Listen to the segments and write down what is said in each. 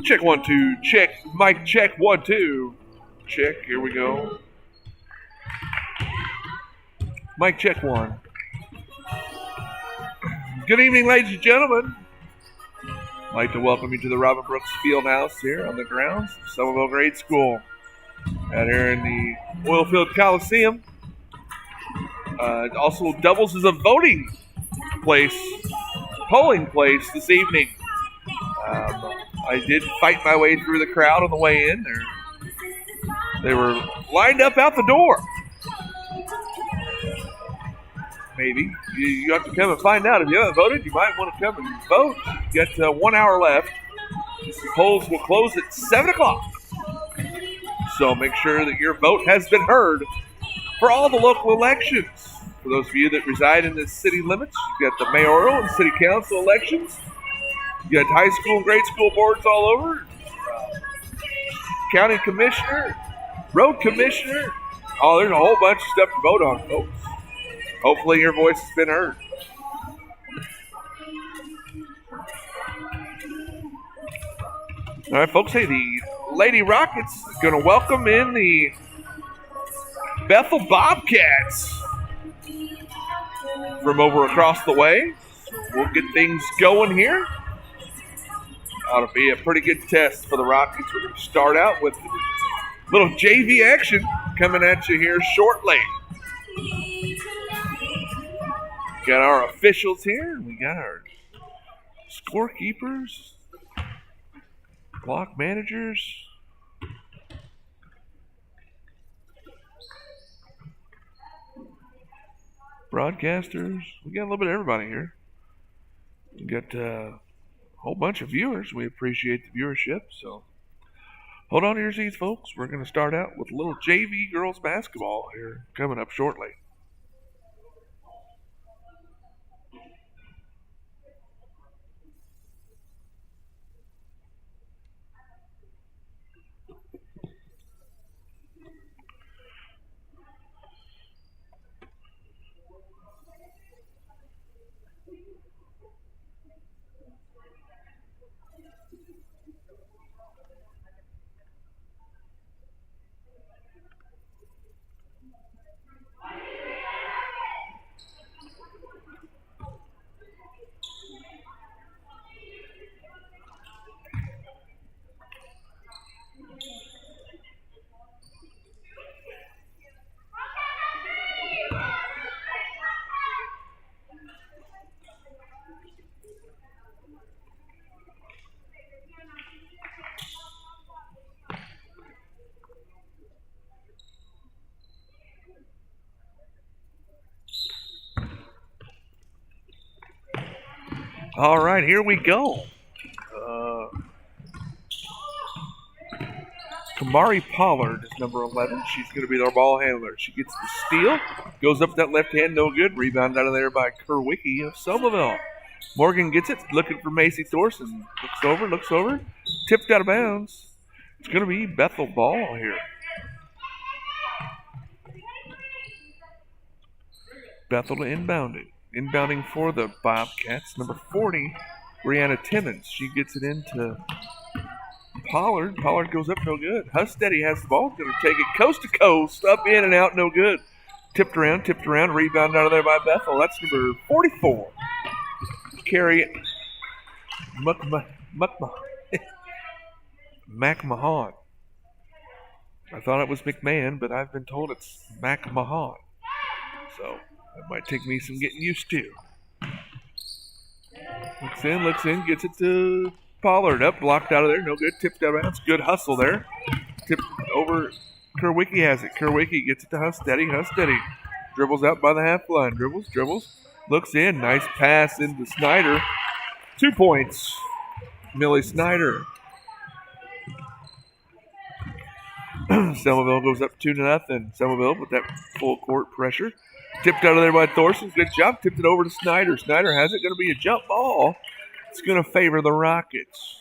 Check 1 2. Check. Mic check 1 2. Check. Here we go. Mic check 1. Good evening, ladies and gentlemen. I'd like to welcome you to the Robin Brooks Fieldhouse here on the grounds of Selmaville Grade School. Out here in the Oilfield Coliseum. It also doubles as a voting place, polling place this evening. I did fight my way through the crowd on the way in. They were lined up out the door. Maybe. You have to come and find out. If you haven't voted, you might want to come and vote. You got 1 hour left. The polls will close at 7 o'clock. So make sure that your vote has been heard for all the local elections. For those of you that reside in the city limits, you've got the mayoral and city council elections. You got high school and grade school boards all over. County commissioner, road commissioner. Oh, there's a whole bunch of stuff to vote on, folks. Hopefully your voice has been heard. All right, folks. Hey, the Lady Rockets are going to welcome in the Bethel Bobcats from over across the way. So we'll get things going here. Ought to be a pretty good test for the Rockets. We're going to start out with a little JV action coming at you here shortly. Got our officials here. We got our scorekeepers, clock managers, broadcasters. We got a little bit of everybody here. We got a whole bunch of viewers. We appreciate the viewership. So hold on to your seats, folks. We're going to start out with a little JV girls basketball here coming up shortly. All right, here we go. Kamari Pollard is number 11. She's going to be their ball handler. She gets the steal, goes up that left hand, no good. Rebound out of there by Kerwicki of Selmaville. Morgan gets it, looking for Macy Thorson. Looks over, tipped out of bounds. It's going to be Bethel ball here. Bethel to inbound it. Inbounding for the Bobcats, number 40, Brianna Timmons. She gets it into Pollard. Pollard goes up, no good. Husteady has the ball, going to take it coast to coast, up, in, and out, no good. Tipped around, rebound out of there by Bethel. That's number 44. Carrie McMahon. I thought it was McMahon, but I've been told it's McMahon. So that might take me some getting used to. Looks in, gets it to Pollard. Up, blocked out of there. No good. Tipped out of bounds. Good hustle there. Tipped over. Kerwicki has it. Kerwicki gets it to Husteady. Dribbles out by the half line. Dribbles. Looks in. Nice pass into Snyder. 2 points. Millie Snyder. Selmaville goes up 2-0. Selmaville with that full court pressure. Tipped out of there by Thorson. Good job. Tipped it over to Snyder. Snyder has it. Going to be a jump ball. It's going to favor the Rockets.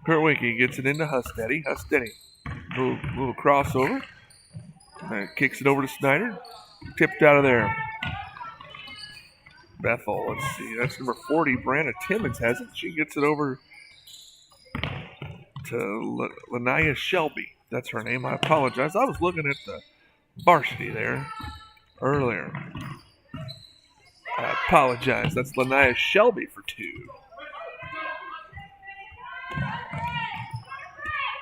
Kerwicki gets it into Husteady. Little crossover. Kicks it over to Snyder. Tipped out of there. Bethel. Let's see. That's number 40. Brianna Timmons has it. She gets it over to Lanaya Shelby. That's her name. I apologize. I was looking at the varsity there earlier. I apologize. That's Lanaya Shelby for 2.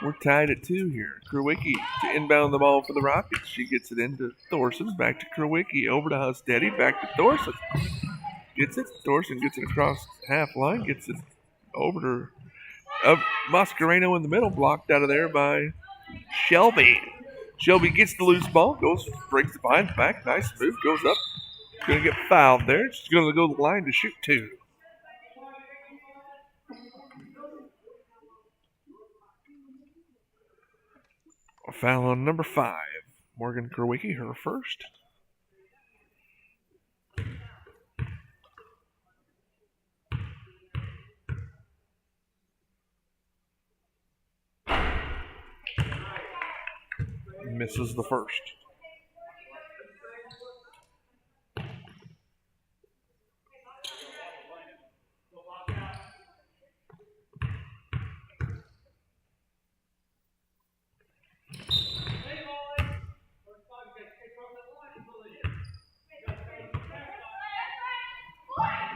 We're tied at 2 here. Kerwicki to inbound the ball for the Rockets. She gets it into Thorson. Back to Kerwicki. Over to Hustetti. Back to Thorson. Gets it. Thorson gets it across half line. Gets it over to Mascareno in the middle. Blocked out of there by Shelby. Shelby gets the loose ball. Breaks the behind the back. Nice move. Goes up. Going to get fouled there. She's going to go to the line to shoot 2. A foul on number 5. Morgan Kerwicki, her first. Misses the first.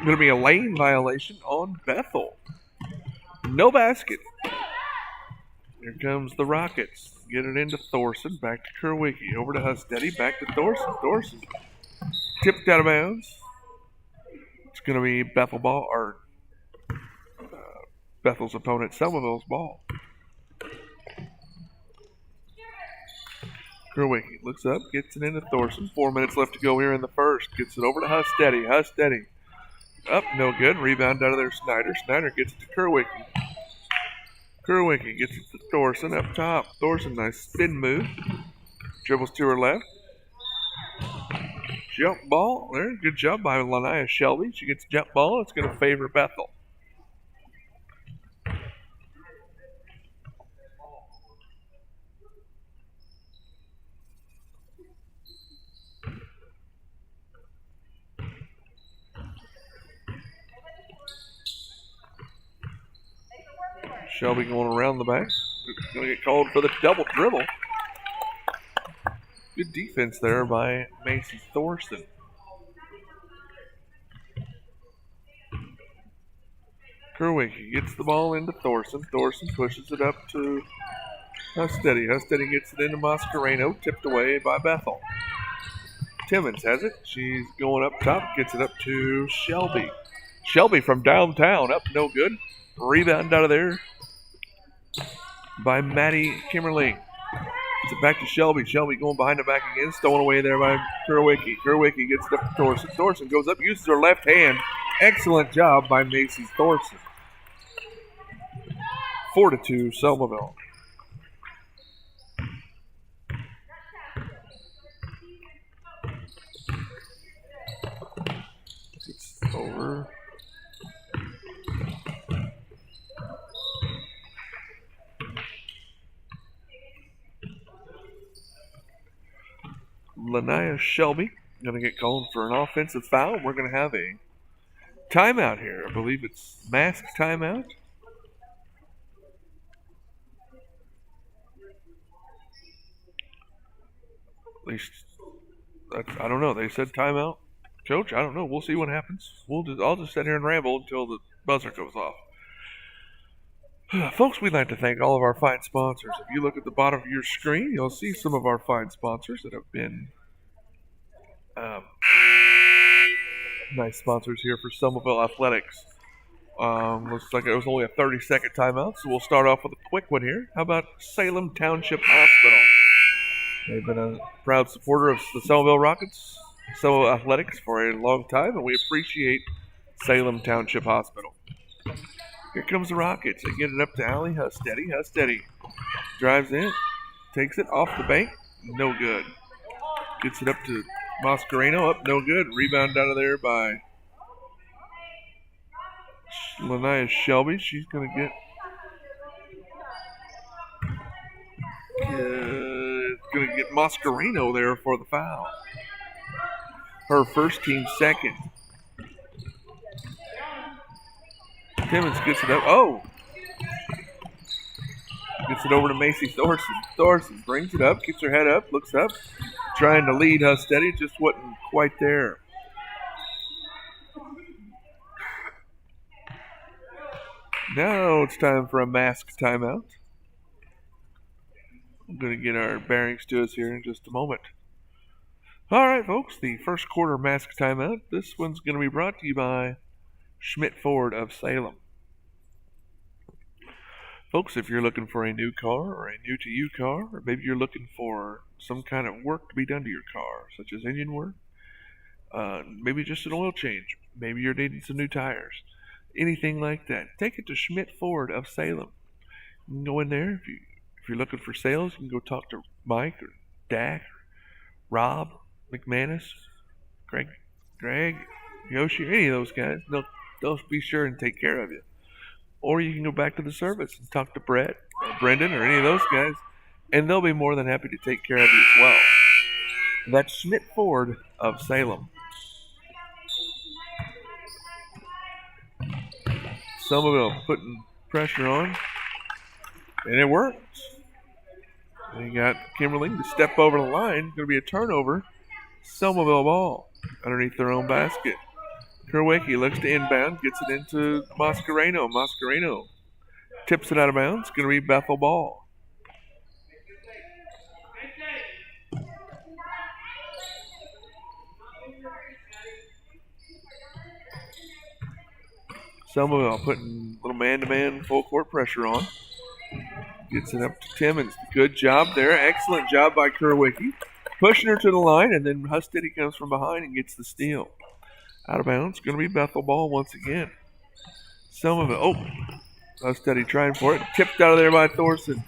Going to be a lane violation on Bethel. No basket. Here comes the Rockets. Get it into Thorson. Back to Kerwicki. Over to Hustetti. Back to Thorson. Thorson tipped out of bounds. It's going to be Bethel ball, or Bethel's opponent, Selmaville's ball. Kerwicki looks up, gets it into Thorson. 4 minutes left to go here in the first. Gets it over to Hustetti. Hustetti. Up, no good. Rebound out of there, Snyder. Snyder gets it to Kerwicki. Kerwicki gets it to Thorson up top. Thorson, nice spin move. Dribbles to her left. Jump ball. There, good job by Lanaya Shelby. She gets jump ball. It's going to favor Bethel. Shelby going around the back. Going to get called for the double dribble. Good defense there by Macy Thorson. Kerwicki gets the ball into Thorson. Thorson pushes it up to Hustetti. Hustetti gets it into Mascareno. Tipped away by Bethel. Timmons has it. She's going up top. Gets it up to Shelby. Shelby from downtown. Up, no good. Rebound out of there by Maddie Kimmerly. It's back to Shelby. Shelby going behind the back again. Stolen away there by Kerwicki. Kerwicki gets it up to Thorson. Thorson goes up, uses her left hand. Excellent job by Macy Thorson. 4-2, Selmaville. It's over. Lanaya Shelby going to get called for an offensive foul. We're going to have a timeout here. I believe it's mask timeout. At least, I don't know. They said timeout. Coach, I don't know. We'll see what happens. I'll just sit here and ramble until the buzzer goes off. Folks, we'd like to thank all of our fine sponsors. If you look at the bottom of your screen, you'll see some of our fine sponsors that have been nice sponsors here for Selmaville Athletics. Looks like it was only a 30-second timeout, so we'll start off with a quick one here. How about Salem Township Hospital? They've been a proud supporter of the Selmaville Rockets, Selmaville Athletics for a long time, and we appreciate Salem Township Hospital. Here comes the Rockets. They get it up to Allie Hustetti. Hustetti drives in, takes it off the bank, no good. Gets it up to Mascareno, up, no good. Rebound out of there by Lanaya Shelby. She's going to get Mascareno there for the foul. Her first, team second. Timmons gets it up. Oh! Gets it over to Macy Thorson. Thorson brings it up, keeps her head up, looks up, trying to lead Steady, just wasn't quite there. Now it's time for a mask timeout. I'm going to get our bearings to us here in just a moment. All right, folks, the first quarter mask timeout. This one's going to be brought to you by Schmidt Ford of Salem. Folks, if you're looking for a new car or a new-to-you car, or maybe you're looking for some kind of work to be done to your car, such as engine work, maybe just an oil change, maybe you're needing some new tires, anything like that, take it to Schmidt Ford of Salem. You can go in there. If you're looking for sales, you can go talk to Mike or Dak or Rob McManus, Greg, Yoshi, any of those guys. They'll be sure and take care of you. Or you can go back to the service and talk to Brett or Brendan or any of those guys, and they'll be more than happy to take care of you as well. That's Schmidt Ford of Salem. Selmaville putting pressure on, and it works. They got Kimberling to step over the line. Going to be a turnover. Selmaville ball underneath their own basket. Kerwicki looks to inbound, gets it into Mascareno. Mascareno tips it out of bounds. Going to be Bethel ball. Selmaville putting a little man-to-man full court pressure on. Gets it up to Timmons. Good job there. Excellent job by Kerwicki. Pushing her to the line, and then Hustedy comes from behind and gets the steal. Out of bounds. Going to be Bethel ball once again. Selmaville. Oh, Hustedy trying for it. Tipped out of there by Thorson.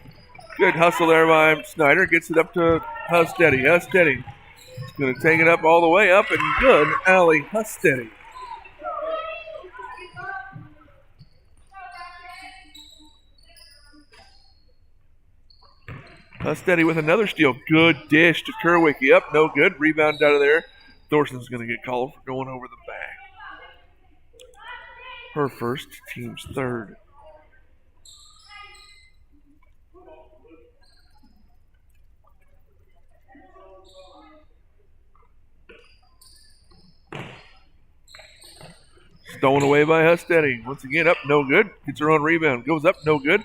Good hustle there by Snyder. Gets it up to Hustedy. Hustedy is going to take it up all the way up, and good. Allie Hustedy. Hustedy with another steal. Good dish to Kerwicki. Up, no good. Rebound out of there. Thorson's going to get called for going over the back. Her first, team's third. Stolen away by Hustedy. Once again, up, no good. Gets her own rebound. Goes up, no good.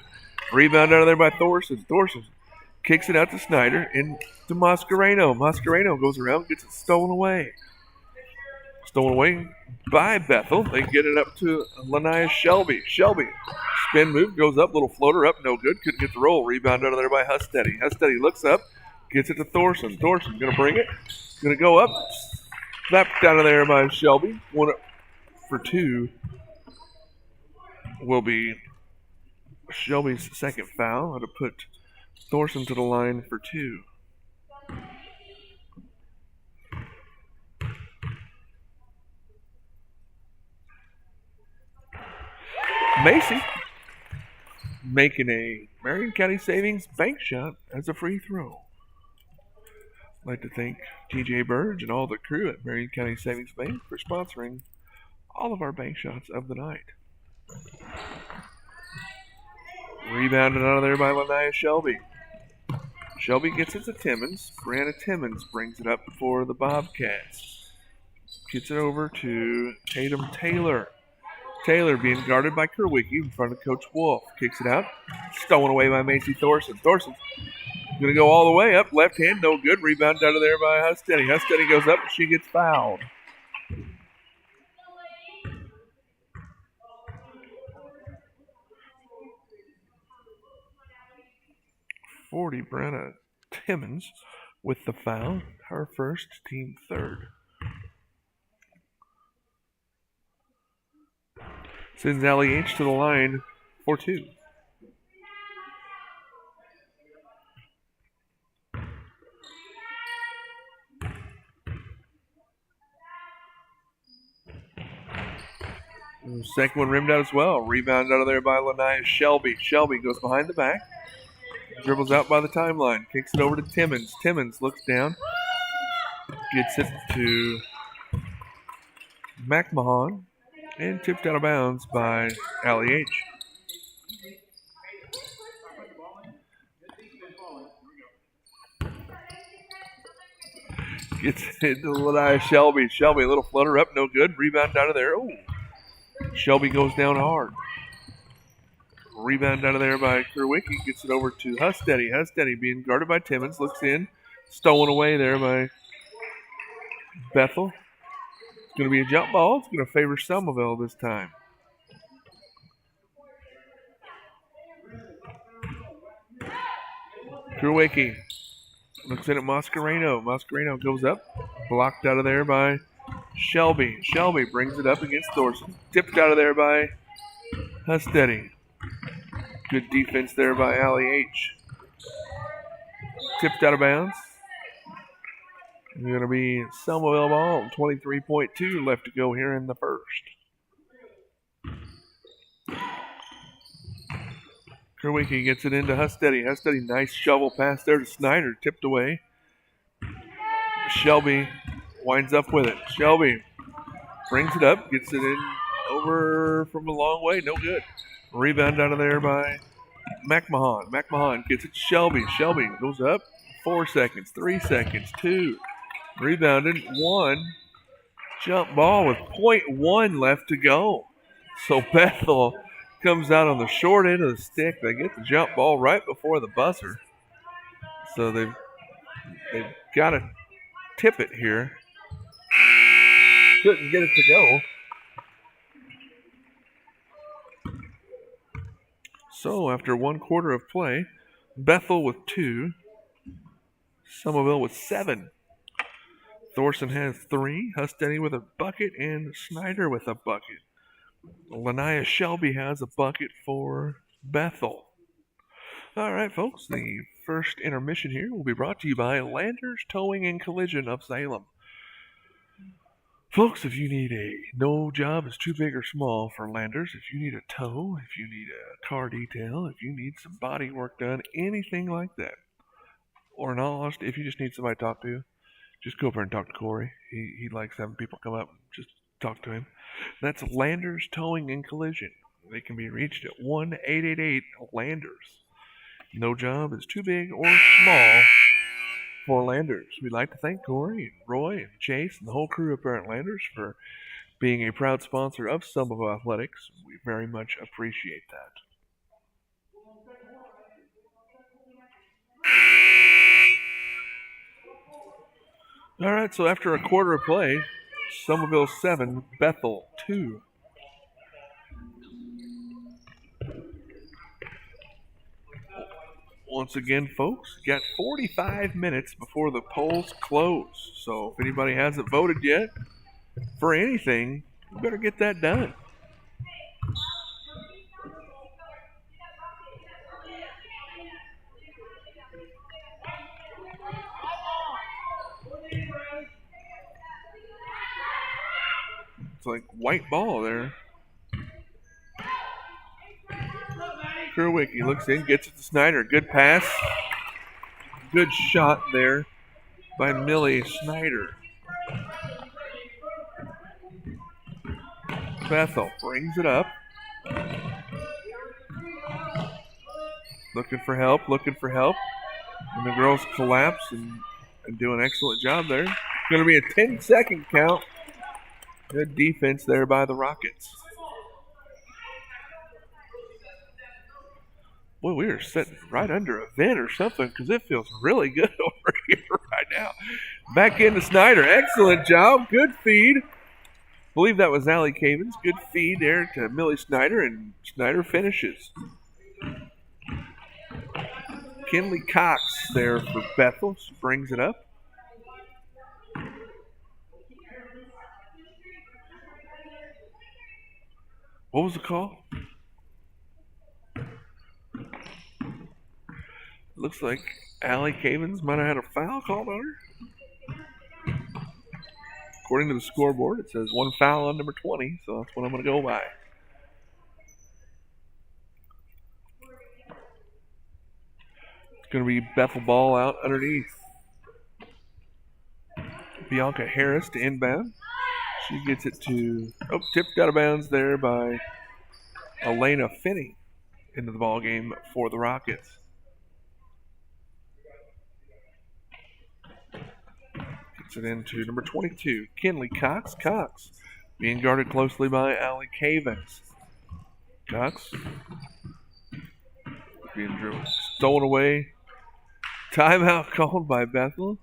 Rebound out of there by Thorson. Thorson kicks it out to Snyder and to Mascareno. Mascareno goes around, gets it stolen away. Stolen away by Bethel. They get it up to Lania Shelby. Shelby, spin move, goes up, little floater up, no good. Couldn't get the roll. Rebound out of there by Hustedy. Hustedy looks up, gets it to Thorson. Thorson going to bring it. Going to go up. Slapped out of there by Shelby. 1 for 2 will be Shelby's second foul. And to put Thorson to the line for 2. Macy making a Marion County Savings bank shot as a free throw. I'd like to thank TJ Burge and all the crew at Marion County Savings Bank for sponsoring all of our bank shots of the night. Rebounded out of there by Lania Shelby. Shelby gets it to Timmons. Brianna Timmons brings it up for the Bobcats. Gets it over to Tatum Taylor. Taylor being guarded by Kerwicki in front of Coach Wolf. Kicks it out. Stolen away by Macy Thorson. Thorson's going to go all the way up. Left hand, no good. Rebound out of there by Hustedy. Hustedy goes up and she gets fouled. Brianna Timmons with the foul. Her first, team third. Sends Allie H to the line for 2. Second one rimmed out as well. Rebound out of there by Lania Shelby. Shelby goes behind the back. Dribbles out by the timeline. Kicks it over to Timmons. Timmons looks down. Gets it to McMahon. And tipped out of bounds by Allie H. Gets into Lanaya Shelby. Shelby, a little flutter up, no good. Rebound out of there. Oh, Shelby goes down hard. Rebound out of there by Kerwicki. Gets it over to Husteady. Husteady being guarded by Timmons. Looks in. Stolen away there by Bethel. It's going to be a jump ball. It's going to favor Selmaville this time. Kerwicki looks in at Mascareno. Mascareno goes up. Blocked out of there by Shelby. Shelby brings it up against Thorson. Tipped out of there by Husteady. Good defense there by Allie H. Tipped out of bounds. It's going to be Selmaville ball. 23.2 left to go here in the first. Kerwicki gets it into Husteady. Husteady, nice shovel pass there to Snyder. Tipped away. Shelby winds up with it. Shelby brings it up. Gets it in over from a long way. No good. Rebound out of there by McMahon. McMahon gets it to Shelby. Shelby goes up. 4 seconds. 3 seconds. 2. Rebounded. 1. Jump ball with .1 left to go. So Bethel comes out on the short end of the stick. They get the jump ball right before the buzzer. So they've got to tip it here. Couldn't get it to go. So after 1 quarter of play, Bethel with 2, Selmaville with 7. Thorson has 3, Husteady with a bucket, and Snyder with a bucket. Lanaya Shelby has a bucket for Bethel. All right, folks, the first intermission here will be brought to you by Landers Towing and Collision of Salem. Folks, if you need no job is too big or small for Landers, if you need a tow, if you need a car detail, if you need some body work done, anything like that, or in all honesty, if you just need somebody to talk to, just go over and talk to Corey. He likes having people come up and just talk to him. That's Landers Towing and Collision. They can be reached at 1-888-LANDERS. No job is too big or small for Landers. We'd like to thank Corey and Roy and Chase and the whole crew up there at Landers for being a proud sponsor of Selmaville Athletics. We very much appreciate that. All right, so after a quarter of play, Selmaville 7, Bethel 2. Once again, folks, got 45 minutes before the polls close. So if anybody hasn't voted yet for anything, you better get that done. It's like white ball there. Kerwicki looks in, gets it to Snyder. Good pass. Good shot there by Millie Snyder. Bethel brings it up. Looking for help. And the girls collapse and do an excellent job there. Going to be a 10-second count. Good defense there by the Rockets. Boy, we are sitting right under a vent or something because it feels really good over here right now. Back into Snyder. Excellent job. Good feed. I believe that was Allie Cavens. Good feed there to Millie Snyder, and Snyder finishes. Kinley Cox there for Bethel. She brings it up. What was the call? Looks like Allie Cavens might have had a foul called on her. According to the scoreboard, it says 1 foul on number 20, so that's what I'm going to go by. It's going to be Bethel ball out underneath. Bianca Harris to inbound. She gets it to, tipped out of bounds there by Elena Finney into the ball game for the Rockets. Gets it into number 22, Kinley Cox. Cox being guarded closely by Allie Cavens. Cox being dribbled, stolen away. Timeout called by Bethel.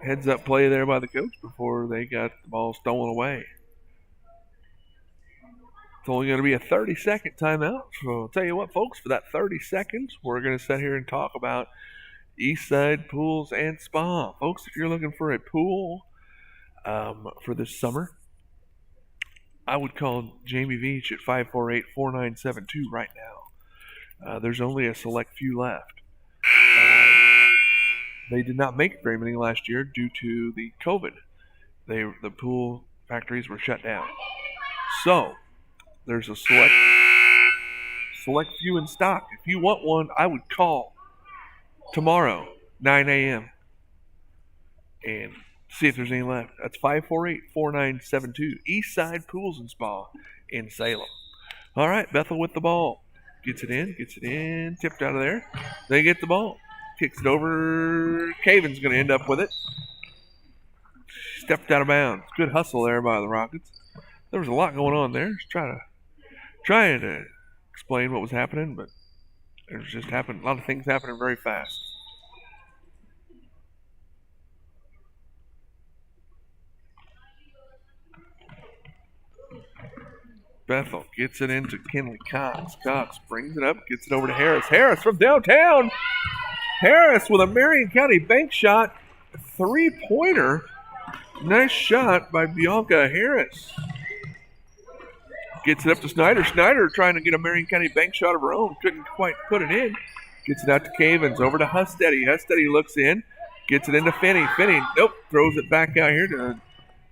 Heads up play there by the coach before they got the ball stolen away. It's only going to be a 30-second timeout. So I'll tell you what, folks, for that 30 seconds, we're going to sit here and talk about Eastside Pools and Spa. Folks, if you're looking for a pool for this summer, I would call Jamie Veach at 548-4972 right now. There's only a select few left. They did not make very many last year due to the COVID. The pool factories were shut down. So there's a select few in stock. If you want one, I would call tomorrow, 9 a.m. and see if there's any left. That's 548-4972. Eastside Pools and Spa in Salem. All right, Bethel with the ball. Gets it in, tipped out of there. They get the ball. Kicks it over. Caven's going to end up with it. Stepped out of bounds. Good hustle there by the Rockets. There was a lot going on there. Just trying to explain what was happening, but there's just a lot of things happening very fast. Bethel gets it into Kinley Cox. Cox brings it up, gets it over to Harris. Harris from downtown. Harris with a Marion County bank shot. 3-pointer. Nice shot by Bianca Harris. Gets it up to Snyder. Snyder trying to get a Marion County bank shot of her own. Couldn't quite put it in. Gets it out to Cavens. Over to Husteady. Husteady looks in. Gets it into Finney. Finney, nope. Throws it back out here to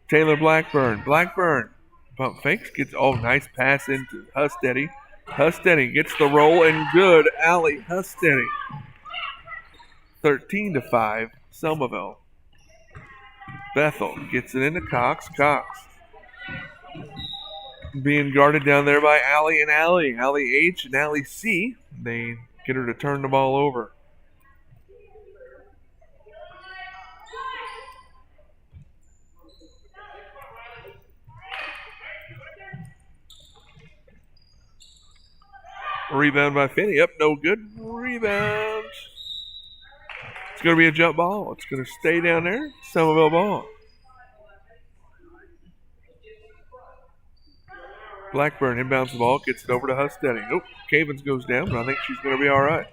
Taylor Blackburn. Blackburn. Pump fakes. Gets, nice pass into Husteady. Husteady gets the roll and good. Allie Husteady. 13-5. Selmaville. Bethel gets it into Cox. Cox being guarded down there by Allie and Allie. Allie H and Allie C. They get her to turn the ball over. Rebound by Finney. Up, no good. Rebound. It's going to be a jump ball. It's going to stay down there. Selmaville ball. Blackburn inbounds the ball. Gets it over to Husteady. Nope. Cavens goes down, but I think she's going to be all right.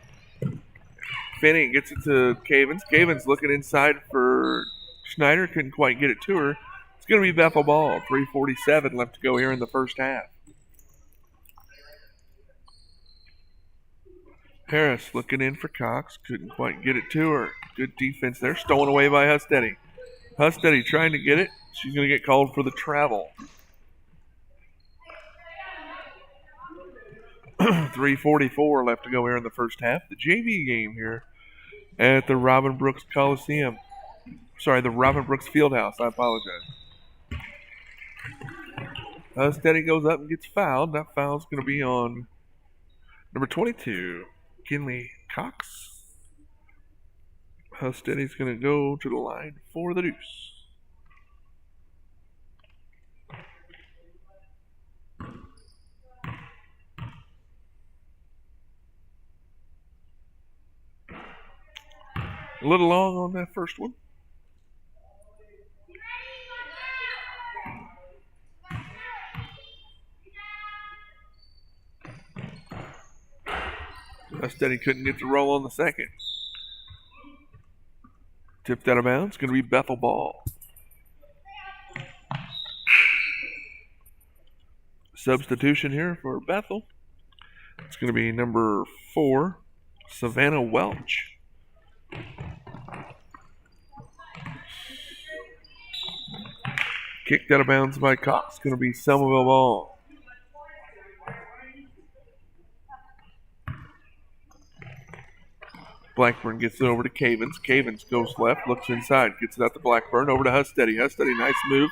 Finney gets it to Cavens. Cavens looking inside for Schneider. Couldn't quite get it to her. It's going to be Bethel ball. 3:47 left to go here in the first half. Harris looking in for Cox. Couldn't quite get it to her. Good defense there. Stolen away by Husteady. Husteady trying to get it. She's going to get called for the travel. 3:44 left to go here in the first half. The JV game here at the Robin Brooks Coliseum. Sorry, the Robin Brooks Fieldhouse. I apologize. Husteady goes up and gets fouled. That foul's going to be on number 22. Kinley Cox. Husteady's going to go to the line for the deuce. A little long on that first one. Husteady couldn't get the roll on the second. Tipped out of bounds. Going to be Bethel ball. Substitution here for Bethel. It's going to be number 4, Savannah Welch. Kicked out of bounds by Cox. Going to be Selmaville ball. Blackburn gets it over to Cavens. Cavens goes left, looks inside, gets it out to Blackburn, over to Husteady. Husteady, nice move.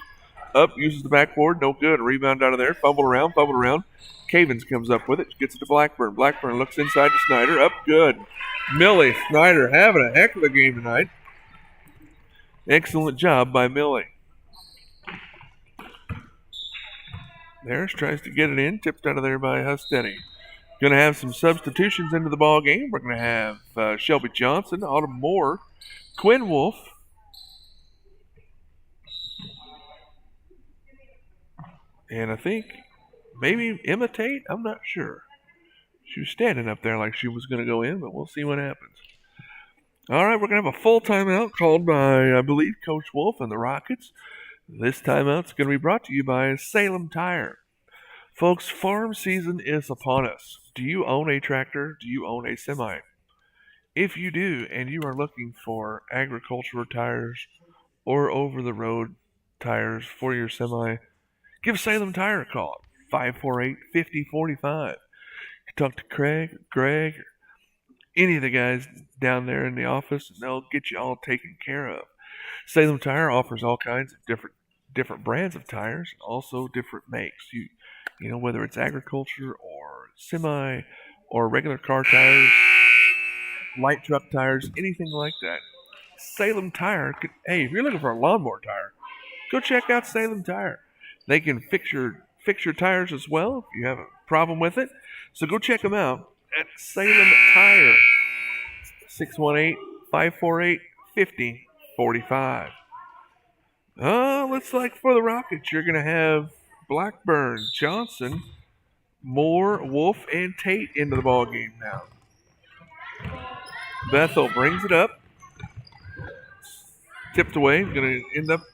Up, uses the backboard, no good. Rebound out of there, fumbled around. Cavens comes up with it, gets it to Blackburn. Blackburn looks inside to Snyder, up, good. Millie Snyder having a heck of a game tonight. Excellent job by Millie. Harris tries to get it in, tipped out of there by Hustetti. Going to have some substitutions into the ball game. We're going to have Shelby Johnson, Autumn Moore, Quinn Wolf, and I think maybe Emma Tate. I'm not sure. She was standing up there like she was going to go in, but we'll see what happens. All right, we're going to have a full timeout called by, I believe, Coach Wolf and the Rockets. This timeout's going to be brought to you by Salem Tire. Folks, farm season is upon us. Do you own a tractor? Do you own a semi? If you do, and you are looking for agricultural tires or over-the-road tires for your semi, give Salem Tire a call, 548-5045. Talk to Craig, Greg, any of the guys down there in the office, and they'll get you all taken care of. Salem Tire offers all kinds of different brands of tires, also different makes. You know, whether it's agriculture or semi or regular car tires, light truck tires, anything like that. Salem Tire hey, if you're looking for a lawnmower tire, go check out Salem Tire. They can fix your tires as well if you have a problem with it. So go check them out at Salem Tire. 618-548-5045. Looks like for the Rockets, you're going to have Blackburn, Johnson, Moore, Wolf, and Tate into the ball game now. Bethel brings it up. Tipped away. Going to end up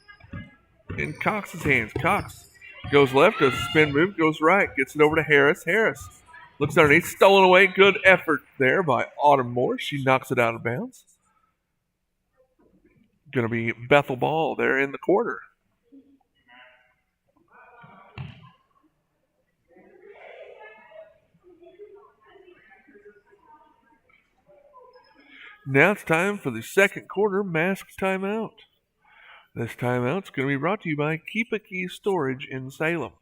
in Cox's hands. Cox goes left, does a spin move, goes right, gets it over to Harris. Harris looks underneath, stolen away. Good effort there by Autumn Moore. She knocks it out of bounds. Going to be Bethel ball there in the quarter. Now it's time for the second quarter mask timeout. This timeout's going to be brought to you by Keep a Key Storage in Salem.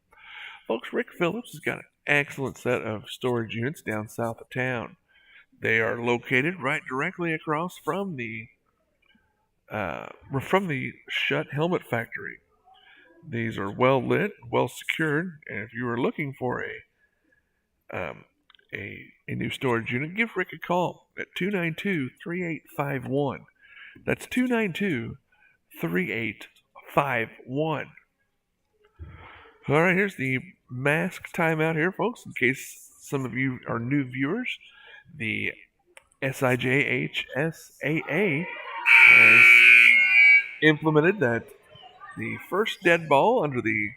Folks, Rick Phillips has got an excellent set of storage units down south of town. They are located right directly across from the Shut Helmet Factory. These are well lit, well secured, and if you are looking for a new storage unit, give Rick a call at 292-3851. That's 292-3851. All right, here's the mask timeout here, folks. In case some of you are new viewers, the SIJHSAA has implemented that the first dead ball under the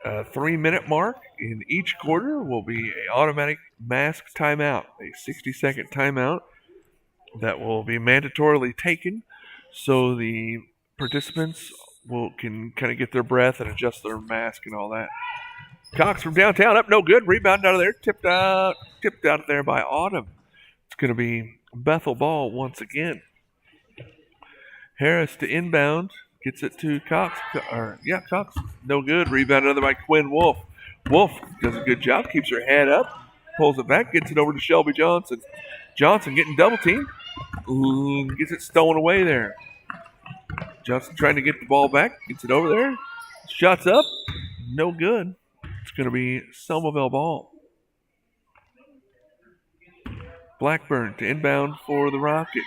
3-minute mark in each quarter will be an automatic mask timeout, a 60-second timeout that will be mandatorily taken so the participants can kind of get their breath and adjust their mask and all that. Cox from downtown, up, no good. Rebound out of there, tipped out there by Autumn. It's going to be Bethel ball once again. Harris to inbound, gets it to Cox. Cox, no good. Rebound another by Quinn Wolf. Wolf does a good job, keeps her head up, pulls it back, gets it over to Shelby Johnson. Johnson getting double teamed. Gets it stolen away there. Johnson trying to get the ball back, gets it over there. Shots up, no good. It's going to be Selmaville ball. Blackburn to inbound for the Rockets.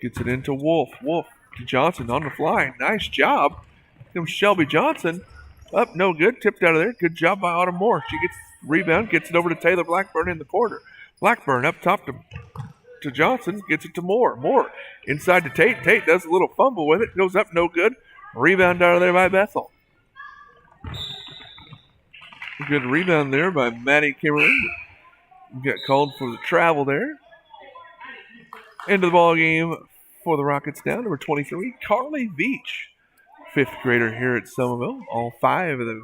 Gets it into Wolf. Wolf to Johnson on the fly. Nice job. Here comes Shelby Johnson. Up, no good. Tipped out of there. Good job by Autumn Moore. She gets the rebound, gets it over to Taylor Blackburn in the corner. Blackburn up top to Johnson, gets it to Moore. Moore inside to Tate. Tate does a little fumble with it. Goes up, no good. Rebound out of there by Bethel. Good rebound there by Maddie Kimberly. Got called for the travel there. Into the ball game for the Rockets now. Number 23, Carly Veach, 5th grader here at Selmaville. All 5 of the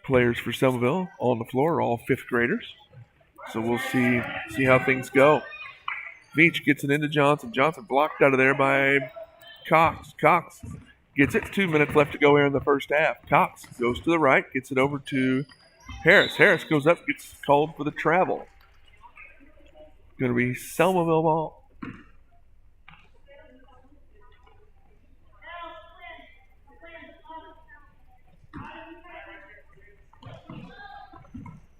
players for Selmaville on the floor are all 5th graders. So we'll see how things go. Veach gets it into Johnson. Johnson blocked out of there by Cox. Cox Gets it. 2 minutes left to go here in the first half. Cox goes to the right, gets it over to Harris. Harris goes up, gets called for the travel. Going to be Selmaville ball.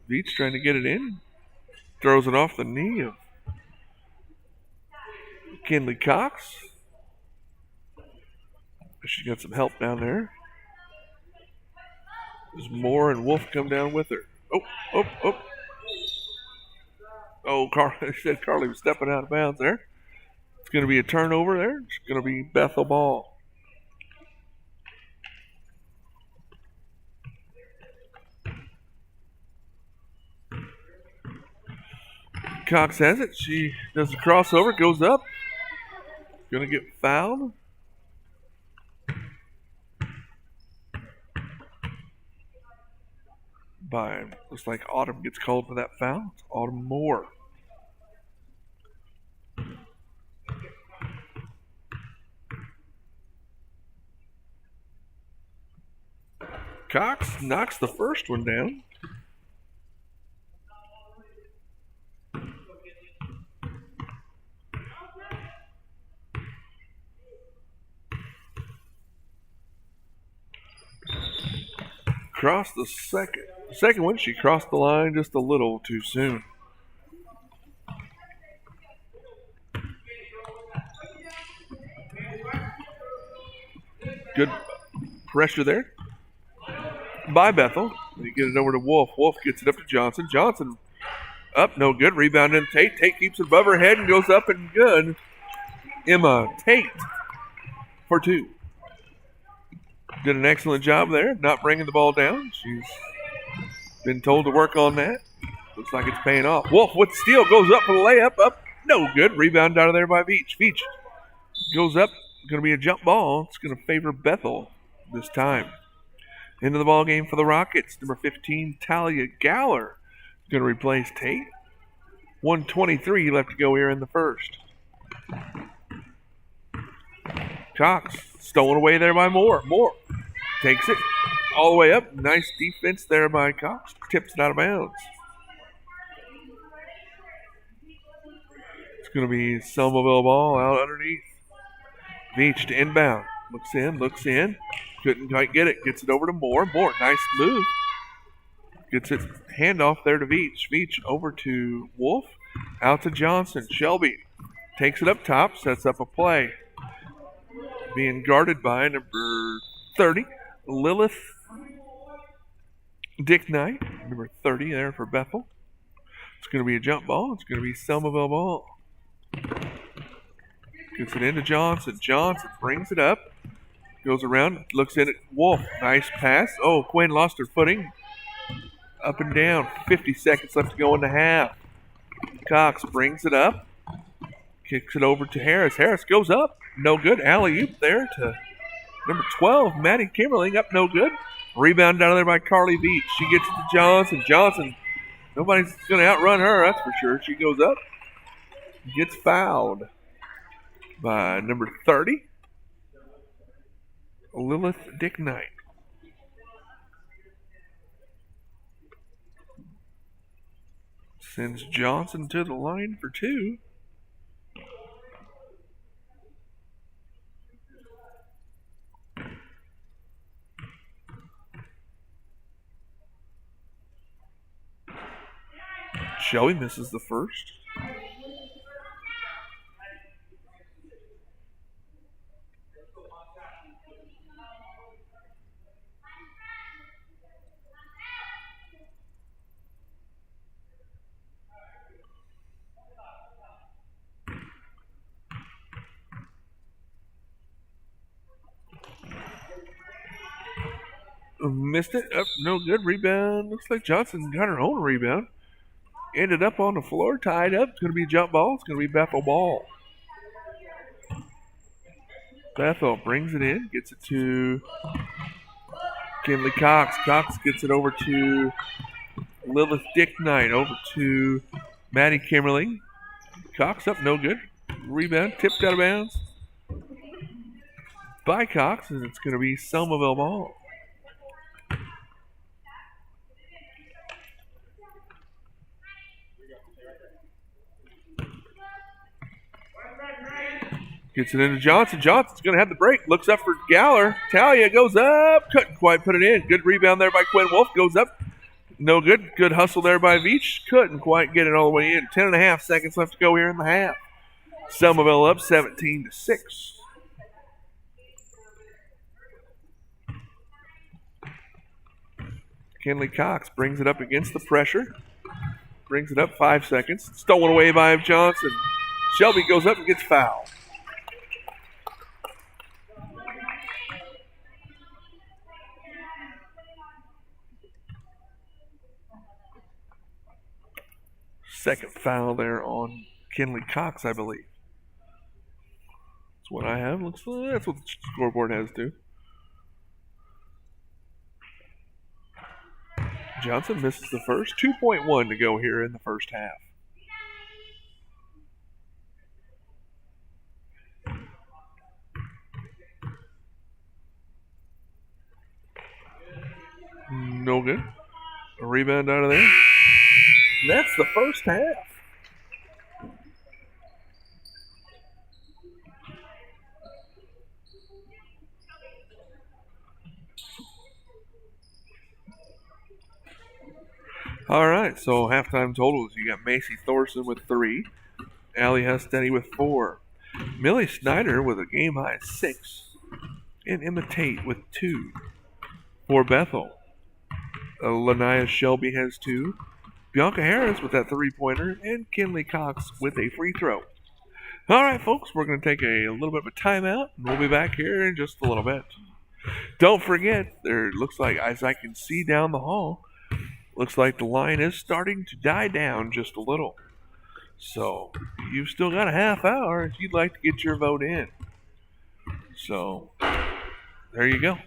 Beach trying to get it in. Throws it off the knee of Kinley Cox. She got some help down there. As Moore and Wolf come down with her. Oh, I said Carly was stepping out of bounds there. It's going to be a turnover there. It's going to be Bethel ball. Cox has it. She does the crossover, goes up. Going to get fouled. Looks like Autumn gets called for that foul. It's Autumn Moore. Cox knocks the first one down. Crossed the second. The second one, she crossed the line just a little too soon. Good pressure there by Bethel. They get it over to Wolf. Wolf gets it up to Johnson. Johnson up, no good. Rebound in Tate. Tate keeps it above her head and goes up and good. Emma Tate for two. Did an excellent job there, not bringing the ball down. She's been told to work on that. Looks like it's paying off. Wolf with the steal, goes up for the layup. Up, no good. Rebound out of there by Veach. Veach goes up. Going to be a jump ball. It's going to favor Bethel this time. Into the ball game for the Rockets. Number 15, Talia Galler is going to replace Tate. 1:23 left to go here in the first. Cox stolen away there by Moore. Moore takes it all the way up. Nice defense there by Cox. Tips it out of bounds. It's going to be Selmaville ball out underneath. Veach to inbound. Looks in. Couldn't quite get it. Gets it over to Moore. Moore, nice move. Gets it handoff there to Veach. Veach over to Wolf. Out to Johnson. Shelby takes it up top. Sets up a play. Being guarded by number 30, Lilith Dick Knight. Number 30 there for Bethel. It's going to be a jump ball. It's going to be Selmaville ball. Gets it into Johnson. Johnson brings it up. Goes around. Looks in at Wolf. Nice pass. Oh, Quinn lost her footing. Up and down. 50 seconds left to go in the half. Cox brings it up. Kicks it over to Harris. Harris goes up. No good. Alley-oop there to number 12, Maddie Kimmerling. Up no good. Rebound down there by Carly Veach. She gets it to Johnson. Johnson, nobody's going to outrun her, that's for sure. She goes up. Gets fouled by number 30, Lilith Dick Knight. Sends Johnson to the line for two. Shelby misses the first. Missed it. Up, no good. Rebound. Looks like Johnson got her own rebound. Ended up on the floor, tied up. It's going to be a jump ball. It's going to be Bethel ball. Bethel brings it in, gets it to Kinley Cox. Cox gets it over to Lilith Dick Knight, over to Maddie Kimmerling. Cox up, no good. Rebound, tipped out of bounds. by Cox, and it's going to be Selmaville ball. Gets it into Johnson. Johnson's going to have the break. Looks up for Galler. Talia goes up. Couldn't quite put it in. Good rebound there by Quinn Wolf. Goes up. No good. Good hustle there by Veach. Couldn't quite get it all the way in. 10.5 seconds left to go here in the half. Selmaville up 17-6. Kinley Cox brings it up against the pressure. Brings it up 5 seconds. Stolen away by Johnson. Shelby goes up and gets fouled. Second foul there on Kinley Cox, I believe. That's what I have. Looks like that's what the scoreboard has too. Johnson misses the first. 2.1 to go here in the first half. No good. A rebound out of there. And that's the first half. All right, so halftime totals. You got Macy Thorson with 3. Allie Husteddy with 4. Millie Snyder with a game-high 6. And Emma Tate with 2. For Bethel. Lanaya Shelby has 2. Bianca Harris with that 3-pointer. And Kinley Cox with a free throw. All right, folks, we're going to take a little bit of a timeout. And we'll be back here in just a little bit. Don't forget, there looks like, as I can see down the hall, looks like the line is starting to die down just a little. So, you've still got a half hour if you'd like to get your vote in. So, there you go.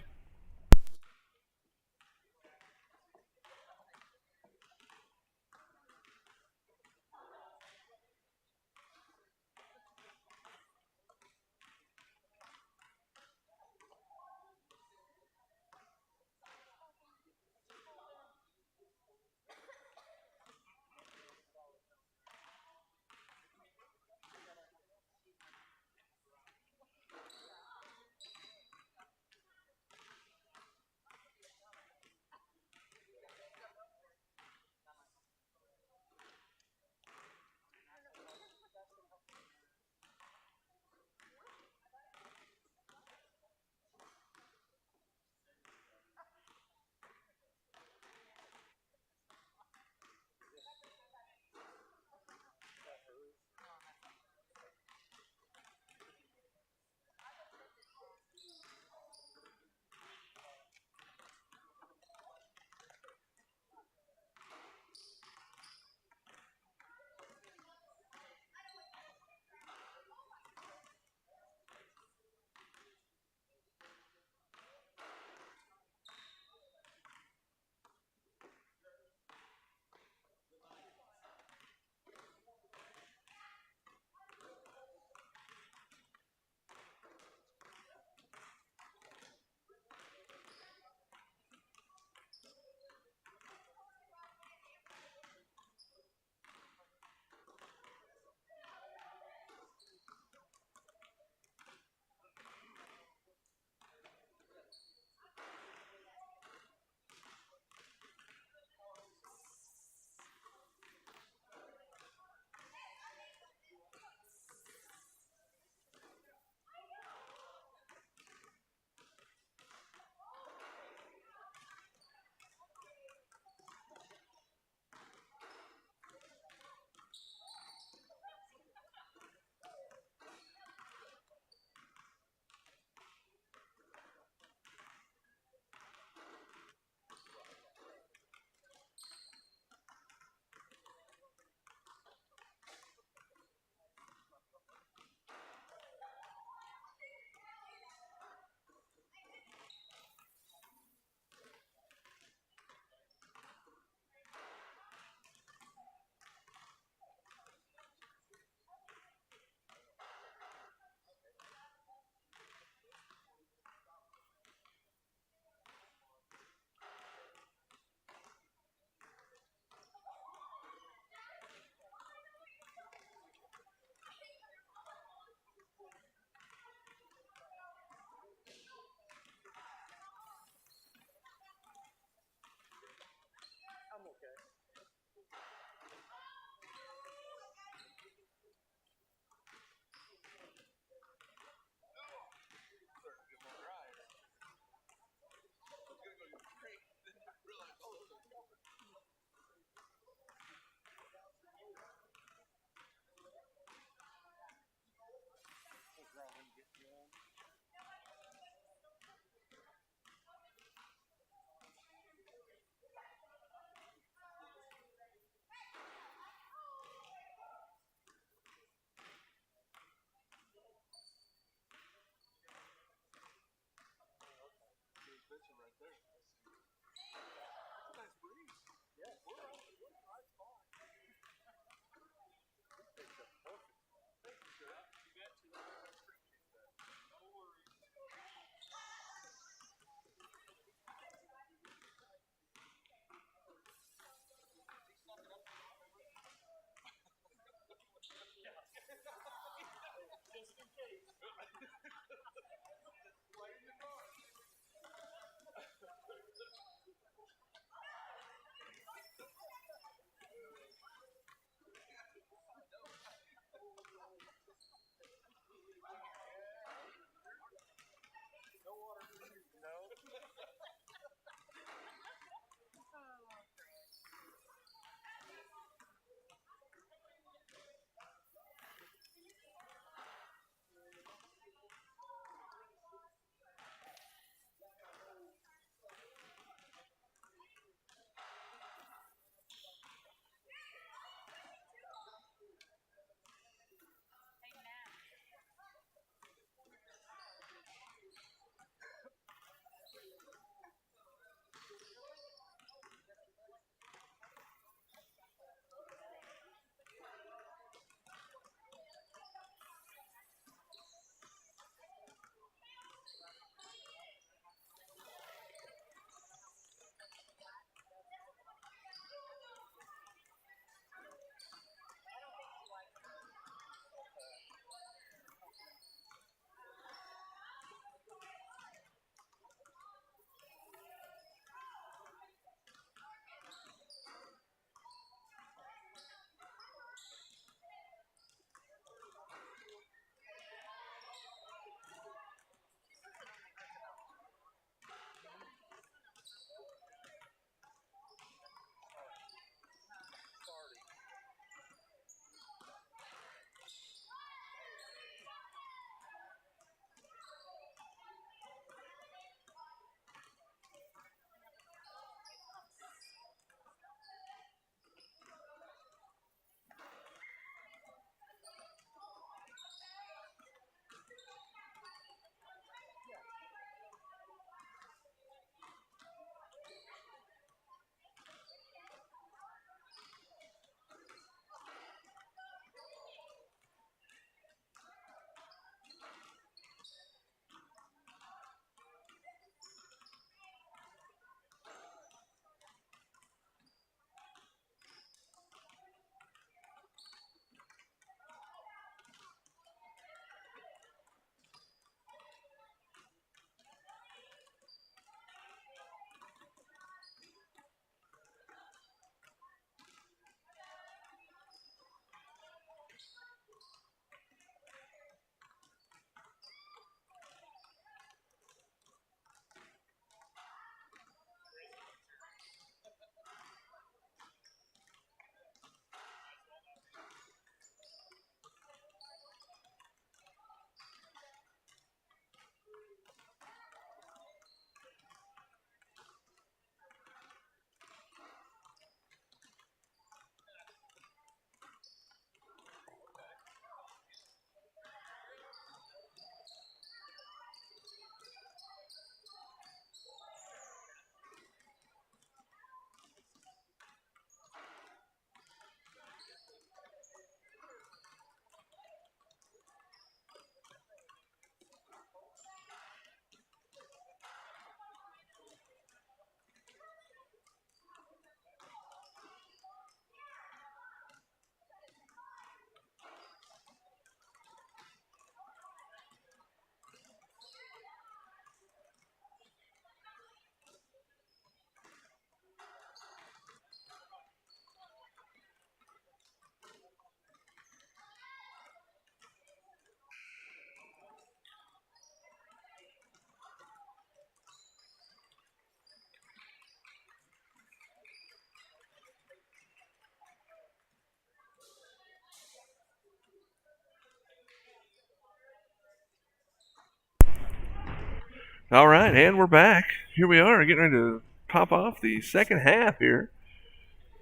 All right, and we're back. Here we are, getting ready to pop off the second half here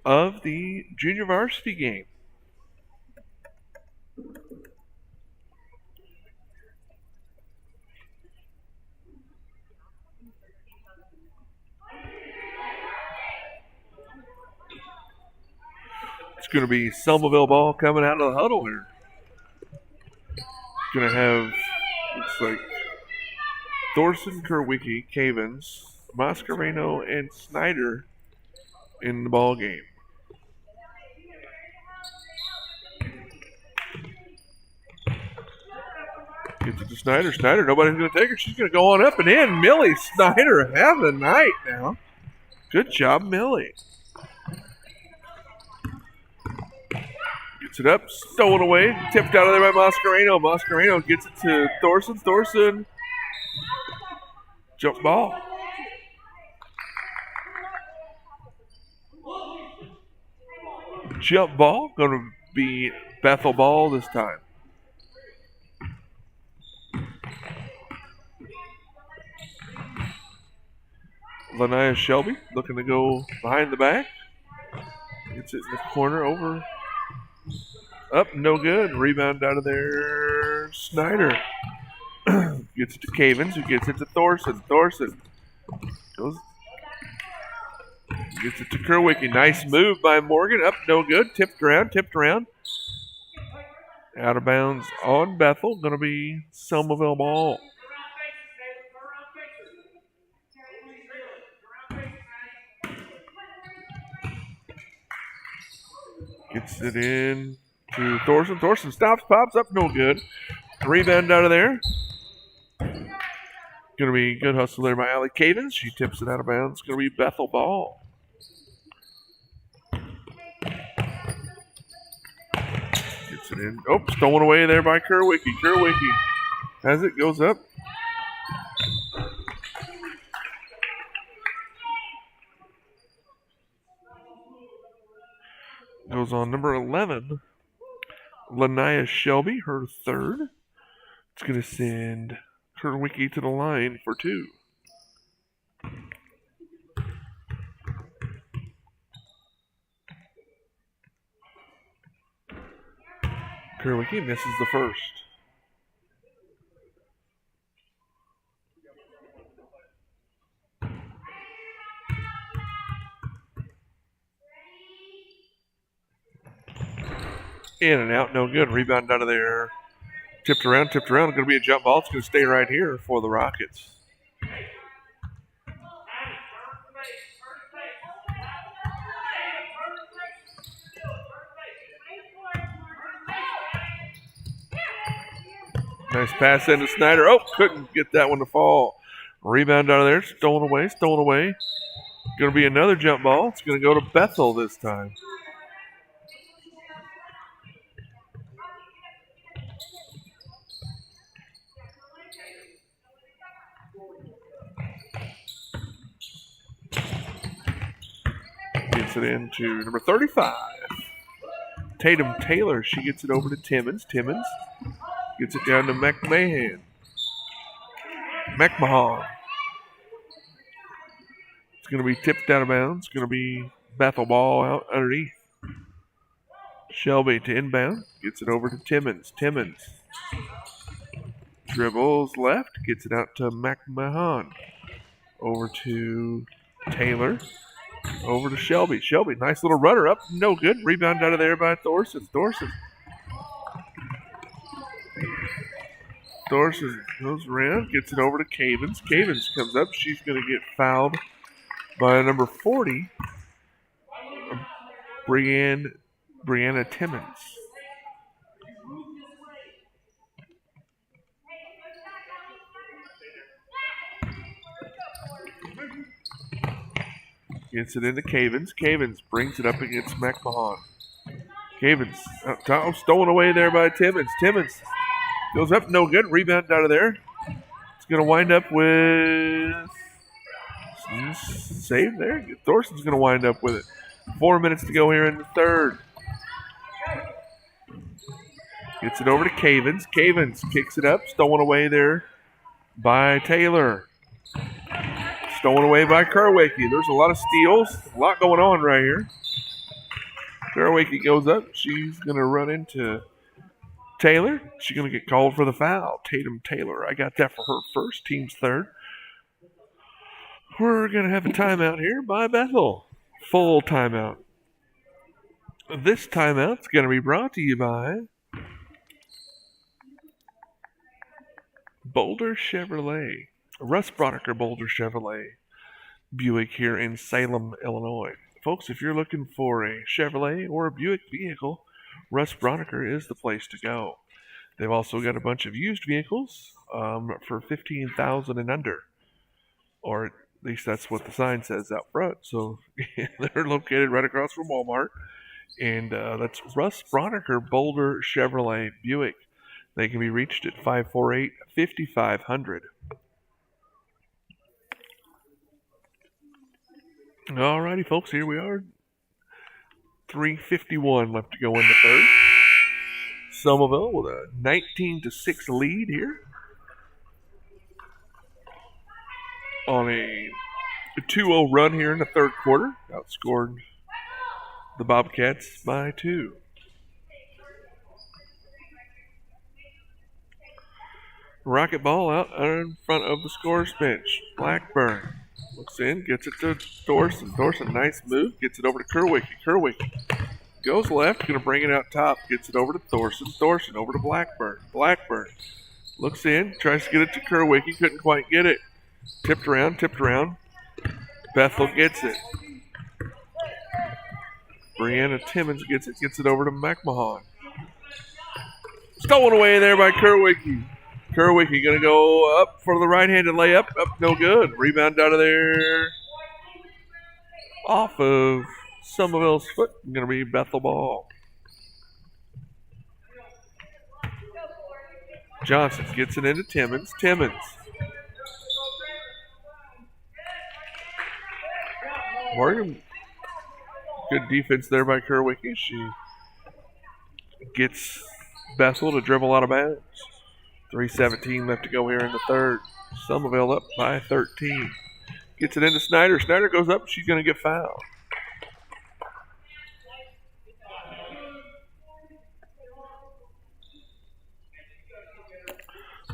of the junior varsity game. It's going to be Selmaville ball coming out of the huddle here. Going to have, looks like, Thorson, Kerwicki, Cavens, Mascareno, and Snyder in the ball game. Gets it to Snyder. Snyder, nobody's going to take her. She's going to go on up and in. Millie Snyder having a night now. Good job, Millie. Gets it up, stolen away, tipped out of there by Mascareno. Mascareno gets it to Thorson. Thorson, jump ball. Jump ball, going to be Bethel ball this time. Lanaya Shelby looking to go behind the back. Gets it in the corner over. Up, no good. Rebound out of there. Snyder gets it to Cavens, who gets it to Thorson. Thorson goes, gets it to Kerwicki. Nice move by Morgan. Up, no good. Tipped around. Out of bounds on Bethel. Going to be Selmaville ball. Gets it in to Thorson. Thorson stops, pops up, no good. Rebound out of there. Going to be good hustle there by Allie Cavens. She tips it out of bounds. Going to be Bethel ball. Gets it in. Oh, stolen away there by Kerwicki. Kerwicki has it, goes up. Goes on number 11, Lanaya Shelby, her third. It's going to send Kerwicki to the line for two. Kerwicki misses the first. In and out, no good. Rebound out of there. Tipped around. Going to be a jump ball. It's going to stay right here for the Rockets. Nice pass into Snyder. Oh, couldn't get that one to fall. Rebound out of there. Stolen away. Going to be another jump ball. It's going to go to Bethel this time. Gets it into number 35. Tatum Taylor. She gets it over to Timmons. Timmons gets it down to McMahon. It's going to be tipped out of bounds. It's going to be Bethel ball out underneath. Shelby to inbound. Gets it over to Timmons. Timmons dribbles left. Gets it out to McMahon. Over to Taylor. Over to Shelby. Shelby, nice little runner up. No good. Rebound out of there by Thorson. Thorson goes around, gets it over to Cavens. Cavens comes up. She's going to get fouled by number 40, Brianna Timmons. Gets it into Cavens. Cavens brings it up against McMahon. Cavens stolen away there by Timmons. Timmons goes up, no good. Rebound out of there. It's going to wind up with save there. Thorson's going to wind up with it. 4 minutes to go here in the third. Gets it over to Cavens. Cavens kicks it up, stolen away there by Taylor. Stolen away by Kerwicki. There's a lot of steals. A lot going on right here. Kerwicki goes up. She's going to run into Taylor. She's going to get called for the foul. Tatum Taylor. I got that for her first. Team's third. We're going to have a timeout here by Bethel. Full timeout. This timeout's going to be brought to you by Boulder Chevrolet. Russ Broniker Boulder Chevrolet Buick here in Salem, Illinois. Folks, if you're looking for a Chevrolet or a Buick vehicle, Russ Broniker is the place to go. They've also got a bunch of used vehicles for $15,000 and under. Or at least that's what the sign says out front. So they're located right across from Walmart. And that's Russ Broniker Boulder Chevrolet Buick. They can be reached at 548-5500. Alrighty, folks, here we are. 3:51 left to go in the third. Selmaville with a 19-6 lead here on a 2-0 run here in the third quarter. Outscored the Bobcats by 2. Rocket ball out in front of the scorer's bench. Blackburn looks in, gets it to Thorson. Thorson, nice move, gets it over to Kerwicki. Kerwicki goes left, going to bring it out top, gets it over to Thorson. Thorson over to Blackburn. Blackburn looks in, tries to get it to Kerwicki, couldn't quite get it. Tipped around. Bethel gets it. Brianna Timmons gets it over to McMahon. Stolen away there by Kerwicki. Kerwicki going to go up for the right-handed layup. Up, no good. Rebound out of there. Off of Selmaville's foot. Going to be Bethel ball. Johnson gets it into Timmons. Timmons. Morgan. Good defense there by Kerwicki. She gets Bethel to dribble out of bounds. 3:17 left to go here in the third. Selmaville up by 13. Gets it into Snyder. Snyder goes up. She's going to get fouled.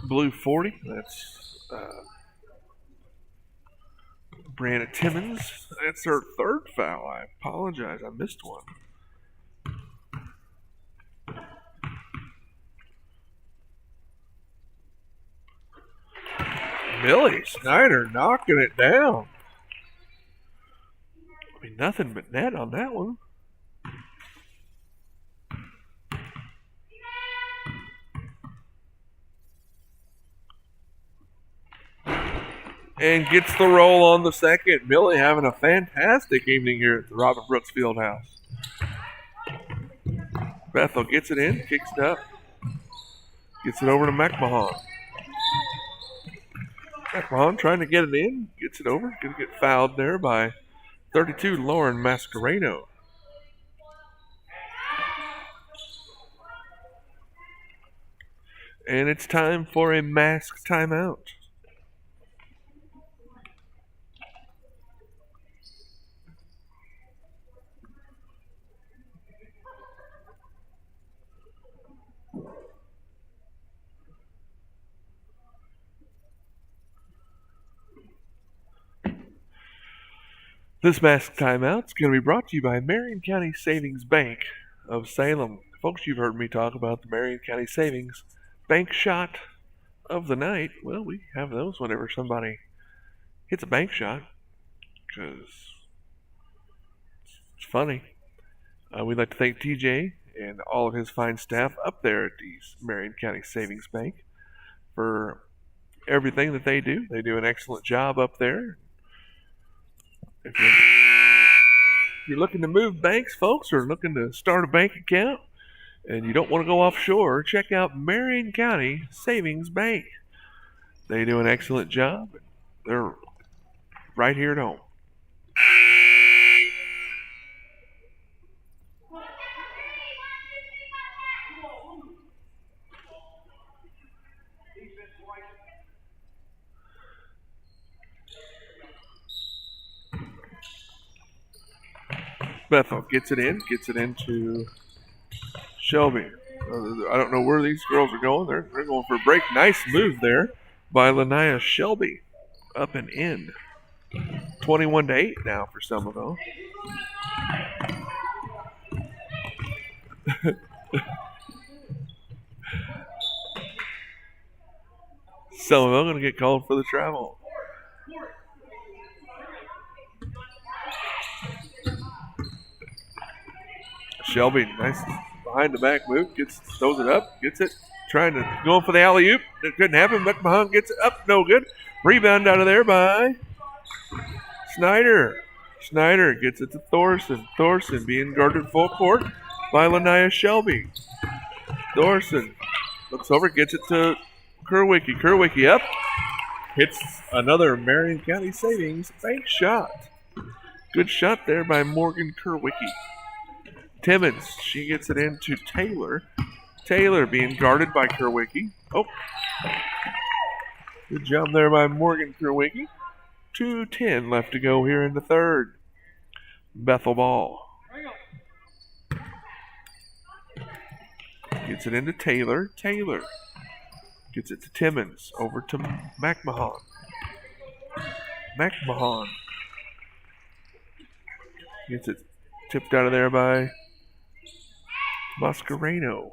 Blue 40. That's Brianna Timmons. That's her third foul. I apologize. I missed one. Millie Snyder knocking it down. I mean, nothing but net on that one. And gets the roll on the second. Millie having a fantastic evening here at the Robin Brooks Fieldhouse. Bethel gets it in, kicks it up. Gets it over to McMahon. McMahon trying to get it in. Gets it over. Going to get fouled there by 32, Lauren Mascareno. And it's time for a mask timeout. This mask timeout is going to be brought to you by Marion County Savings Bank of Salem. Folks, you've heard me talk about the Marion County Savings Bank shot of the night. Well, we have those whenever somebody hits a bank shot because it's funny. We'd like to thank TJ and all of his fine staff up there at the Marion County Savings Bank for everything that they do. They do an excellent job up there. If you're looking to move banks, folks, or looking to start a bank account and you don't want to go offshore, check out Marion County Savings Bank. They do an excellent job. They're right here at home. Bethel gets it into Shelby. I don't know where these girls are going. They're going for a break. Nice move there by Lanaya Shelby. Up and in. 21-8 now for Selmaville. Selmaville going to get called for the travel. Shelby, nice behind the back move, throws it up, gets it, trying to go for the alley-oop. It couldn't happen. McMahon gets it up, no good. Rebound out of there by Snyder. Snyder gets it to Thorson. Thorson being guarded full court by Lanaya Shelby. Thorson looks over, gets it to Kerwicki. Kerwicki up, hits another Marion County Savings bank shot. Good shot there by Morgan Kerwicki. Timmons, she gets it into Taylor. Taylor being guarded by Kerwicki. Oh, good job there by Morgan Kerwicki. 2:10 left to go here in the third. Bethel ball. Gets it into Taylor. Taylor gets it to Timmons. Over to McMahon. McMahon gets it tipped out of there by Mascareno.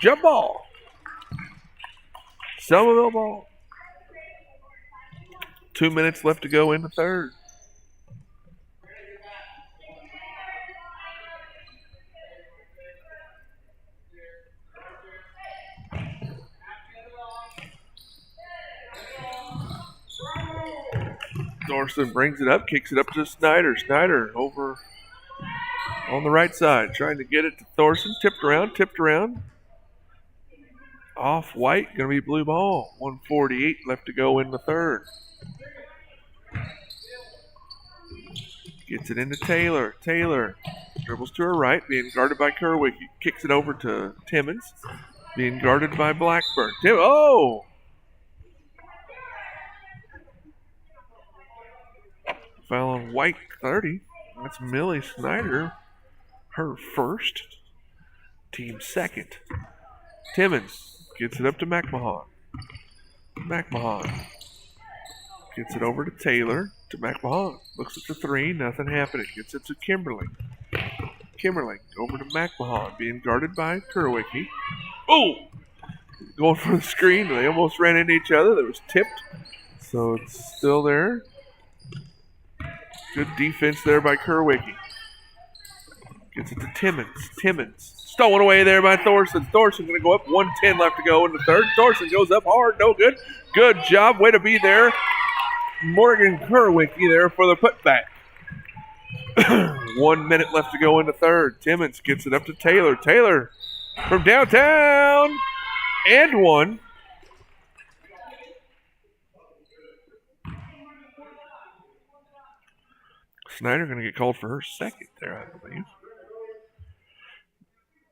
Jump ball. Selmaville ball. 2 minutes left to go in the third. Thorson brings it up, kicks it up to Snyder. Snyder over on the right side, trying to get it to Thorson. Tipped around. Off white, going to be blue ball. 1:48 left to go in the third. Gets it into Taylor. Taylor dribbles to her right, being guarded by Kerwicki. Kicks it over to Timmons, being guarded by Blackburn. Oh! Foul on White, 30. That's Millie Snyder, her first, team second. Timmons gets it up to McMahon. McMahon gets it over to Taylor, to McMahon. Looks at the three, nothing happening. Gets it to Kimberly. Kimberly over to McMahon, being guarded by Kerwicki. Oh! Going for the screen. They almost ran into each other. That was tipped. So it's still there. Good defense there by Kerwicki. Gets it to Timmons. Timmons. Stolen away there by Thorson. Thorson going to go up. 1:10 left to go in the third. Thorson goes up hard. No good. Good job. Way to be there. Morgan Kerwicki there for the putback. 1 minute left to go in the third. Timmons gets it up to Taylor. Taylor from downtown. And one. Snyder going to get called for her second there, I believe.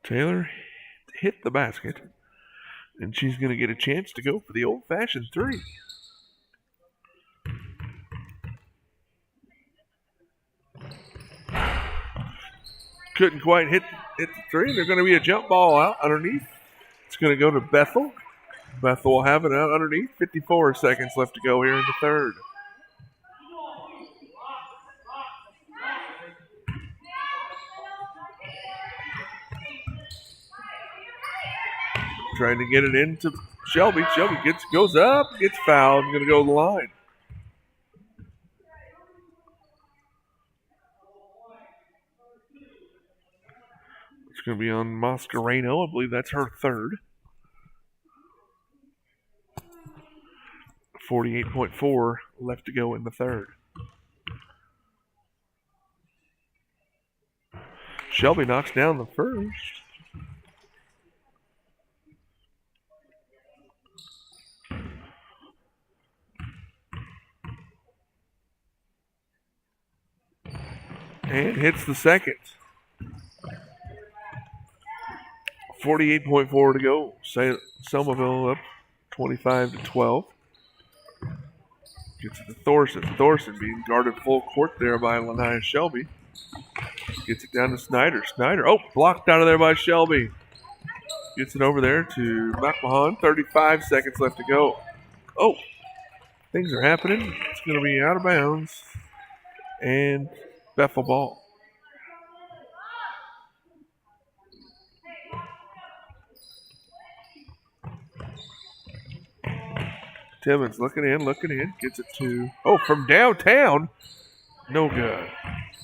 Taylor hit the basket, and she's going to get a chance to go for the old-fashioned three. Couldn't quite hit the three. There's going to be a jump ball out underneath. It's going to go to Bethel. Bethel will have it out underneath. 54 seconds left to go here in the third. Trying to get it into Shelby. Shelby goes up, gets fouled, going to go to the line. It's going to be on Mascareno. I believe that's her third. 48.4 left to go in the third. Shelby knocks down the first. And hits the second. 48.4 to go. Selmaville up 25-12. Gets it to Thorson. Thorson being guarded full court there by Lanaya Shelby. Gets it down to Snyder. Snyder, blocked out of there by Shelby. Gets it over there to McMahon. 35 seconds left to go. Things are happening. It's going to be out of bounds. And Bethel ball. Timmons looking in. Gets it to, from downtown. No good.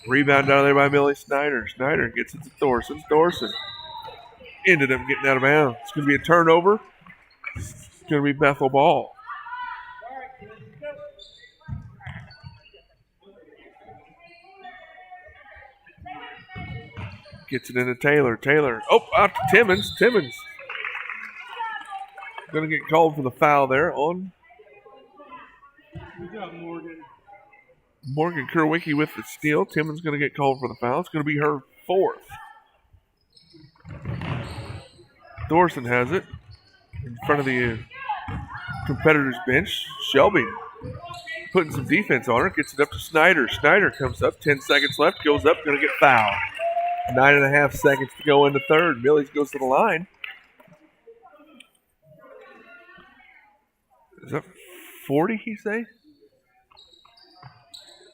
Rebound down there by Millie Snyder. Snyder gets it to Thorson. Thorson ended up getting out of bounds. It's going to be a turnover. It's going to be Bethel ball. Gets it into Taylor. Taylor, out to Timmons. Timmons going to get called for the foul there on Morgan Kerwicki with the steal. Timmons going to get called for the foul. It's going to be her fourth. Thorson has it in front of the competitor's bench. Shelby putting some defense on her. Gets it up to Snyder. Snyder comes up. 10 seconds left. Goes up. Going to get fouled. 9.5 seconds to go in the third. Millies goes to the line. Is that 40, he say?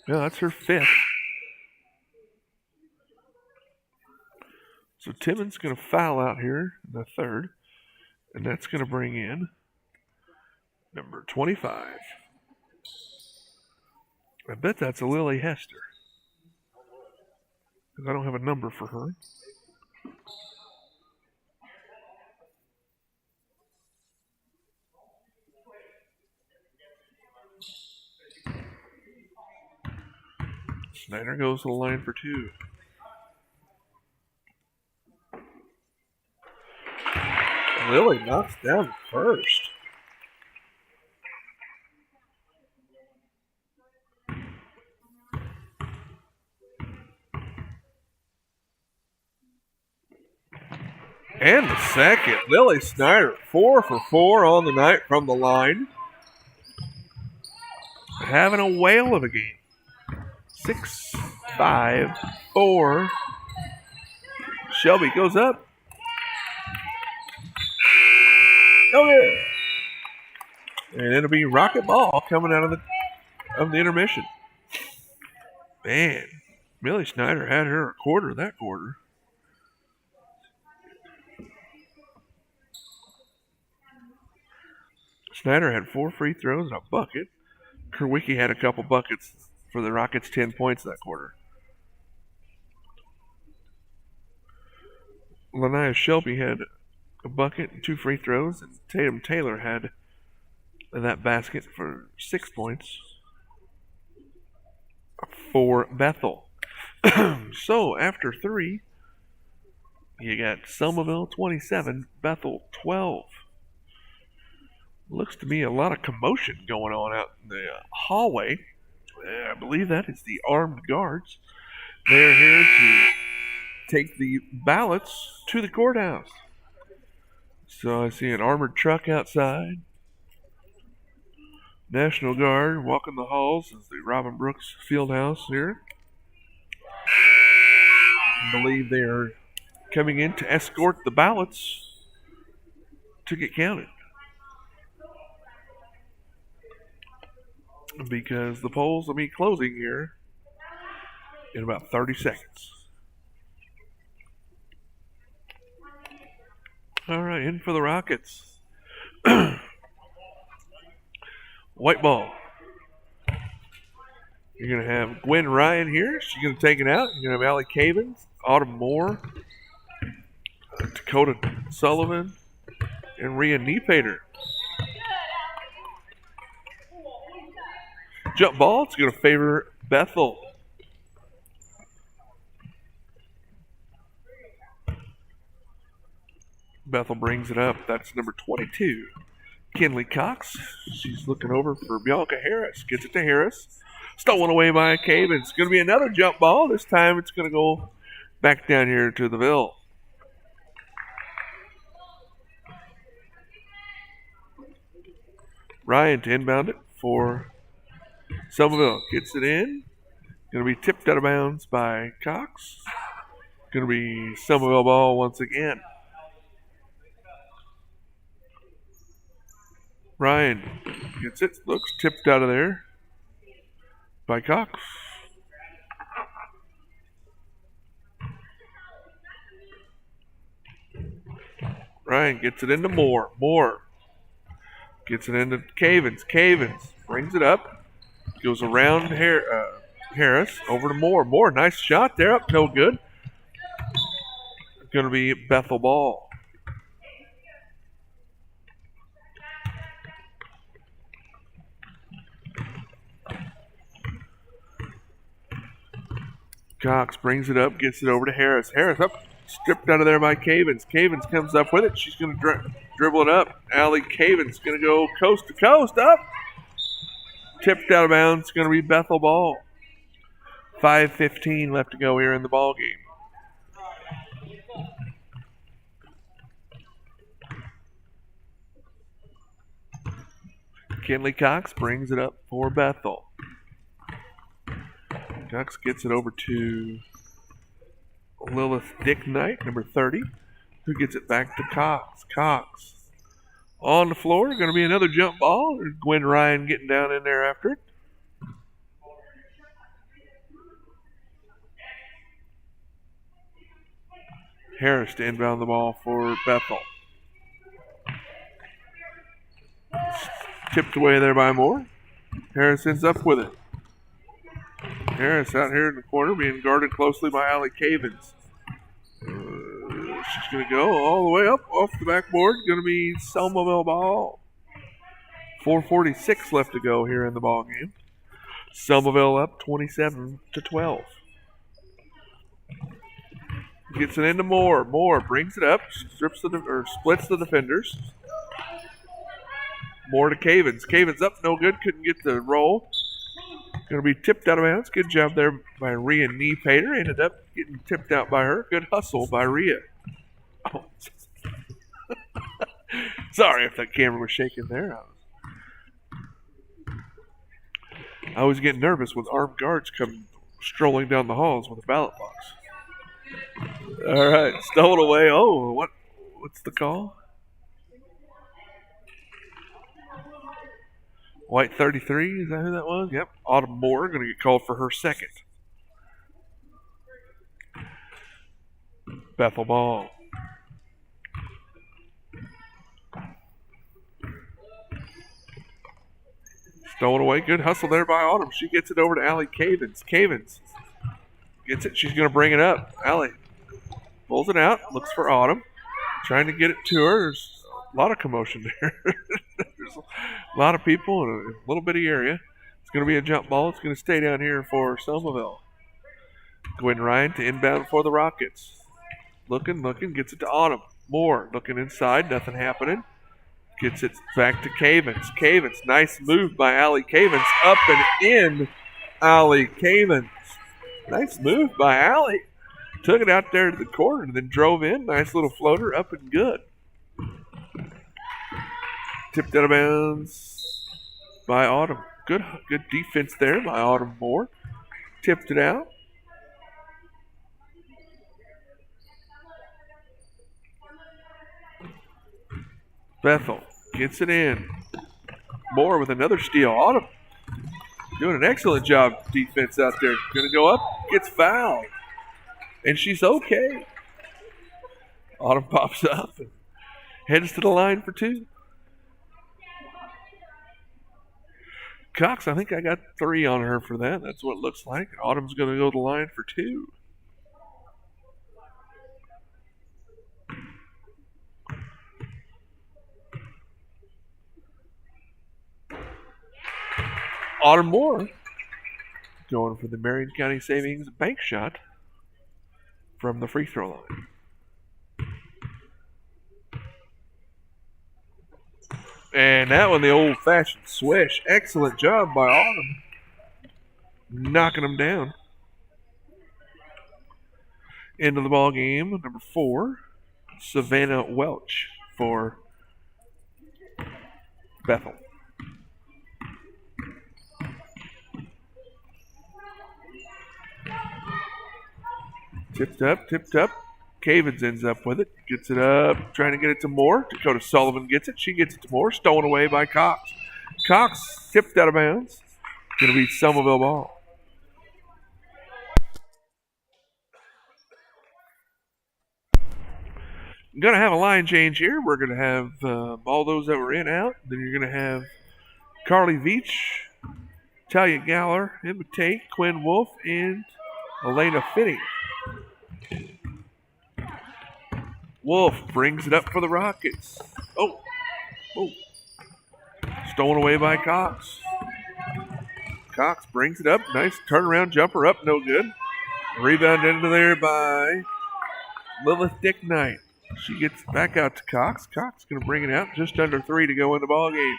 Yeah, that's her fifth. So Timmons going to foul out here in the third. And that's going to bring in number 25. I bet that's a Lily Hester. Because I don't have a number for her. Snyder goes to the line for two. Lily knocks down first. And the second. Lily Snyder, 4 for 4 on the night from the line. Having a whale of a game. 6, 5, 4. Shelby goes up. Yeah. And it'll be rocket ball coming out of the intermission. Man, Millie Snyder had her a quarter that quarter. Snyder had 4 free throws and a bucket. Kerwicki had a couple buckets for the Rockets, 10 points that quarter. Lanaya Shelby had a bucket and 2 free throws, and Tatum Taylor had that basket for 6 points for Bethel. So after 3, you got Selmaville 27, Bethel 12. Looks to me a lot of commotion going on out in the hallway. I believe that is the armed guards. They're here to take the ballots to the courthouse. So I see an armored truck outside. National Guard walking the halls of the Robin Brooks Fieldhouse here. I believe they are coming in to escort the ballots to get counted. Because the polls will be closing here in about 30 seconds. All right, in for the Rockets. White ball. You're going to have Gwen Ryan here. She's going to take it out. You're going to have Allie Cavins, Autumn Moore, Dakota Sullivan, and Rhea Niepater. Jump ball. It's going to favor Bethel. Bethel brings it up. That's number 22. Kinley Cox. She's looking over for Bianca Harris. Gets it to Harris. Stolen away by Cave. It's going to be another jump ball. This time it's going to go back down here to the Ville. Ryan to inbound it for Selmaville. Gets it in. Going to be tipped out of bounds by Cox. Going to be Selmaville ball once again. Ryan gets it. Looks tipped out of there by Cox. Ryan gets it into Moore. Moore gets it into Cavins. Cavins brings it up. Goes around Harris over to Moore. Moore, nice shot there. Up, no good. Going to be Bethel ball. Cox brings it up, gets it over to Harris. Harris up, stripped out of there by Cavins. Cavins comes up with it. She's going to dribble it up. Allie Cavins going to go coast to coast up. Tipped out of bounds. It's going to be Bethel ball. 5:15 left to go here in the ball game. Kinley Cox brings it up for Bethel. Cox gets it over to Lilith Dick Knight, number 30, who gets it back to Cox. Cox on the floor. Going to be another jump ball. There's Gwen Ryan getting down in there after it. Harris to inbound the ball for Bethel. Tipped away there by Moore. Harris ends up with it. Harris out here in the corner being guarded closely by Allie Cavins. She's going to go all the way up off the backboard. Going to be Selmaville ball. 4:46 left to go here in the ball game. Selmaville up 27-12. Gets it into Moore. Moore brings it up, splits the defenders. Moore to Cavins. Cavins up, no good. Couldn't get the roll. Going to be tipped out of bounds. Good job there by Rhea Kneepater. Ended up getting tipped out by her. Good hustle by Rhea. Oh. Sorry if that camera was shaking there. I was getting nervous when armed guards come strolling down the halls with a ballot box. All right, stolen away. Oh, what's the call? White 33, is that who that was? Yep. Autumn Moore going to get called for her second. Bethel ball. Stolen away. Good hustle there by Autumn. She gets it over to Allie Cavins. Cavins gets it. She's going to bring it up. Allie pulls it out. Looks for Autumn. Trying to get it to her. There's a lot of commotion there. There's a lot of people in a little bitty area. It's going to be a jump ball. It's going to stay down here for Selmaville. Gwen Ryan to inbound for the Rockets. Looking, gets it to Autumn. Moore looking inside, nothing happening. Gets it back to Cavins. Cavins, nice move by Allie Cavins. Up and in, Allie Cavins. Nice move by Allie. Took it out there to the corner and then drove in. Nice little floater, up and good. Tipped out of bounds by Autumn. Good defense there by Autumn Moore. Tipped it out. Bethel gets it in. Moore with another steal. Autumn doing an excellent job defense out there. Going to go up, gets fouled. And she's okay. Autumn pops up and heads to the line for two. Cox, I think I got 3 on her for that. That's what it looks like. Autumn's going to go to the line for 2. Autumn Moore going for the Marion County Savings bank shot from the free throw line. And that one, the old-fashioned swish. Excellent job by Autumn. Knocking them down. Into the ball game, number 4, Savannah Welch for Bethel. Tipped up. Cavens ends up with it. Gets it up, trying to get it to Moore. Dakota Sullivan gets it. She gets it to Moore. Stolen away by Cox. Cox tipped out of bounds. Going to be Selmaville ball. Going to have a line change here. We're going to have all those that were in out. Then you're going to have Carly Veach, Talia Galler, Emma Tate, Quinn Wolf, and Elena Finney. Wolf brings it up for the Rockets. Oh. Stolen away by Cox. Cox brings it up. Nice turnaround jumper up. No good. Rebound into there by Lilith Dick Knight. She gets back out to Cox. Cox going to bring it out. Just under 3 to go in the ball game.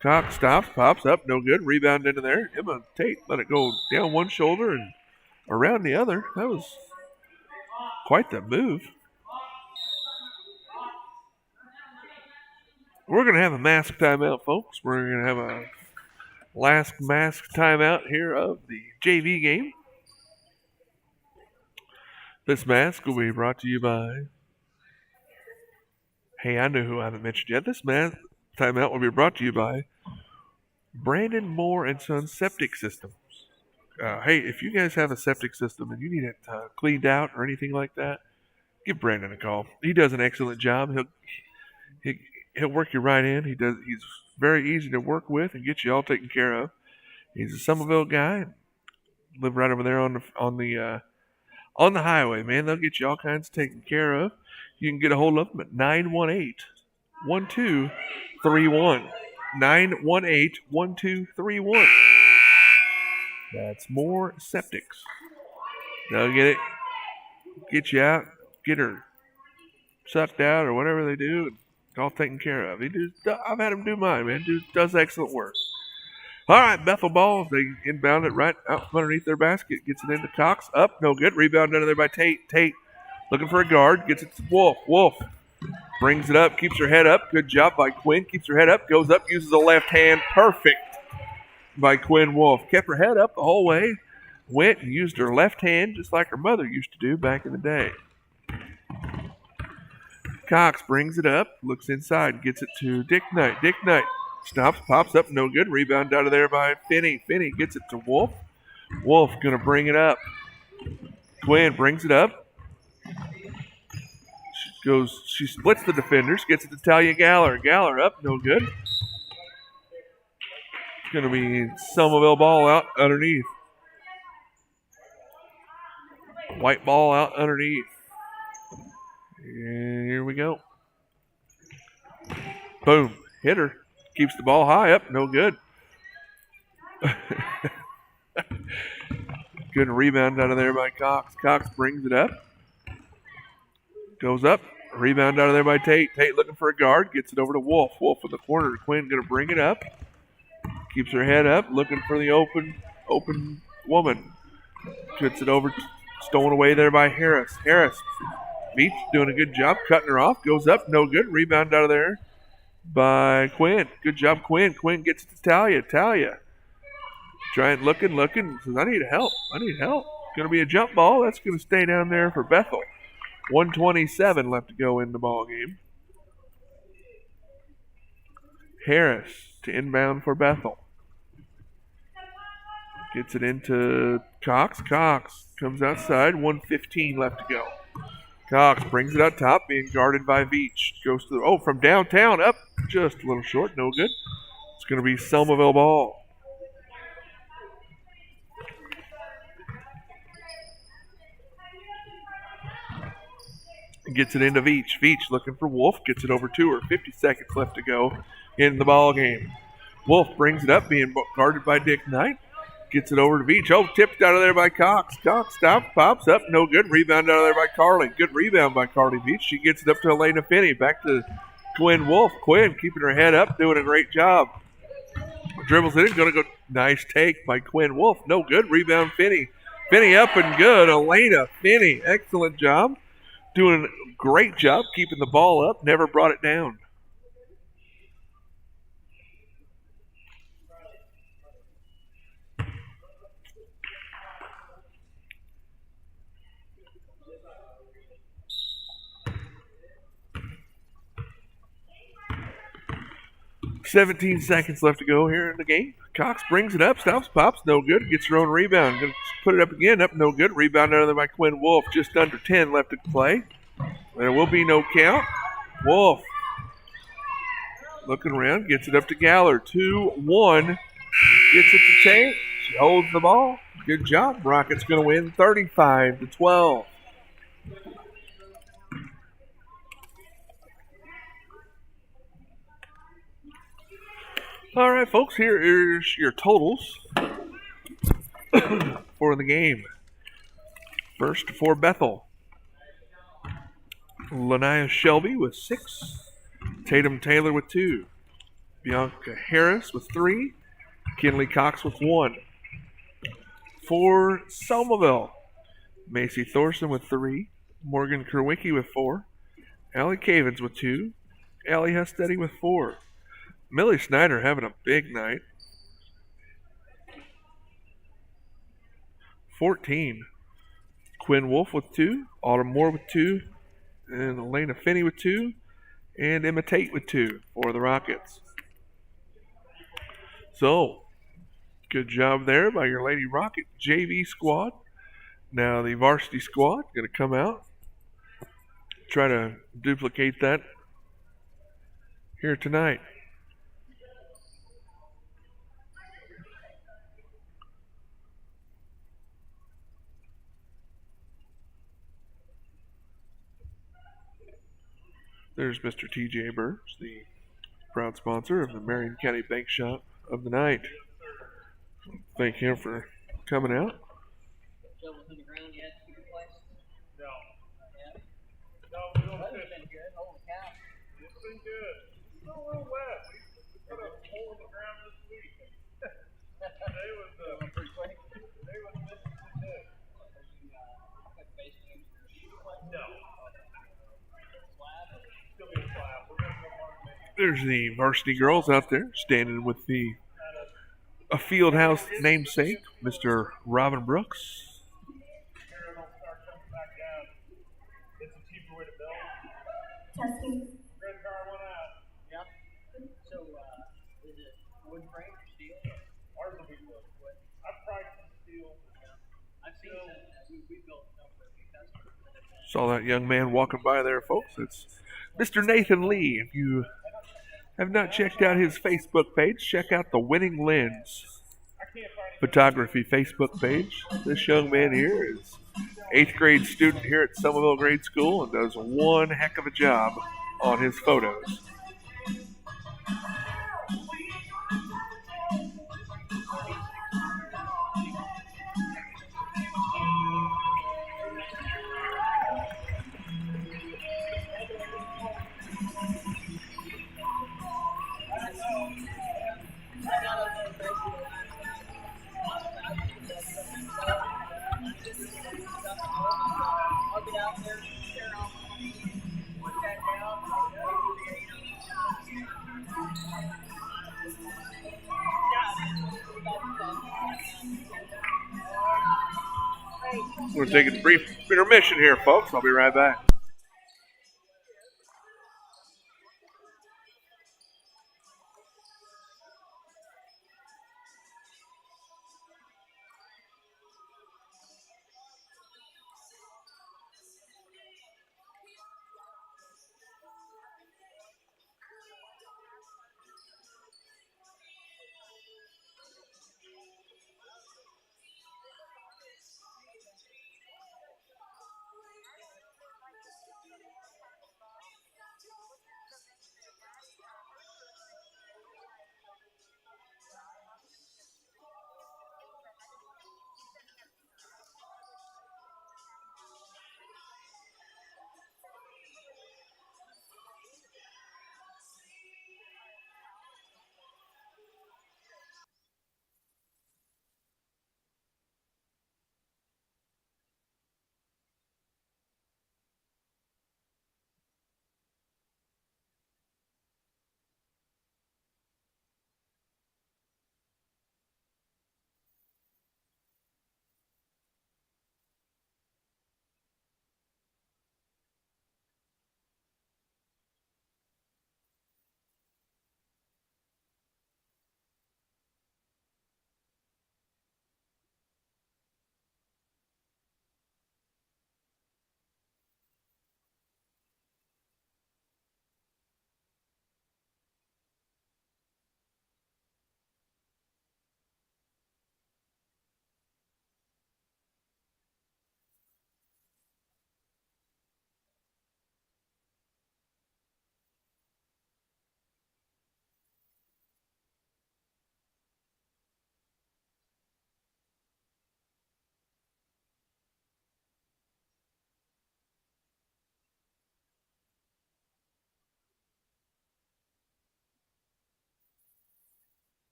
Cox stops, pops up. No good. Rebound into there. Emma Tate let it go down one shoulder and around the other. That was quite the move. We're going to have a mask timeout, folks. We're going to have a last mask timeout here of the JV game. This mask will be brought to you by... Hey, I know who I haven't mentioned yet. This mask timeout will be brought to you by Brandon Moore and Sons Septic Systems. Hey, if you guys have a septic system and you need it cleaned out or anything like that, give Brandon a call. He does an excellent job. He'll work you right in. He's very easy to work with and get you all taken care of. He's a Selmaville guy. Live right over there on the highway, man. They'll get you all kinds taken care of. You can get a hold of them at 918-1231. 918-1231. That's More Septics. They'll get you out, get her sucked out or whatever they do, and all taken care of. I've had him do mine, man. Does excellent work. All right, Bethel ball. They inbound it right out from underneath their basket. Gets it into Cox. Up, no good. Rebound under there by Tate. Tate looking for a guard. Gets it to Wolf. Wolf brings it up. Keeps her head up. Good job by Quinn. Keeps her head up. Goes up. Uses the left hand. Perfect by Quinn Wolf. Kept her head up the whole way. Went and used her left hand just like her mother used to do back in the day. Cox brings it up. Looks inside. Gets it to Dick Knight. Dick Knight stops. Pops up. No good. Rebound out of there by Finney. Finney gets it to Wolf. Wolf going to bring it up. Quinn brings it up. She splits the defenders, gets it to Talia Galler. Galler up, no good. It's going to be Selmaville ball out underneath. White ball out underneath. And here we go. Boom. Hit her. Keeps the ball high up, no good. Good rebound out of there by Cox. Cox brings it up. Goes up. Rebound out of there by Tate. Tate looking for a guard. Gets it over to Wolf. Wolf in the corner. Quinn going to bring it up. Keeps her head up. Looking for the open woman. Gets it over. Stolen away there by Harris. Harris. Beach doing a good job. Cutting her off. Goes up. No good. Rebound out of there by Quinn. Good job, Quinn. Quinn gets it to Talia. Talia. Trying, looking. Says, I need help. Going to be a jump ball. That's going to stay down there for Bethel. 1:27 left to go in the ball game. Harris to inbound for Bethel. Gets it into Cox. Cox comes outside. 1:15 left to go. Cox brings it out top, being guarded by Veach. Goes to from downtown up, just a little short, no good. It's going to be Selmaville ball. Gets it into Veach. Veach looking for Wolf. Gets it over to her. 50 seconds left to go in the ball game. Wolf brings it up, being guarded by Dick Knight. Gets it over to Veach. Tipped out of there by Cox. Cox stops, pops up. No good. Rebound out of there by Carly. Good rebound by Carly Veach. She gets it up to Elena Finney. Back to Quinn Wolf. Quinn keeping her head up, doing a great job. Dribbles it in. Going to go. Nice take by Quinn Wolf. No good. Rebound Finney. Finney up and good. Elena Finney. Excellent job. Doing a great job keeping the ball up. Never brought it down. 17 seconds left to go here in the game. Cox brings it up, stops, pops, no good. Gets her own rebound. Gonna put it up again, up, no good. Rebound out of there by Quinn Wolf. Just under 10 left to play. There will be no count. Wolf looking around, gets it up to Galler. 2-1. Gets it to Tate. She holds the ball. Good job. Rockets going to win 35-12. All right, folks, here is your totals for the game. First for Bethel, Lanaya Shelby with 6, Tatum Taylor with 2, Bianca Harris with 3, Kinley Cox with 1. For Selmaville, Macy Thorson with 3, Morgan Kerwicki with 4, Allie Cavens with 2, Allie Hestetti with 4. Millie Snyder having a big night. 14. Quinn Wolf with 2, Autumn Moore with 2, and Elena Finney with 2, and Emma Tate with 2 for the Rockets. So, good job there by your Lady Rocket JV squad. Now the varsity squad going to come out, try to duplicate that here tonight. There's Mr. TJ Burns, the proud sponsor of the Marion County Bank Shop of the night. Thank him for coming out. There's the varsity girls out there standing with a field house namesake, Mr. Robin Brooks. Testing. Saw that young man walking by there, folks. It's Mr. Nathan Lee. If you have not checked out his Facebook page, check out the Winning Lens Photography Facebook page. This young man here is 8th grade student here at Selmaville Grade School and does one heck of a job on his photos. We're taking a brief intermission here, folks. I'll be right back.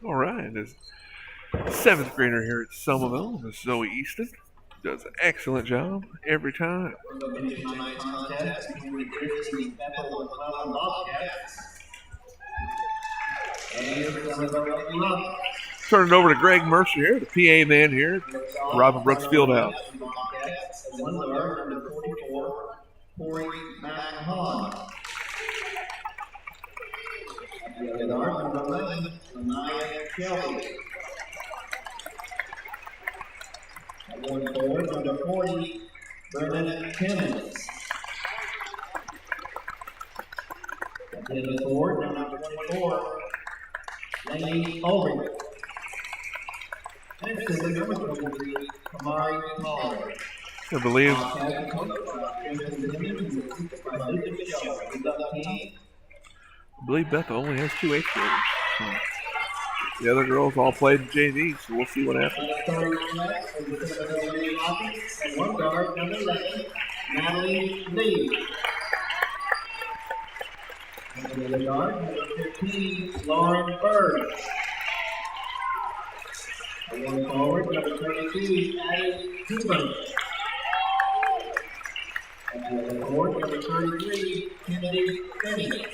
All right, this 7th grader here at Selmaville, Miss Zoe Easton, does an excellent job every time. Turn it over to Greg Mercer here, the PA man here at Robin Brooks Fieldhouse. Going forward, number 40, Brendan Timmons. In the forward, number 24, Lane Ulrich. And center, number 23, Kamari Pollard. I believe Bethel only has 2 8th graders. So the other girls all played in JV, so we'll see what happens. And one guard, number 11, Natalie Lee. And the other guard, number 15, Lauren Bird. And one forward, number 32, Addie Cooper. And the other forward, number 33, Kennedy Finney.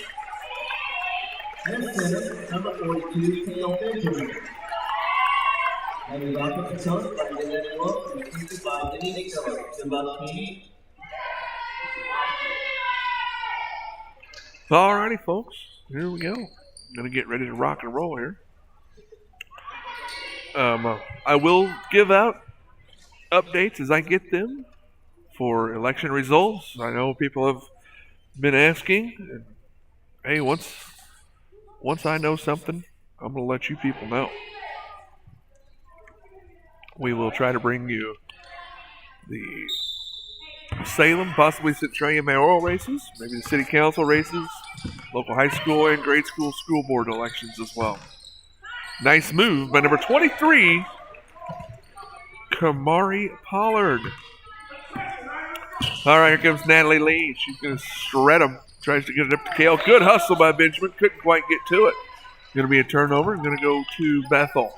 And center, number 42, Cale Benjamin. And the offensive coach by Dylan Wolf and assisted by Denise Miller. Good luck, team. Alrighty, folks. Here we go. Gonna get ready to rock and roll here. I will give out updates as I get them for election results. I know people have been asking. And, hey, once I know something, I'm gonna let you people know. We will try to bring you the Salem, possibly Centralia mayoral races, maybe the city council races, local high school and grade school school board elections as well. Nice move by number 23, Kamari Pollard. All right, here comes Natalie Lee. She's going to shred him. Tries to get it up to Cale. Good hustle by Benjamin. Couldn't quite get to it. Going to be a turnover. Going to go to Bethel.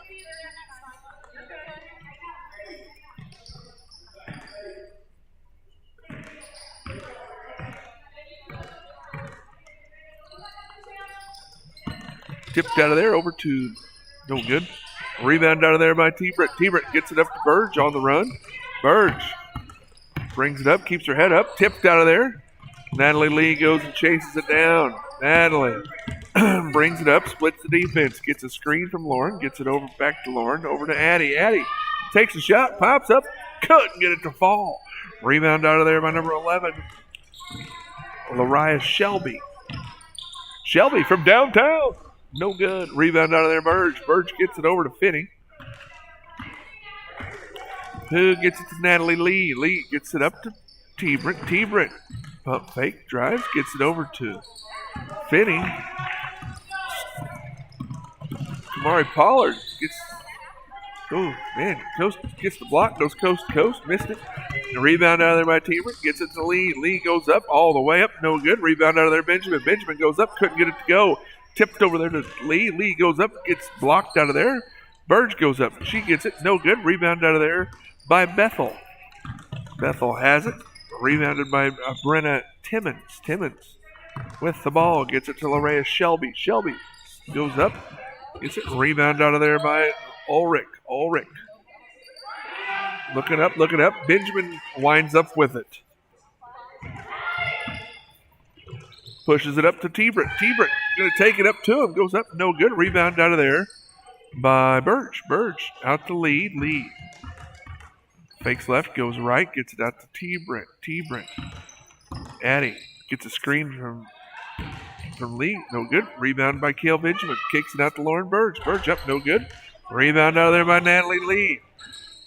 Tipped out of there over to no good. Rebound out of there by T-Britt. T-Britt gets it up to Burge on the run. Burge brings it up, keeps her head up, tipped out of there. Natalie Lee goes and chases it down. Natalie brings it up, splits the defense, gets a screen from Lauren, gets it over back to Lauren, over to Addie. Addie takes a shot, pops up, couldn't get it to fall. Rebound out of there by number 11, Lariah Shelby. Shelby from downtown. No good. Rebound out of there, Burge. Burge gets it over to Finney. Who gets it to Natalie Lee? Lee gets it up to T-Britt. T-Britt pump fake, drives, gets it over to Finney. Amari Pollard gets gets the block, goes coast to coast, missed it. The rebound out of there by Teamer, gets it to Lee. Lee goes up all the way up, no good. Rebound out of there, Benjamin. Benjamin goes up, couldn't get it to go. Tipped over there to Lee. Lee goes up, gets blocked out of there. Burge goes up, she gets it, no good. Rebound out of there by Bethel. Bethel has it, rebounded by Brenna Timmons. Timmons with the ball, gets it to Larea Shelby. Shelby goes up, gets it, rebound out of there by Ulrich. Ulrich. Looking up. Benjamin winds up with it. Pushes it up to Tebrit. Tebrit going to take it up to him. Goes up, no good. Rebound out of there by Burge. Burge out to Lee. Lee. Fakes left, goes right, gets it out to Tebrit. Tebrit. Addie gets a screen from Lee. No good. Rebound by Kale Benjamin. Kicks it out to Lauren Burge. Burge up, no good. Rebound out of there by Natalie Lee.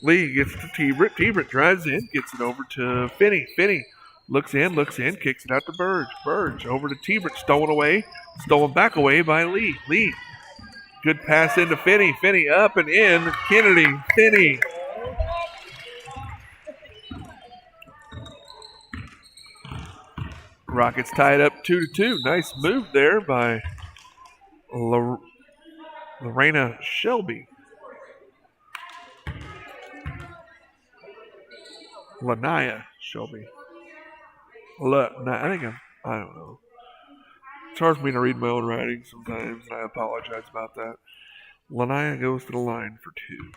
Lee gets to Tebrit. Tebrit drives in, gets it over to Finney. Finney looks in, kicks it out to Burge. Burge over to Tebrit. Stolen back away by Lee. Lee. Good pass into Finney. Finney up and in. Kennedy. Finney. Rockets tied up 2-2. Nice move there by Lorena Shelby. Lanaya Shelby. I don't know. It's hard for me to read my own writing sometimes, and I apologize about that. Lanaya goes to the line for 2.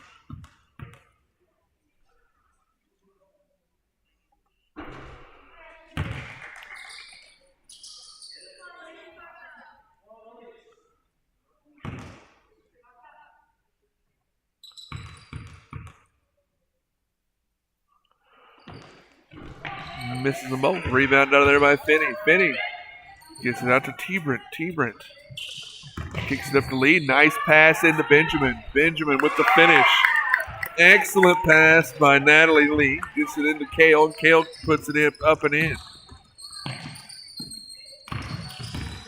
Misses them both. Rebound out of there by Finney. Finney gets it out to Tebrit. Tebrit kicks it up to Lee. Nice pass into Benjamin. Benjamin with the finish. Excellent pass by Natalie Lee. Gets it into Kale, and Kale puts it in, up and in.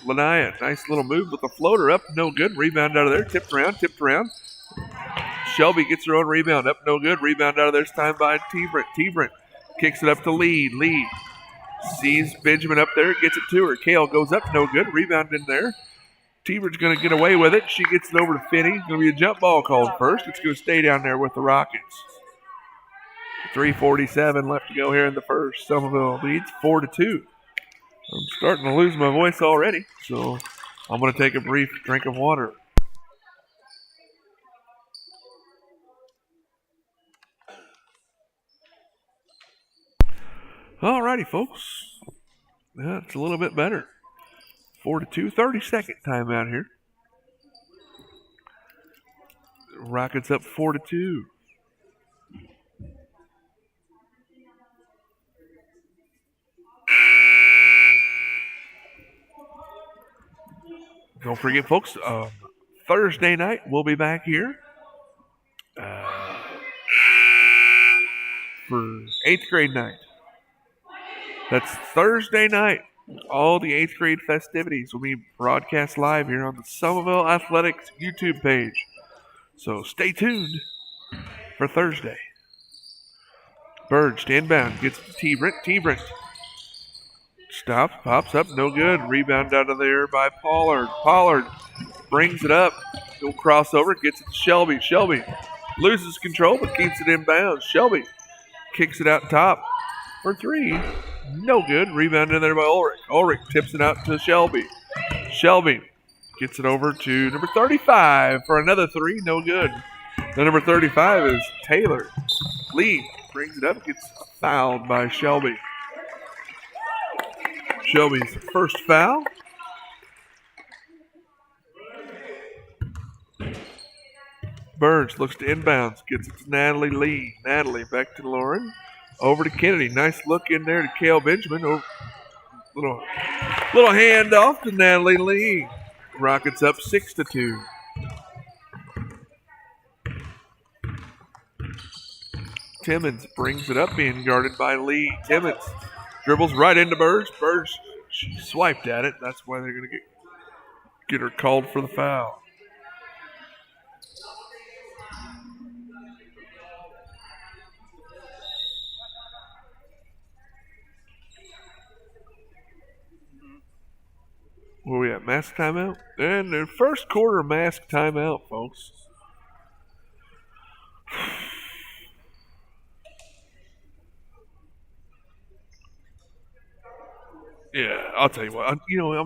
Lanaya, nice little move with the floater up. No good. Rebound out of there. Tipped around. Shelby gets her own rebound. Up, no good. Rebound out of there this time by Tebrit. Tebrit kicks it up to Lee. Lee sees Benjamin up there, gets it to her. Kale goes up, no good. Rebound in there. Tebrit's going to get away with it. She gets it over to Finney. Going to be a jump ball called first. It's going to stay down there with the Rockets. 3:47 left to go here in the first. Selmaville leads 4-2. I'm starting to lose my voice already, so I'm going to take a brief drink of water. Alrighty, folks. That's a little bit better. 4-2, 30-second timeout here. Rockets up 4-2. Don't forget, folks, Thursday night we'll be back here for 8th grade night. That's Thursday night. All the 8th grade festivities will be broadcast live here on the Selmaville Athletics YouTube page. So stay tuned for Thursday. Burge to inbound, gets to Tebrit. Tebrit stops, pops up, no good. Rebound out of there by Pollard. Pollard brings it up. He'll cross over, gets it to Shelby. Shelby loses control but keeps it inbounds. Shelby kicks it out top for 3. No good. Rebound in there by Ulrich. Ulrich tips it out to Shelby. Shelby gets it over to number 35 for another 3. No good. The number 35 is Taylor. Lee brings it up, gets fouled by Shelby. Shelby's first foul. Burge looks to inbounds, gets it to Natalie Lee. Natalie back to Lauren. Over to Kennedy. Nice look in there to Kale Benjamin. Little handoff to Natalie Lee. Rockets up 6-2. Timmons brings it up, being guarded by Lee. Timmons dribbles right into Burge. Burge, she swiped at it. That's why they're going to get her called for the foul. Where we at? Mask timeout? And the first quarter mask timeout, folks. Yeah, I'll tell you what. I'm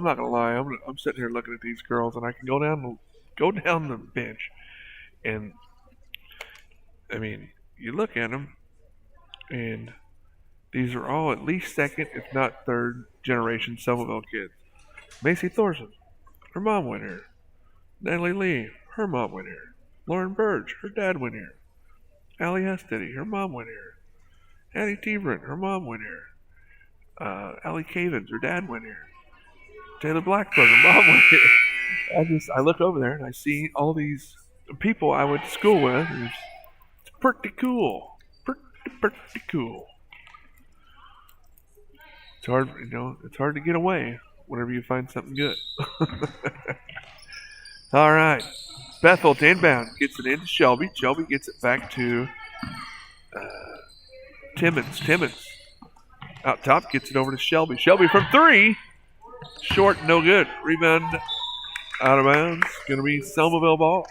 not gonna lie. I'm sitting here looking at these girls, and I can go down the bench, and I mean, you look at them, and these are all at least second, if not third generation Selmaville kids. Macy Thorson, her mom went here. Natalie Lee, her mom went here. Lauren Burge, her dad went here. Allie Hesteady, her mom went here. Addie Tebrant, her mom went here. Allie Cavins, her dad went here. Taylor Blackburn, her mom went here. I look over there and I see all these people I went to school with. It's pretty cool. Pretty cool. It's hard, it's hard to get away whenever you find something good. All right. Bethel to inbound. Gets it into Shelby. Shelby gets it back to Timmons. Timmons out top. Gets it over to Shelby. Shelby from three. Short, no good. Rebound out of bounds. Going to be Selmaville ball.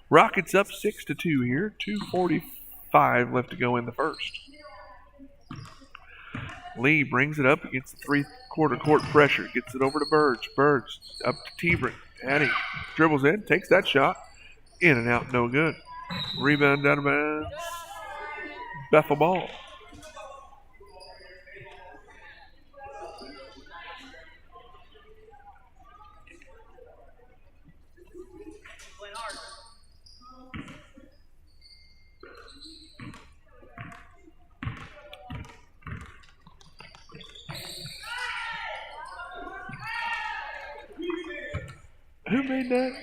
Rockets up 6-2 here. 2:45 left to go in the first. Lee brings it up against the three-quarter court pressure. Gets it over to Burge. Burge up to Tebrant. Addie dribbles in, takes that shot. In and out, no good. Rebound out of bounds. Bethel ball. Who made that?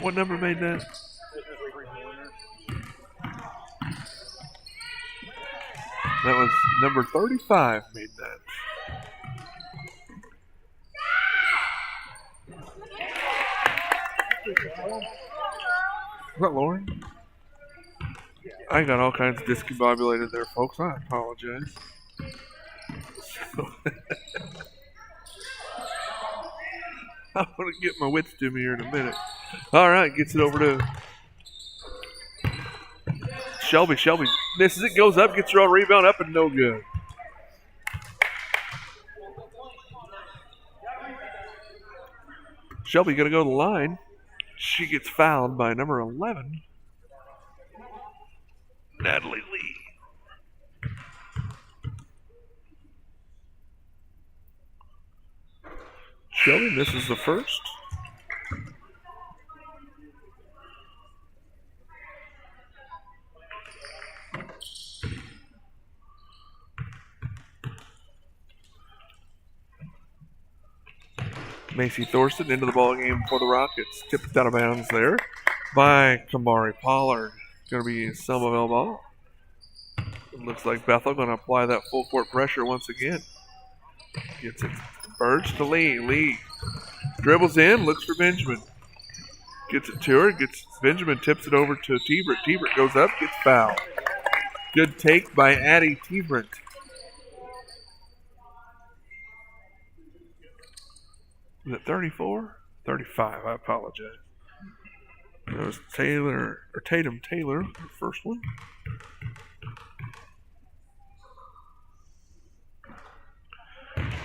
What number made that? That was number 35 made that. Is that Lauren? I got all kinds of discombobulated there, folks. I apologize. I'm going to get my wits to me here in a minute. All right, gets it over to Shelby. Shelby misses it, goes up, gets her own rebound up, and no good. Shelby going to go to the line. She gets fouled by number 11, Natalie Lee. Shelby misses the first. Macy Thorson into the ball game for the Rockets. Tipped out of bounds there by Kamari Pollard. Going to be Selmaville ball. It looks like Bethel going to apply that full court pressure once again. Gets it. Burge to Lee. Lee dribbles in, looks for Benjamin. Gets it to her. Benjamin tips it over to Tebrant. Tebrant goes up, gets fouled. Good take by Addie Tebrant. Is it 34? 35, I apologize. That was Tatum Taylor, the first one.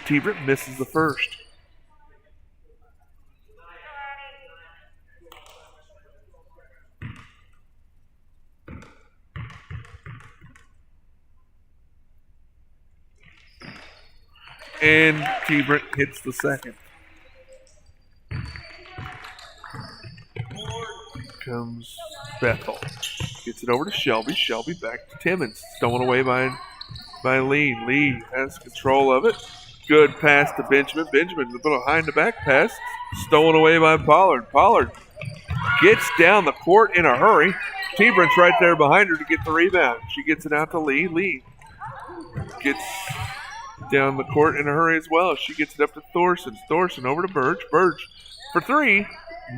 Tebrant misses the first. And Tebrant hits the second. Comes Bethel. Gets it over to Shelby. Shelby back to Timmons. Stolen away by Lee. Lee has control of it. Good pass to Benjamin. Benjamin, a little behind the back pass. Stolen away by Pollard. Pollard gets down the court in a hurry. Tebrant's right there behind her to get the rebound. She gets it out to Lee. Lee gets down the court in a hurry as well. She gets it up to Thorson. Thorson over to Burge. Burge for three.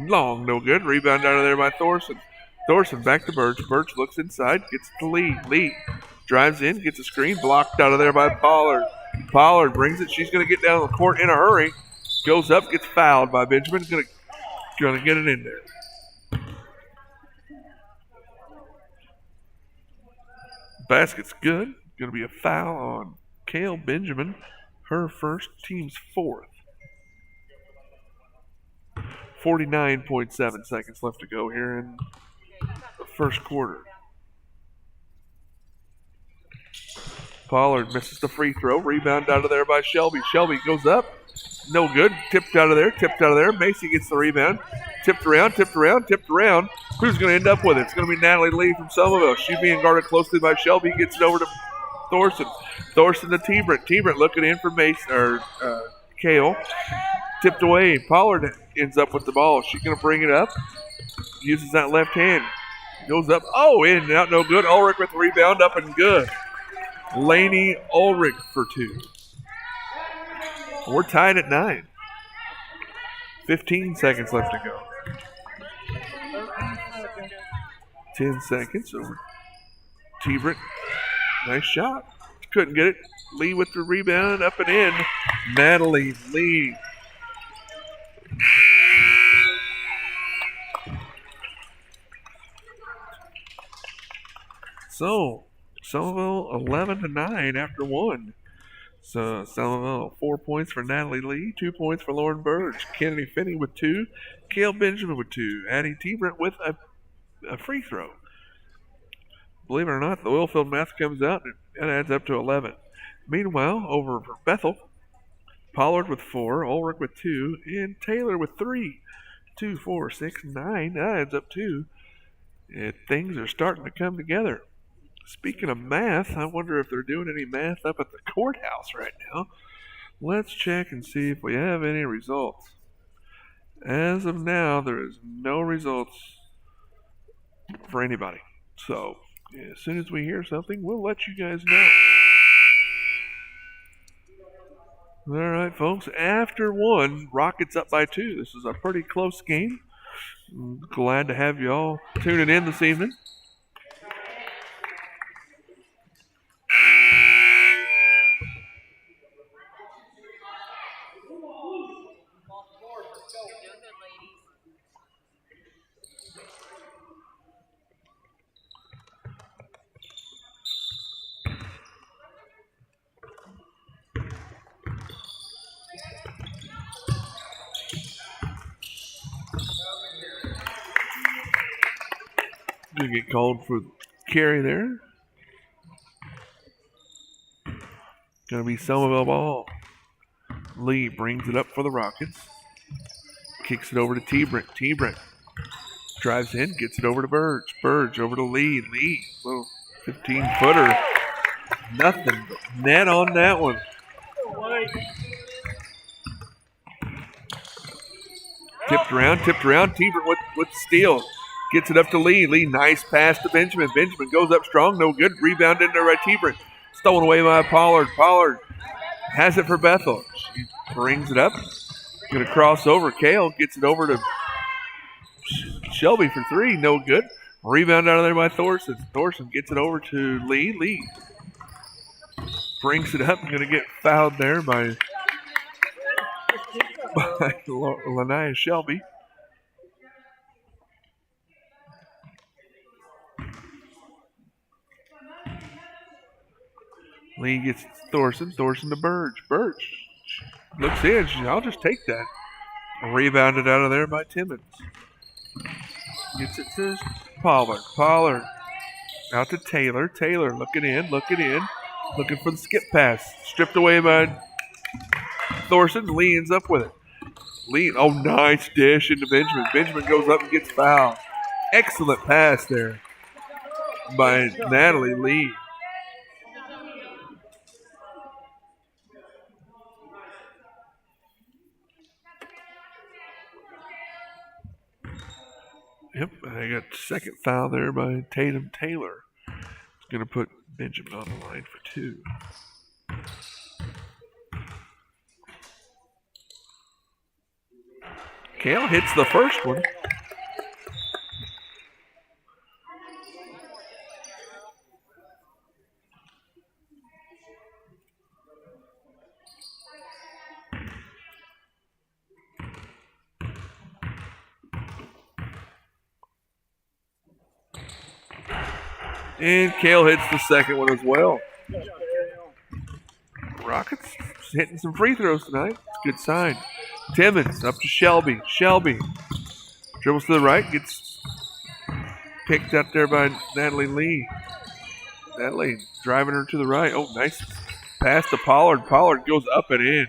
Long, no good. Rebound out of there by Thorson. Thorson back to Burge. Burge looks inside, gets to Lee. Lee drives in, gets a screen, blocked out of there by Pollard. Pollard brings it. She's going to get down the court in a hurry. Goes up, gets fouled by Benjamin. Going to get it in there. Basket's good. Going to be a foul on Kale Benjamin. Her first, team's fourth. 49.7 seconds left to go here in the first quarter. Pollard misses the free throw. Rebound out of there by Shelby. Shelby goes up. No good. Tipped out of there. Macy gets the rebound. Tipped around. Who's going to end up with it? It's going to be Natalie Lee from Selmaville. She's being guarded closely by Shelby. Gets it over to Thorson. Thorson to T-Brent. T-Brent looking in for Kale. Tipped away. Pollard ends up with the ball. She's going to bring it up. Uses that left hand. Goes up. Oh, in and out. No good. Ulrich with the rebound. Up and good. Laney Ulrich for two. We're tied at 9. 15 seconds left to go. 10 seconds over. T-Brent. Nice shot. Couldn't get it. Lee with the rebound. Up and in. Natalie Lee. So, Selmaville 11-9 after 1. So, Selmaville 4 points for Natalie Lee, 2 points for Lauren Burge, Kennedy Finney with 2, Kale Benjamin with 2, Addie T-Brent with a free throw. Believe it or not, the Oilfield math comes out and it adds up to 11. Meanwhile, over for Bethel, Pollard with 4, Ulrich with 2, and Taylor with 3. 2, 4, 6, 9. That adds up 2. And things are starting to come together. Speaking of math, I wonder if they're doing any math up at the courthouse right now. Let's check and see if we have any results. As of now, there is no results for anybody. So, as soon as we hear something, we'll let you guys know. All right, folks. After 1, Rockets up by 2. This is a pretty close game. I'm glad to have you all tuning in this evening. Gonna get called for carry there. Gonna be Selmaville ball. Lee brings it up for the Rockets. Kicks it over to T-Brent. T-Brent drives in, gets it over to Burge. Burge over to Lee. Lee, little 15-footer. Nothing but net on that one. Tipped around. T-Brent with the steal. Gets it up to Lee. Lee, nice pass to Benjamin. Benjamin goes up strong. No good. Rebound in there by T-Brent. Stolen away by Pollard. Pollard has it for Bethel. She brings it up. Going to cross over. Kale gets it over to Shelby for 3. No good. Rebound out of there by Thorson. Thorson gets it over to Lee. Lee brings it up. Going to get fouled there by Lania Shelby. Lee gets Thorson to Burge. Burge looks in. I'll just take that. Rebounded out of there by Timmons. Gets it to Pollard. Pollard out to Taylor. Taylor looking in. Looking for the skip pass. Stripped away by Thorson. Lee ends up with it. Lee, oh, nice dish into Benjamin. Benjamin goes up and gets fouled. Excellent pass there by Natalie Lee. Yep, I got second foul there by Tatum Taylor. It's going to put Benjamin on the line for 2. Kale hits the first one. And Kale hits the second one as well. Rockets hitting some free throws tonight. It's a good sign. Timmons up to Shelby. Shelby dribbles to the right, gets picked up there by Natalie Lee. Natalie driving her to the right. Oh, nice pass to Pollard. Pollard goes up and in.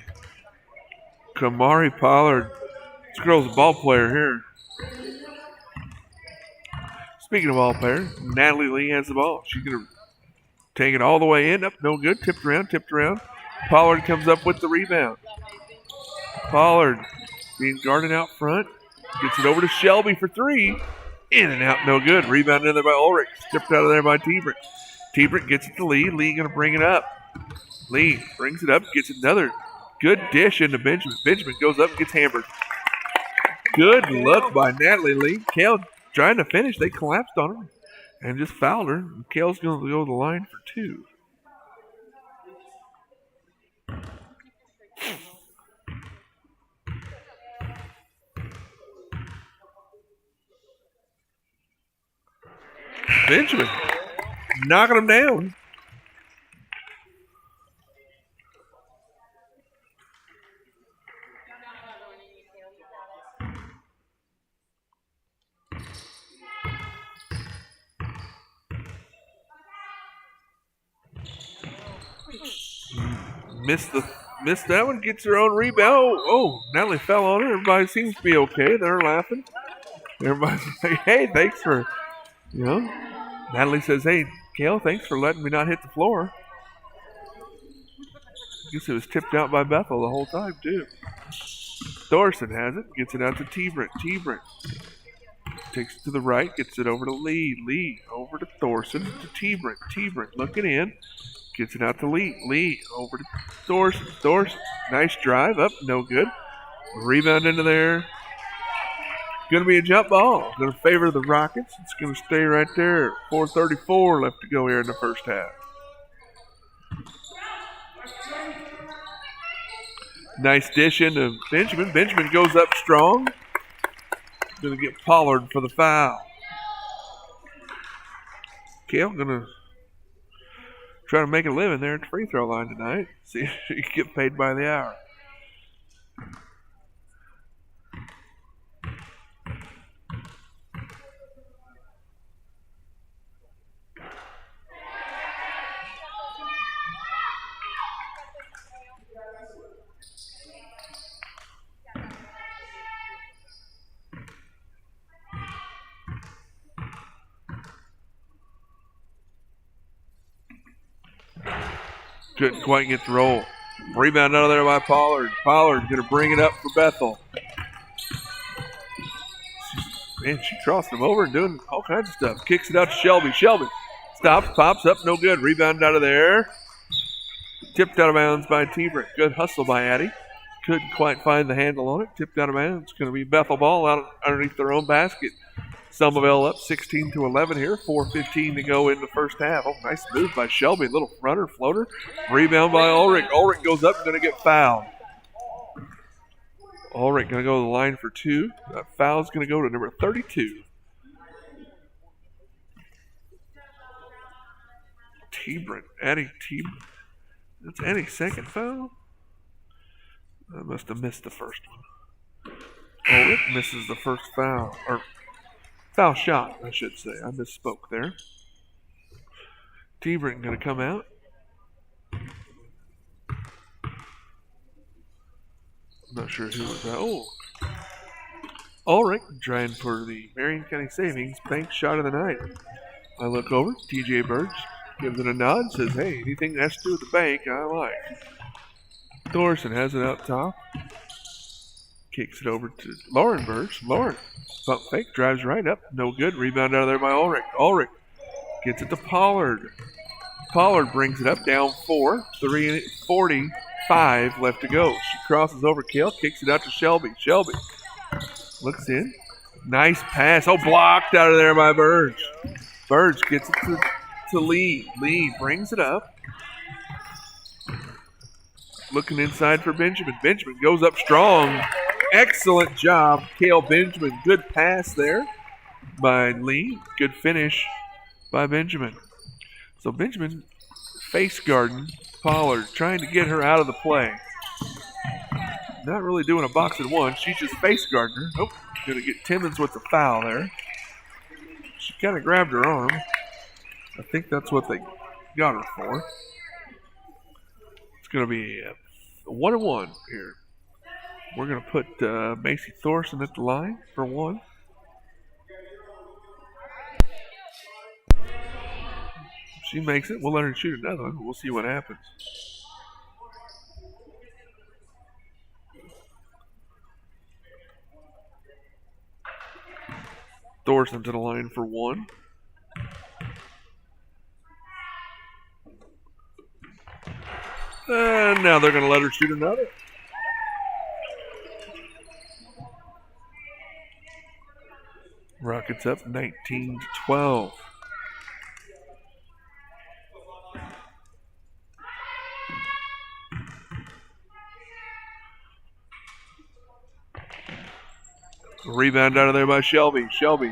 Kamari Pollard. This girl's a ball player here. Speaking of ball players, Natalie Lee has the ball. She's going to take it all the way in. Up, no good. Tipped around. Pollard comes up with the rebound. Pollard being guarded out front. Gets it over to Shelby for three. In and out, no good. Rebound in there by Ulrich. Tipped out of there by Tebrick. Tebrick gets it to Lee. Lee going to bring it up. Lee brings it up, gets another good dish into Benjamin. Benjamin goes up and gets hammered. Good look by Natalie Lee. Kale trying to finish. They collapsed on her and just fouled her. And Kale's going to go to the line for two. Benjamin knocking him down. Missed that one. Gets her own rebound. Oh, Natalie fell on her. Everybody seems to be okay. They're laughing. Everybody's like, hey, thanks for, Natalie says, hey, Kale, thanks for letting me not hit the floor. I guess it was tipped out by Bethel the whole time, too. Thorson has it. Gets it out to Tebrick. Tebrick takes it to the right. Gets it over to Lee. Lee over to Thorson. To Tebrick. Tebrick looking in. Gets it out to Lee. Lee over to Thorson. Thorson. Nice drive. Up. No good. Rebound into there. Going to be a jump ball. Going to favor the Rockets. It's going to stay right there. 4:34 left to go here in the first half. Nice dish into Benjamin. Benjamin goes up strong. Going to get Pollard for the foul. Kale going to try to make a living there at the free throw line tonight. See if she can get paid by the hour. Couldn't quite get the roll. Rebound out of there by Pollard. Pollard going to bring it up for Bethel. Man, she crossed him over and doing all kinds of stuff. Kicks it out to Shelby. Shelby stops, pops up, no good. Rebound out of there. Tipped out of bounds by Tebrick. Good hustle by Addie. Couldn't quite find the handle on it. Tipped out of bounds. It's going to be Bethel ball out underneath their own basket. Selmaville up 16-11 here. 4:15 to go in the first half. Oh, nice move by Shelby. Little runner, floater. Rebound by Ulrich. Ulrich goes up, going to get fouled. Ulrich going to go to the line for two. That foul's going to go to number 32. Tebrick. Addie Tebrick. That's Addie's second foul. I must have missed the first one. Ulrich misses the first foul. Or foul shot, I should say. I misspoke there. Tebrick going to come out. I'm not sure who was that. Oh. Ulrich trying for the Marion County Savings Bank shot of the night. I look over. TJ Birch gives it a nod. Says, hey, anything that has to do with the bank, I like. Thorson has it out top. Kicks it over to Lauren Birch. Lauren, pump fake, drives right up. No good. Rebound out of there by Ulrich. Ulrich gets it to Pollard. Pollard brings it up, down 4. 3:45 left to go. She crosses over Kale, kicks it out to Shelby. Shelby looks in. Nice pass. Oh, blocked out of there by Birch. Birch gets it to Lee. Lee brings it up. Looking inside for Benjamin. Benjamin goes up strong. Excellent job, Kale Benjamin. Good pass there by Lee. Good finish by Benjamin. So Benjamin face guarding Pollard, trying to get her out of the play. Not really doing a box and one. She's just face guarding her. Oh, going to get Timmons with the foul there. She kind of grabbed her arm. I think that's what they got her for. It's going to be a 1-1 here. We're going to put Macy Thorson at the line for one. If she makes it, we'll let her shoot another one. We'll see what happens. Thorson to the line for one. And now they're going to let her shoot another. Rockets up 19-12. Rebound out of there by Shelby. Shelby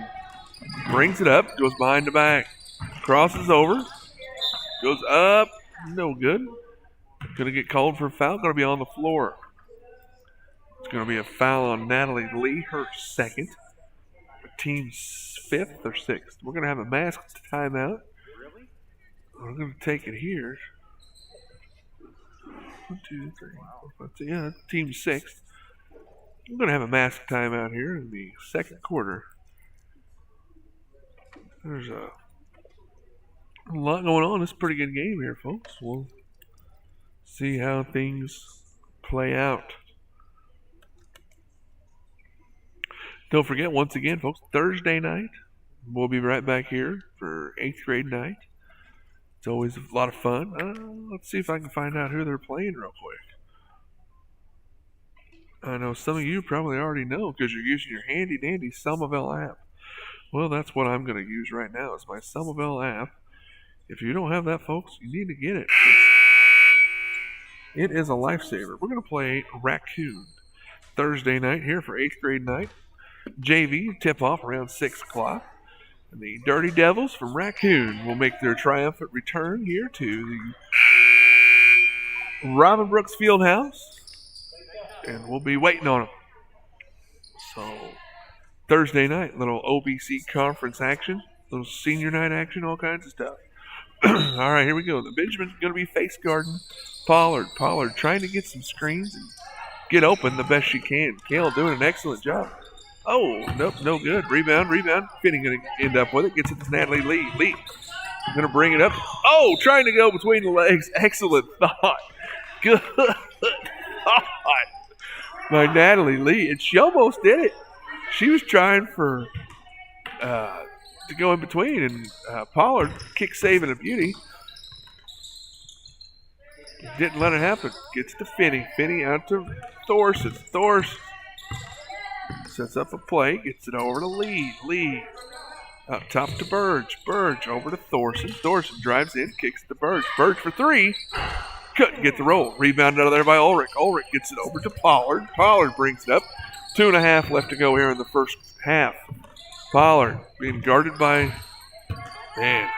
brings it up, goes behind the back, crosses over, goes up, no good. Going to get called for a foul, going to be on the floor. It's going to be a foul on Natalie Lee, her second. Team's fifth or sixth. We're going to have a masked timeout. We're going to take it here. 1, 2, 3, 4, 5, 6. Yeah, team sixth. We're going to have a masked timeout here in the second quarter. There's a lot going on. It's a pretty good game here, folks. We'll see how things play out. Don't forget, once again, folks, Thursday night, we'll be right back here for 8th grade night. It's always a lot of fun. Let's see if I can find out who they're playing real quick. I know some of you probably already know because you're using your handy-dandy Selmaville app. Well, that's what I'm going to use right now is my Selmaville app. If you don't have that, folks, you need to get it. It is a lifesaver. We're going to play Raccoon Thursday night here for 8th grade night. JV tip-off around 6 o'clock. And the Dirty Devils from Raccoon will make their triumphant return here to the Robin Brooks Fieldhouse. And we'll be waiting on them. So, Thursday night, little OBC conference action, little senior night action, all kinds of stuff. All right, here we go. The Benjamin's going to be face guarding Pollard. Pollard trying to get some screens and get open the best she can. Kale doing an excellent job. Oh, nope, no good. Rebound. Finney going to end up with it. Gets it to Natalie Lee. Lee going to bring it up. Oh, trying to go between the legs. Excellent thought. Good thought by Natalie Lee. And she almost did it. She was trying for to go in between, and Pollard kick saving a beauty. Didn't let it happen. Gets to Finney. Finney out to Thorson. Thorson sets up a play. Gets it over to Lee. Lee up top to Burge. Burge over to Thorson. Thorson drives in. Kicks to Burge. Burge for three. Couldn't get the roll. Rebound out of there by Ulrich. Ulrich gets it over to Pollard. Pollard brings it up. 2.5 left to go here in the first half. Pollard being guarded by man.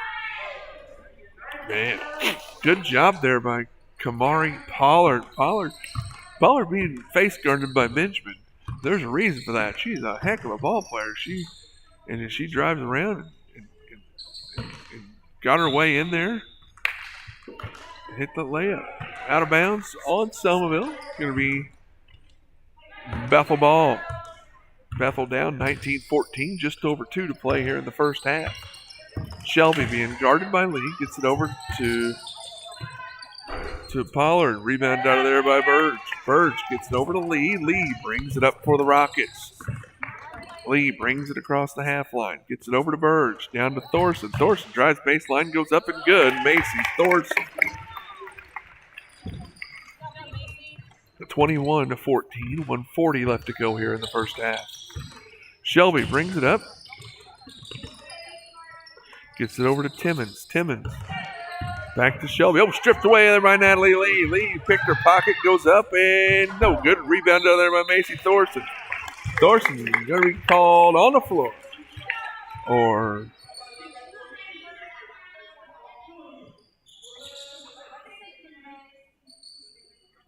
Good job there by Kamari Pollard. Pollard being face guarded by Benjamin. There's a reason for that. She's a heck of a ball player. She drives around and got her way in there. Hit the layup. Out of bounds on Selmaville. Going to be Bethel ball. Bethel down 19-14. Just over 2 to play here in the first half. Shelby being guarded by Lee. Gets it over to Pollard. Rebound out of there by Burge. Burge gets it over to Lee. Lee brings it up for the Rockets. Lee brings it across the half line. Gets it over to Burge. Down to Thorson. Thorson drives baseline. Goes up and good. Macy Thorson. 21-14. 1:40 left to go here in the first half. Shelby brings it up. Gets it over to Timmons. Timmons. Back to Shelby. Oh, stripped away there by Natalie Lee. Lee picked her pocket, goes up, and no good. Rebound out there by Macy Thorson. Thorson going to be called on the floor. Or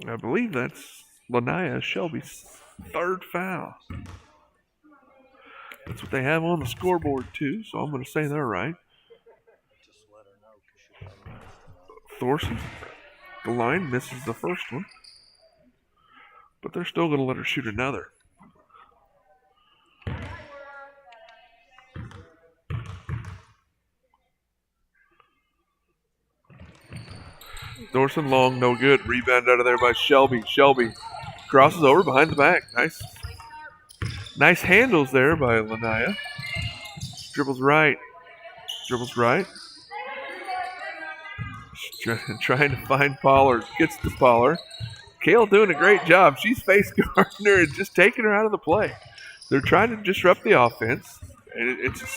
I believe that's Lanaya Shelby's third foul. That's what they have on the scoreboard, too, so I'm going to say they're right. Thorson, the line, misses the first one, but they're still going to let her shoot another. Thorson long, no good. Rebound out of there by Shelby. Shelby crosses over behind the back. Nice handles there by Lanaya. Dribbles right. Trying to find Pollard. Gets to Pollard. Kale doing a great job. She's face guarding her and just taking her out of the play. They're trying to disrupt the offense. And it's a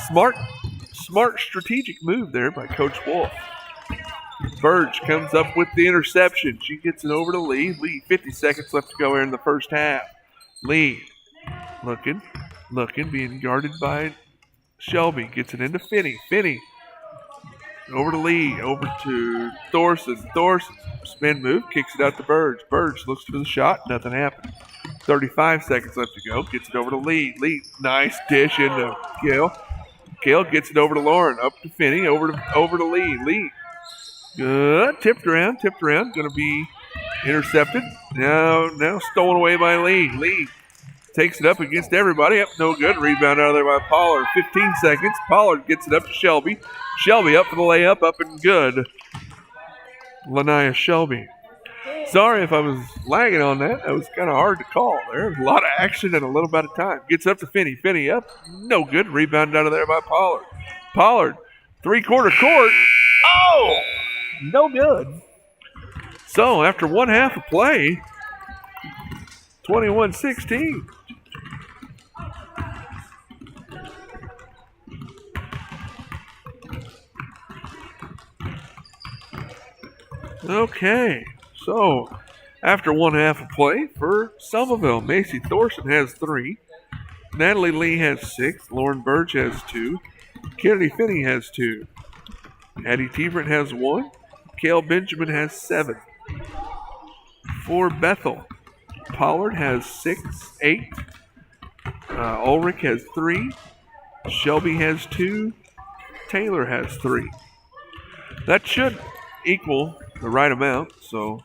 smart strategic move there by Coach Wolf. Burge comes up with the interception. She gets it over to Lee. Lee, 50 seconds left to go here in the first half. Lee looking, being guarded by Shelby. Gets it into Finney. Finney over to Lee, over to Thorson. Thorson, spin move, kicks it out to Burge. Burge looks for the shot, nothing happened. 35 seconds left to go. Gets it over to Lee. Lee, nice dish into Gale. Gale gets it over to Lauren. Up to Finney, over to Lee. Lee, good, tipped around. Going to be intercepted. Now stolen away by Lee. Lee takes it up against everybody. Up, no good. Rebound out of there by Pollard. 15 seconds. Pollard gets it up to Shelby. Shelby up for the layup. Up and good. Lanaya Shelby. Sorry if I was lagging on that. That was kind of hard to call. There was a lot of action in a little bit of time. Gets up to Finney. Finney up. No good. Rebound out of there by Pollard. Pollard. Three-quarter court. Oh! No good. So after one half of play, 21-16. Okay, so after one half of play for Selmaville, Macy Thorson has 3, Natalie Lee has 6, Lauren Burge has 2, Kennedy Finney has 2, Addie Tebrant has 1, Kale Benjamin has 7. For Bethel, Pollard has 6, 8, Ulrich has 3, Shelby has 2, Taylor has 3. That should equal the right amount, so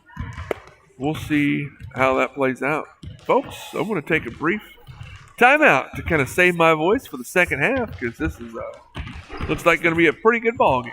we'll see how that plays out. Folks, I'm going to take a brief timeout to kind of save my voice for the second half because this is looks like going to be a pretty good ball game.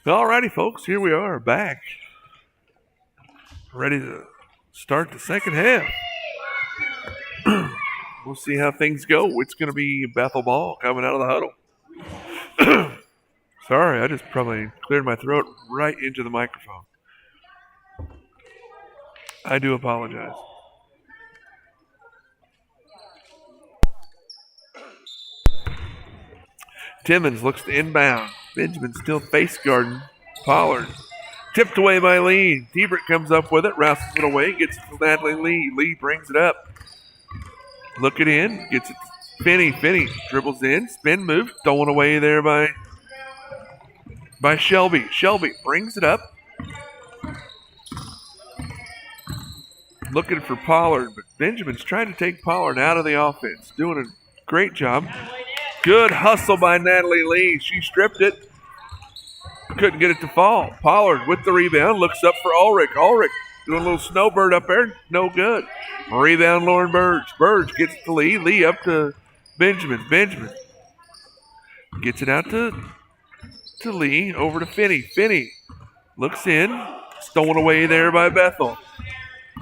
Alrighty, folks, here we are back. Ready to start the second half. We'll see how things go. It's going to be Bethel ball coming out of the huddle. Sorry, I just probably cleared my throat right into the microphone. I do apologize. Timmons looks to inbound. Benjamin still face guarding. Pollard tipped away by Lee. Tebert comes up with it, wrestles it away, gets it to Natalie Lee. Lee brings it up. Look it in, gets it to Finney. Finney dribbles in, spin move, stolen away there by Shelby. Shelby brings it up. Looking for Pollard, but Benjamin's trying to take Pollard out of the offense. Doing a great job. Good hustle by Natalie Lee. She stripped it. Couldn't get it to fall. Pollard with the rebound. Looks up for Ulrich. Ulrich doing a little snowbird up there. No good. Rebound Lauren Burge. Burge gets it to Lee. Lee up to Benjamin. Benjamin gets it out to Lee. Over to Finney. Finney looks in. Stolen away there by Bethel.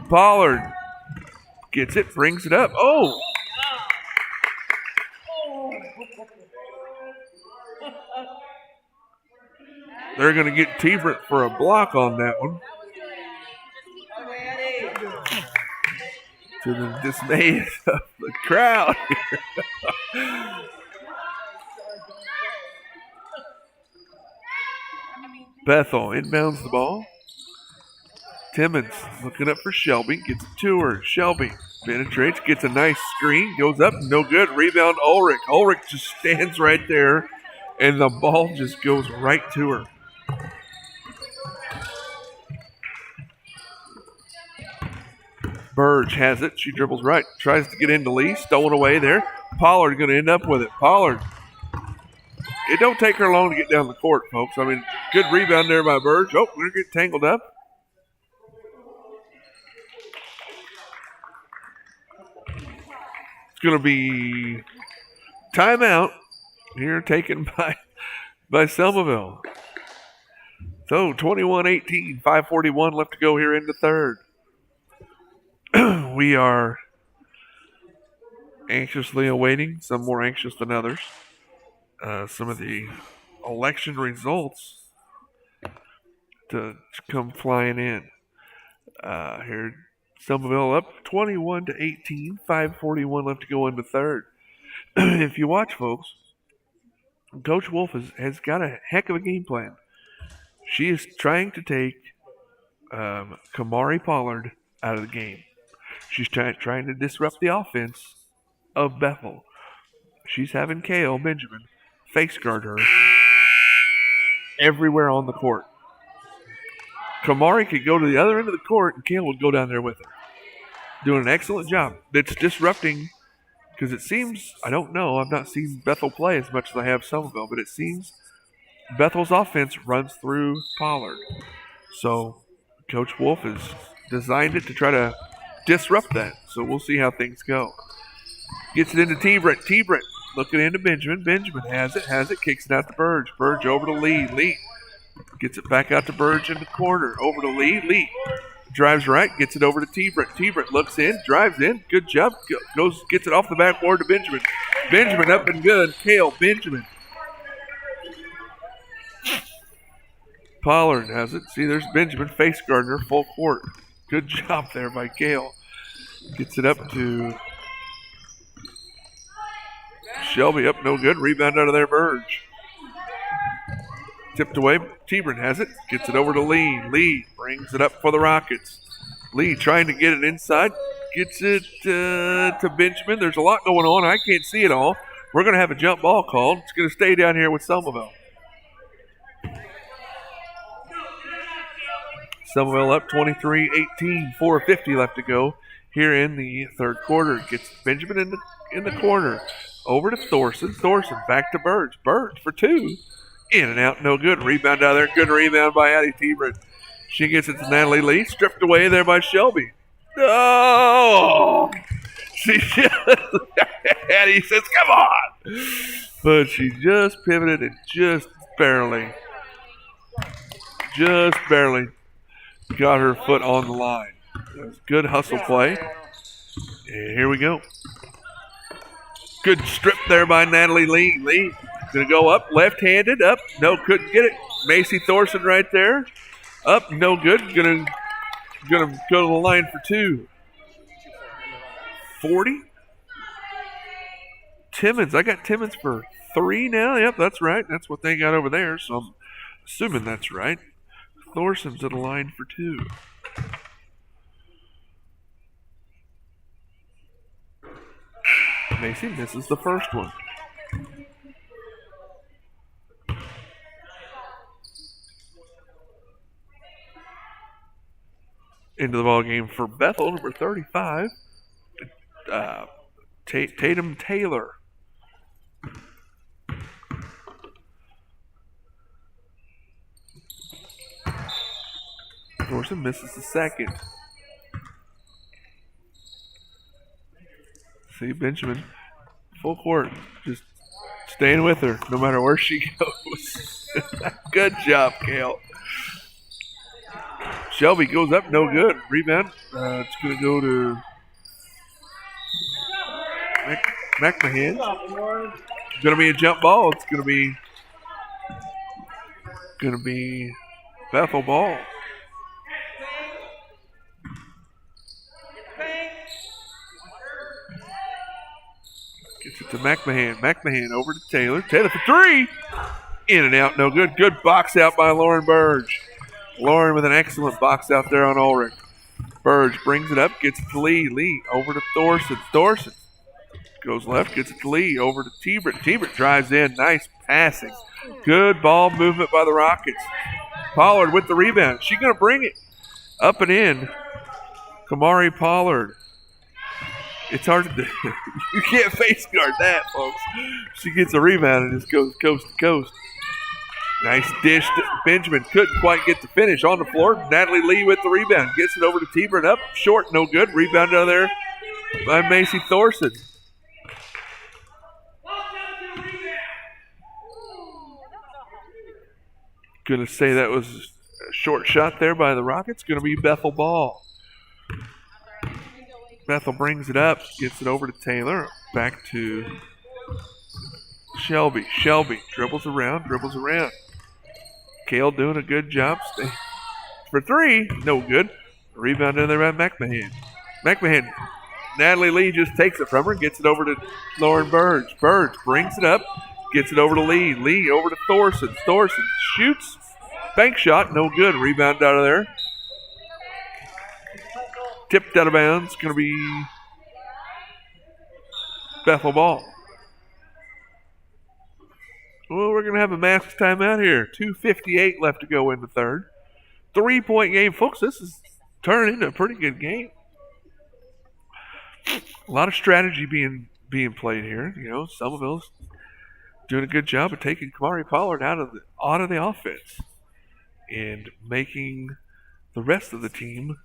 Pollard gets it. Brings it up. Oh! They're going to get Tebert for a block on that one. To the dismay of the crowd here. Bethel inbounds the ball. Timmons looking up for Shelby. Gets it to her. Shelby penetrates. Gets a nice screen. Goes up. No good. Rebound Ulrich. Ulrich just stands right there. And the ball just goes right to her. Burge has it. She dribbles right. Tries to get into Lee. Stolen away there. Pollard going to end up with it. Pollard. It don't take her long to get down the court, folks. I mean, good rebound there by Burge. Oh, we're getting tangled up. It's going to be timeout here taken by Selmaville. So 21-18, 5:41 left to go here in the third. We are anxiously awaiting, some more anxious than others, some of the election results to come flying in. Here, Selmaville up 21-18, 5:41 left to go in the third. If you watch, folks, Coach Wolf has got a heck of a game plan. She is trying to take Kamari Pollard out of the game. She's trying to disrupt the offense of Bethel. She's having Kale Benjamin face guard her everywhere on the court. Kamari could go to the other end of the court and Kale would go down there with her. Doing an excellent job. It's disrupting because it seems, I don't know, I've not seen Bethel play as much as I have Selmaville, but it seems Bethel's offense runs through Pollard. So Coach Wolf has designed it to try to disrupt that. So we'll see how things go. Gets it into Tebret. Tebret looking into Benjamin. Benjamin has it, kicks it out to Burge. Burge over to Lee. Lee gets it back out to Burge in the corner. Over to Lee. Lee drives right, gets it over to Tebret. Tebret looks in, drives in. Good job. Gets it off the backboard to Benjamin. Benjamin up and good. Kale Benjamin. Pollard has it. See, there's Benjamin face guarding her full court. Good job there by Kale. Gets it up to Shelby. Up, no good. Rebound out of there, Burge. Tipped away. Tebert has it. Gets it over to Lee. Lee brings it up for the Rockets. Lee trying to get it inside. Gets it to Benjamin. There's a lot going on. I can't see it all. We're going to have a jump ball called. It's going to stay down here with Selmaville. Selmaville up 23-18, 4:50 left to go here in the third quarter. Gets Benjamin in the corner. Over to Thorson. Thorson back to Burge. Burge for two. In and out, no good. Rebound out of there. Good rebound by Addie Tebret. She gets it to Natalie Lee. Stripped away there by Shelby. Oh! She just, Addie says, come on! But she just pivoted and just barely just barely got her foot on the line. That was good hustle play. And here we go. Good strip there by Natalie Lee. Lee going to go up, left-handed, up. No, couldn't get it. Macy Thorson right there. Up, no good. Going to go to the line for two. 40. Timmons. I got Timmons for 3 now. Yep, that's right. That's what they got over there, so I'm assuming that's right. Thorson's at the line for 2. Macy misses the first one. Into the ball game for Bethel, number 35, Tatum Taylor. Thorson misses the second. See Benjamin, full court, just staying with her no matter where she goes. Good job, Kale. Shelby goes up, no good. Rebound. It's going to go to McMahon. It's going to be a jump ball. It's going to be Bethel ball. Gets it to McMahon. McMahon over to Taylor. Taylor for 3. In and out, no good. Good box out by Lauren Burge. Lauren with an excellent box out there on Ulrich. Burge brings it up, gets it to Lee. Lee over to Thorson. Thorson goes left, gets it to Lee. Over to Tebert. Tebert drives in. Nice passing. Good ball movement by the Rockets. Pollard with the rebound. She's going to bring it up and in. Kamari Pollard. It's hard to do. You can't face guard that, folks. She gets a rebound and just goes coast to coast. Nice dish. Benjamin couldn't quite get the finish on the floor. Natalie Lee with the rebound. Gets it over to Tebert. Up short, no good. Rebound out of there by Macy Thorson. Going to say that was a short shot there by the Rockets. Going to be Bethel ball. Bethel brings it up. Gets it over to Taylor. Back to Shelby. Shelby dribbles around. Kale doing a good job. For 3, no good. Rebound in there by McMahon. McMahon, Natalie Lee just takes it from her, gets it over to Lauren Burge. Burge brings it up, gets it over to Lee. Lee over to Thorson. Thorson shoots. Bank shot, no good. Rebound out of there. Tipped out of bounds. Going to be Bethel ball. Well, we're going to have a max timeout here. 2:58 left to go in the third. 3-point game. Folks, this is turning into a pretty good game. A lot of strategy being played here. You know, Selmaville's doing a good job of taking Kamari Pollard out of the offense and making the rest of the team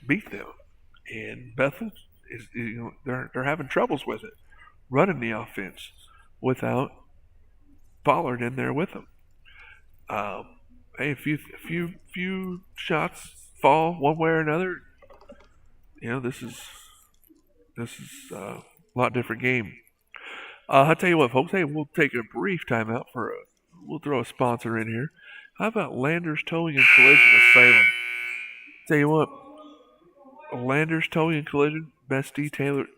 beat them. And Bethel is, they're having troubles with it, running the offense without Pollard in there with them. Hey, a few shots fall one way or another. You know, this is a lot different game. I'll tell you what, folks. Hey, we'll take a brief timeout we'll throw a sponsor in here. How about Landers Towing and Collision of Salem? Tell you what, Landers Towing and Collision, best detailers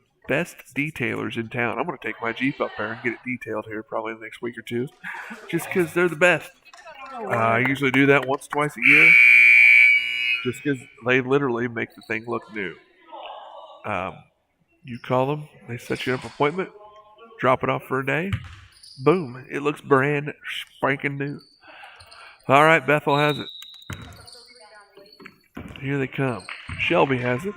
in town. I'm going to take my Jeep up there and get it detailed here probably in the next week or two, just because they're the best. I usually do that once, twice a year, just because they literally make the thing look new. You call them, they set you up an appointment, drop it off for a day, boom, it looks brand spanking new. All right, Bethel has it. Here they come. Shelby has it.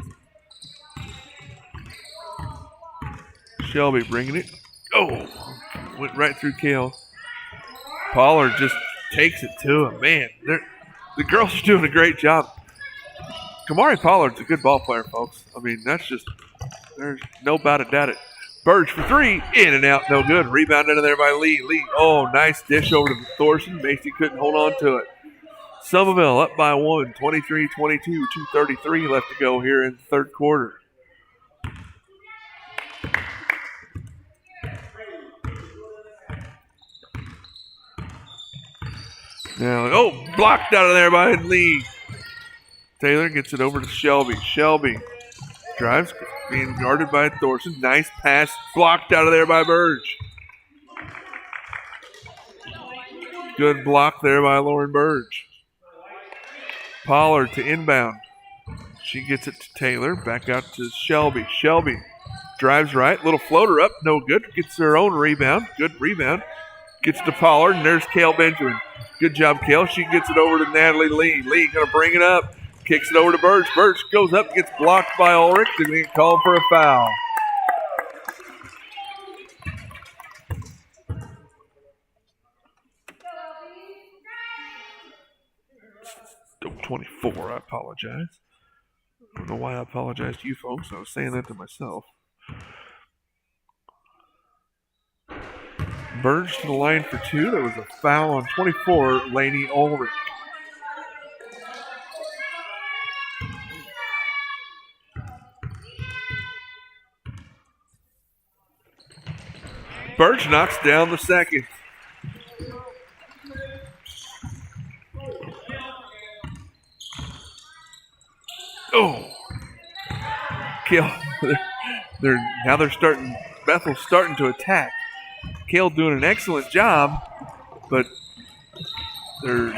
Shelby bringing it. Oh, went right through Kale. Pollard just takes it to him. Man, the girls are doing a great job. Kamari Pollard's a good ball player, folks. I mean, there's no doubt about it. Burge for 3, in and out, no good. Rebound into there by Lee. Lee, oh, nice dish over to Thorson. Macy couldn't hold on to it. Selmaville up by 1, 23-22, 2:33 left to go here in the third quarter. Now, blocked out of there by Lee. Taylor gets it over to Shelby. Shelby drives, being guarded by Thorson. Nice pass, blocked out of there by Burge. Good block there by Lauren Burge. Pollard to inbound. She gets it to Taylor. Back out to Shelby. Shelby drives right. Little floater up. No good. Gets her own rebound. Good rebound. Gets to Pollard. And there's Kale Benjamin. Good job, Kale. She gets it over to Natalie Lee. Lee going to bring it up. Kicks it over to Burge. Burge goes up. Gets blocked by Ulrich. And being called for a foul. 24, I apologize. I don't know why I apologize to you folks. I was saying that to myself. Burge to the line for 2. There was a foul on 24, Laney Ulrich. Burge knocks down the second. Oh, Kale, they're starting. Bethel's starting to attack. Kale doing an excellent job, but they're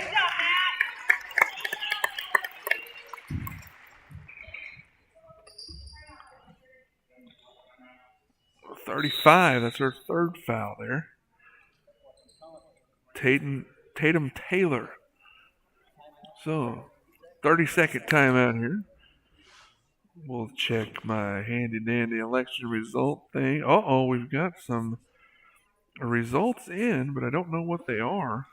35. That's her third foul there. Tatum Taylor. So 30-second timeout here. We'll check my handy-dandy election result thing. We've got some results in, but I don't know what they are.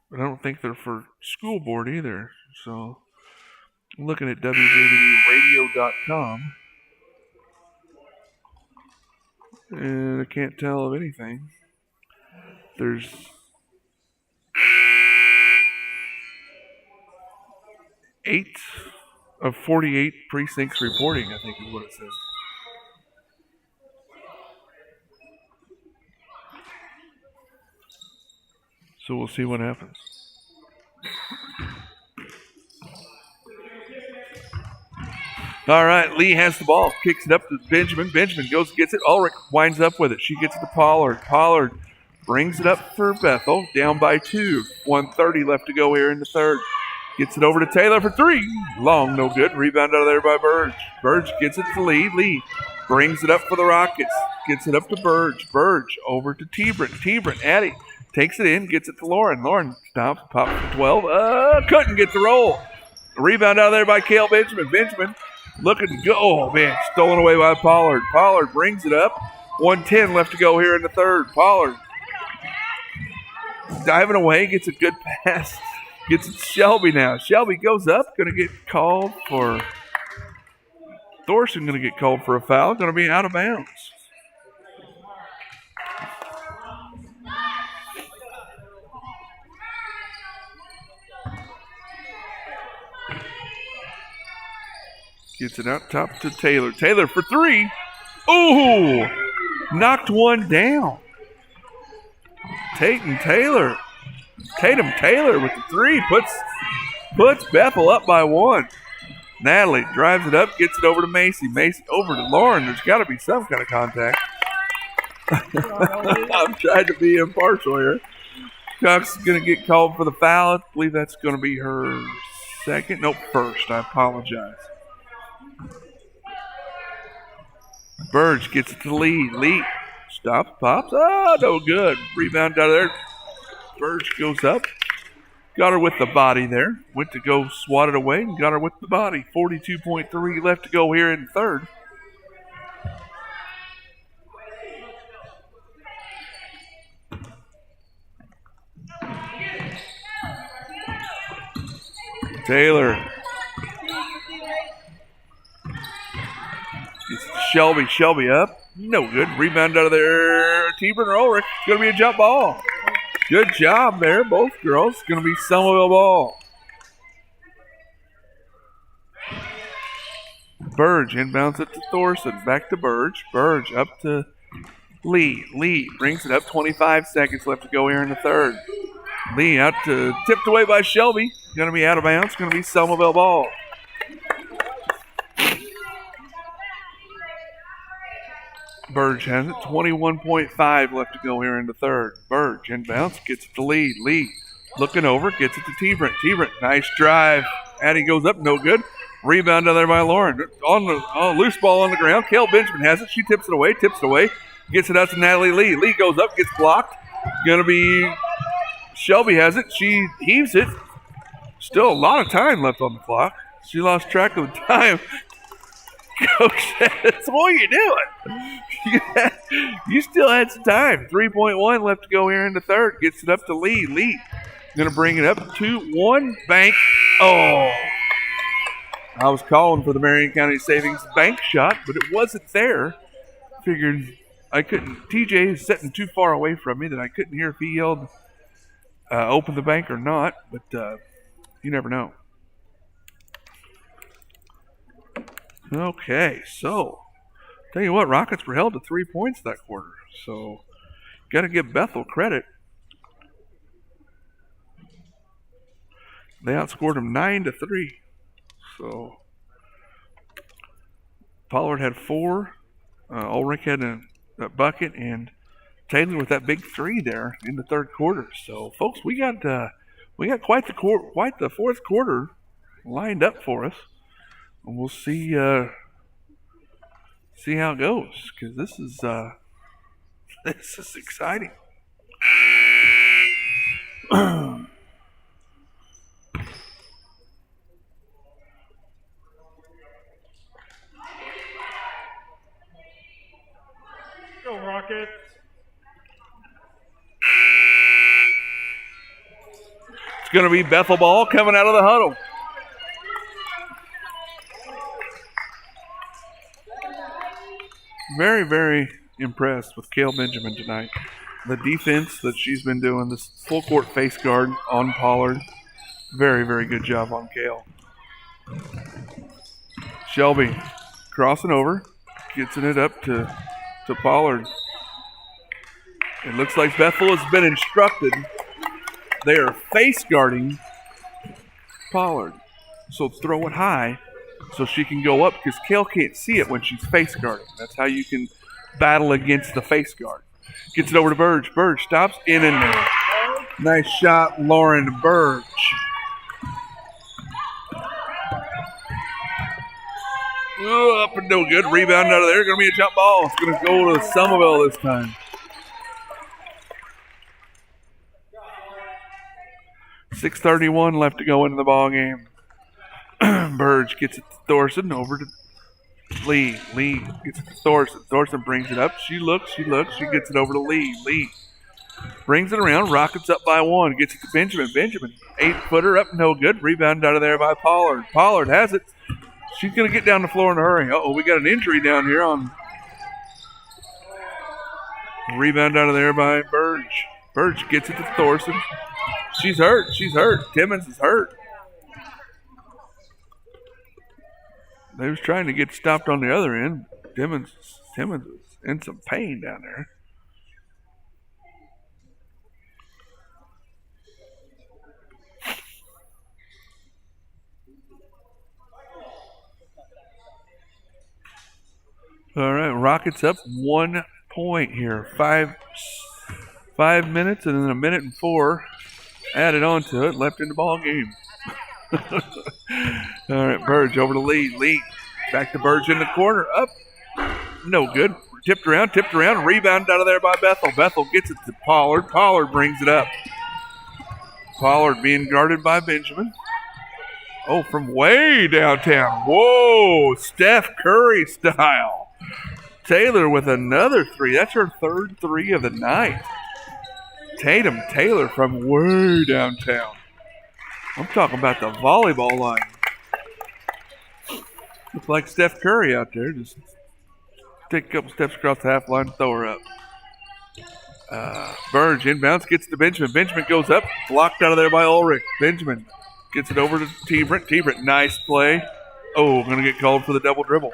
But I don't think they're for school board either. So I'm looking at wjwradio.com. And I can't tell of anything. There's eight of 48 precincts reporting, I think is what it says. So we'll see what happens. All right, Lee has the ball, kicks it up to Benjamin. Benjamin goes, gets it. Ulrich winds up with it. She gets it to Pollard. Pollard brings it up for Bethel, down by 2. 1:30 left to go here in the third. Gets it over to Taylor for 3. Long, no good. Rebound out of there by Burge. Burge gets it to Lee. Lee brings it up for the Rockets. Gets it up to Burge. Burge over to Tebrin. Tebrin, Addie takes it in, gets it to Lauren. Lauren stops, pops for 12. Couldn't get the roll. Rebound out of there by Kale Benjamin. Benjamin looking to go. Oh, man, stolen away by Pollard. Pollard brings it up. 1:10 left to go here in the third. Pollard diving away, gets a good pass. Gets it to Shelby now. Shelby goes up, going to get called for Thorson, going to get called for a foul. Going to be out of bounds. Gets it out top to Taylor. Taylor for 3. Ooh! Knocked one down. Tatum Taylor with the 3 puts Bethel up by 1. Natalie drives it up, gets it over to Macy. Macy over to Lauren. There's got to be some kind of contact. I'm trying to be impartial here. Cox is going to get called for the foul. I believe that's going to be her second. Nope, first. I apologize. Burge gets it to Lee. Lee stops, pops. No good. Rebound out of there. Burge goes up. Got her with the body there. Went to go swat it away and got her with the body. 42.3 left to go here in the third. Taylor. Gets Shelby. Shelby up. No good. Rebound out of there. Tebrin or Ulrich. It's going to be a jump ball. Good job there, both girls. It's going to be Selmaville ball. Burge inbounds it to Thorson. Back to Burge. Burge up to Lee. Lee brings it up. 25 seconds left to go here in the third. Lee out to tipped away by Shelby. Going to be out of bounds. Going to be Selmaville ball. Burge has it. 21.5 left to go here in the third. Burge inbounds. Gets it to Lee. Lee looking over. Gets it to T-Brent. T-Brent, nice drive. Addie goes up. No good. Rebound down there by Lauren. Loose ball on the ground. Kale Benjamin has it. She tips it away. Gets it out to Natalie Lee. Lee goes up. Gets blocked. Going to be Shelby has it. She heaves it. Still a lot of time left on the clock. She lost track of the time. Coach says, what are you doing? You still had some time. 3.1 left to go here in the third. Gets it up to Lee. Lee going to bring it up. 2-1. Bank. Oh. I was calling for the Marion County Savings bank shot, but it wasn't there. Figured I couldn't. TJ is sitting too far away from me that I couldn't hear if he yelled open the bank or not, but you never know. Okay, so tell you what, Rockets were held to 3 points that quarter, so got to give Bethel credit. They outscored them 9-3. So Pollard had 4, Ulrich had a bucket, and Taylor with that big 3 there in the third quarter. So folks, we got quite the fourth quarter lined up for us, and we'll see how it goes, because this is exciting. Go Rockets. It's going to be Bethel ball coming out of the huddle. Very, very impressed with Kale Benjamin tonight. The defense that she's been doing, this full court face guard on Pollard. Very, very good job on Kale. Shelby crossing over, gets it up to Pollard. It looks like Bethel has been instructed. They are face guarding Pollard. So throw it high so she can go up, because Kale can't see it when she's face guarding. That's how you can battle against the face guard. Gets it over to Burge. Burge stops in and there. Nice shot, Lauren Burge. Ooh, up and no good. Rebound out of there. Going to be a jump ball. It's going to go to Selmaville this time. .6:31 left to go into the ball game. Burge gets it to Thorson. Over to Lee. Lee gets it to Thorson. Thorson brings it up. She looks. She gets it over to Lee. Lee brings it around. Rockets up by 1. Gets it to Benjamin. Benjamin, 8-footer up, no good. Rebound out of there by Pollard. Pollard has it. She's going to get down the floor in a hurry. Uh-oh, we got an injury down here on. Rebound out of there by Burge. Burge gets it to Thorson. She's hurt. Timmons is hurt. They was trying to get stopped on the other end. Timmons is in some pain down there. All right, Rockets up 1 point here. Five minutes and then 1 minute and 4 added on to it, left in the ball game. All right, Burge over to Lee. Lee back to Burge in the corner. Up. No good. Tipped around. Rebound out of there by Bethel. Bethel gets it to Pollard. Pollard brings it up. Pollard being guarded by Benjamin. Oh, from way downtown. Whoa, Steph Curry style. Taylor with another 3. That's her third 3 of the night. Tatum Taylor from way downtown. I'm talking about the volleyball line. Looks like Steph Curry out there. Just take a couple steps across the half line and throw her up. Burge inbounds, gets to Benjamin. Benjamin goes up, blocked out of there by Ulrich. Benjamin gets it over to T-Brent. T-Brent, nice play. Oh, going to get called for the double dribble.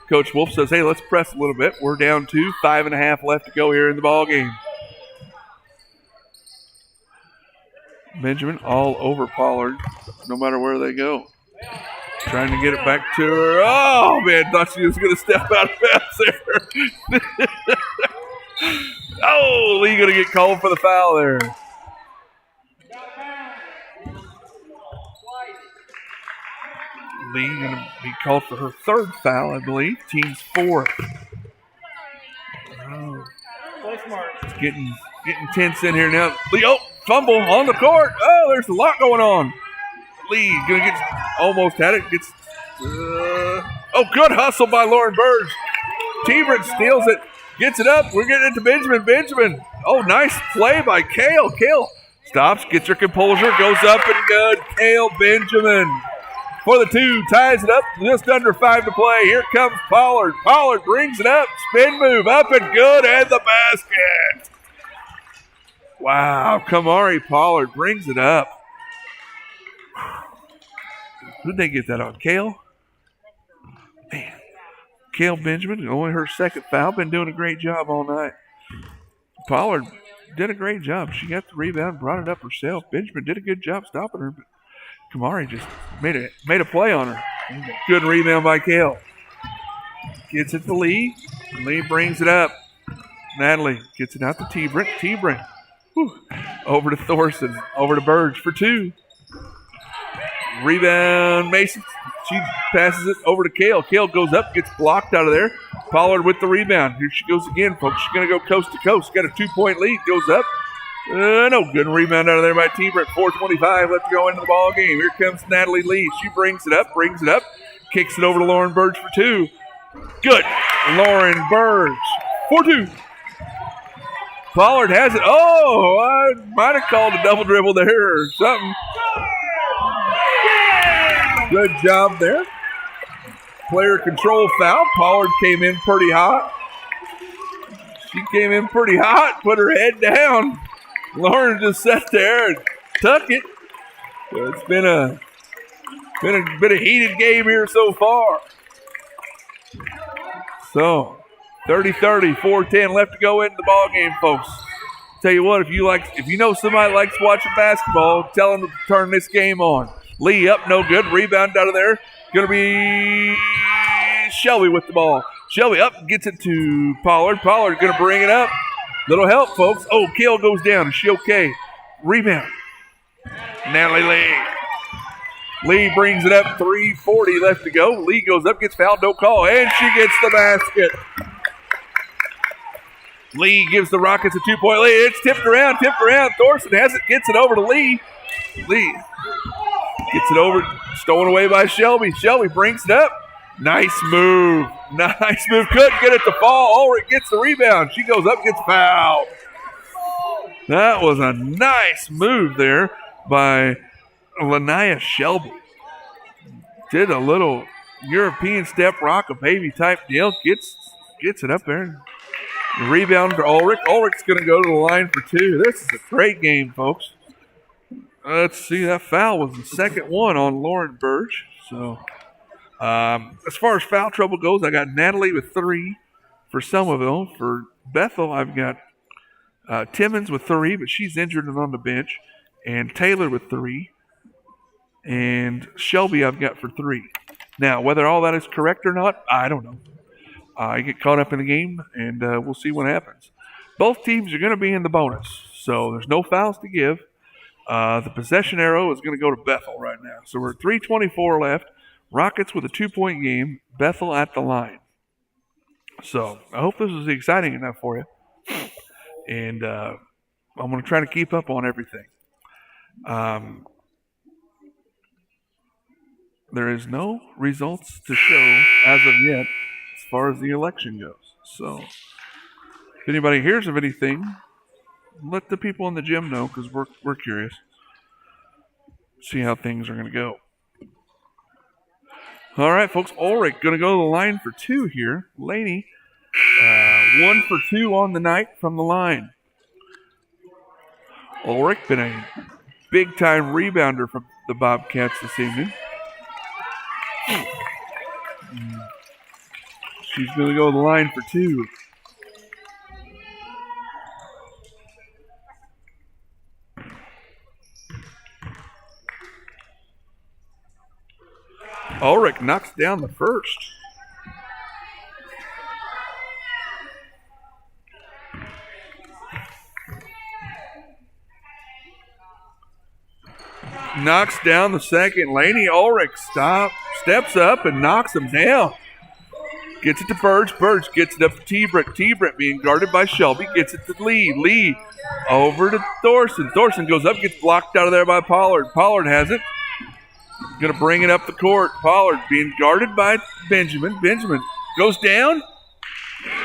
Coach Wolf says, hey, let's press a little bit. We're down 2, 5.5 left to go here in the ball game. Benjamin all over Pollard, no matter where they go. Trying to get it back to her. Oh, man, thought she was going to step out of bounds there. Oh, Lee going to get called for the foul there. Lee going to be called for her 3rd foul, I believe. Team's 4th. Oh. It's getting tense in here now. Lee, oh, fumble on the court. Oh, there's a lot going on. Lee going to get, almost had it. Gets, oh, good hustle by Lauren Burge. T-Brent steals it. Gets it up. We're getting it to Benjamin. Benjamin. Oh, nice play by Kale. Kale stops, gets her composure, goes up and good. Kale Benjamin for the 2, ties it up. Just under 5 to play. Here comes Pollard. Pollard brings it up. Spin move up and good, and the basket. Wow, Kamari Pollard brings it up. Who'd they get that on? Kale? Man. Kale Benjamin, only her 2nd foul, been doing a great job all night. Pollard did a great job. She got the rebound, brought it up herself. Benjamin did a good job stopping her, but Kamari just made a play on her. Good rebound by Kale. Gets it to Lee. Lee brings it up. Natalie gets it out to T-Brent. T-Brent. Over to Thorson. Over to Burge for 2. Rebound, Mason. She passes it over to Kale. Kale goes up, gets blocked out of there. Pollard with the rebound. Here she goes again, folks. She's going to go coast to coast. Got a 2-point lead. Goes up. No good rebound out of there by T-Brent. 4:25 left to go into the ball game. Here comes Natalie Lee. She brings it up. Kicks it over to Lauren Burge for 2. Good. Lauren Burge for 2. Pollard has it. Oh, I might have called a double dribble there or something. Good job there. Player control foul. Pollard came in pretty hot. She came in pretty hot, put her head down. Lauren just sat there and took it. So it's been a heated game here so far. So 30-30, 4:10 left to go into the ball game, folks. Tell you what, if you know somebody likes watching basketball, tell them to turn this game on. Lee up, no good. Rebound out of there. Going to be Shelby with the ball. Shelby up, gets it to Pollard. Pollard going to bring it up. Little help, folks. Oh, Kale goes down. Is she okay? Rebound. Natalie Lee. Lee brings it up. 3:40 left to go. Lee goes up, gets fouled, no call, and she gets the basket. Lee gives the Rockets a 2-point lead. It's tipped around. Thorson has it, gets it over to Lee. Lee gets it over, stolen away by Shelby. Shelby brings it up. Nice move. Couldn't get it to fall. Ulrich gets the rebound. She goes up, gets fouled. That was a nice move there by Lanaya Shelby. Did a little European step rock, a baby type deal. Gets it up there. The rebound for Ulrich. Ulrich's going to go to the line for 2. This is a great game, folks. Let's see. That foul was the 2nd one on Lauren Burge. So, as far as foul trouble goes, I got Natalie with 3 for Selmaville. For Bethel, I've got Timmons with 3, but she's injured and on the bench. And Taylor with 3. And Shelby I've got for 3. Now, whether all that is correct or not, I don't know. I get caught up in the game, and we'll see what happens. Both teams are going to be in the bonus, so there's no fouls to give. The possession arrow is going to go to Bethel right now. So we're at 3:24 left. Rockets with a 2-point game. Bethel at the line. So I hope this is exciting enough for you. And I'm going to try to keep up on everything. There is no results to show as of yet as far as the election goes. So if anybody hears of anything, let the people in the gym know, because we're curious. See how things are going to go. All right, folks. Ulrich going to go to the line for 2 here. Laney, 1 for 2 on the night from the line. Ulrich been a big-time rebounder from the Bobcats this evening. She's going to go to the line for 2. Ulrich knocks down the first. Knocks down the second. Laney Ulrich steps up and knocks him down. Gets it to Burge. Burge gets it up to T-Britt. T-Britt being guarded by Shelby. Gets it to Lee. Lee over to Thorson. Thorson goes up, gets blocked out of there by Pollard. Pollard has it. Going to bring it up the court. Pollard being guarded by Benjamin. Benjamin goes down.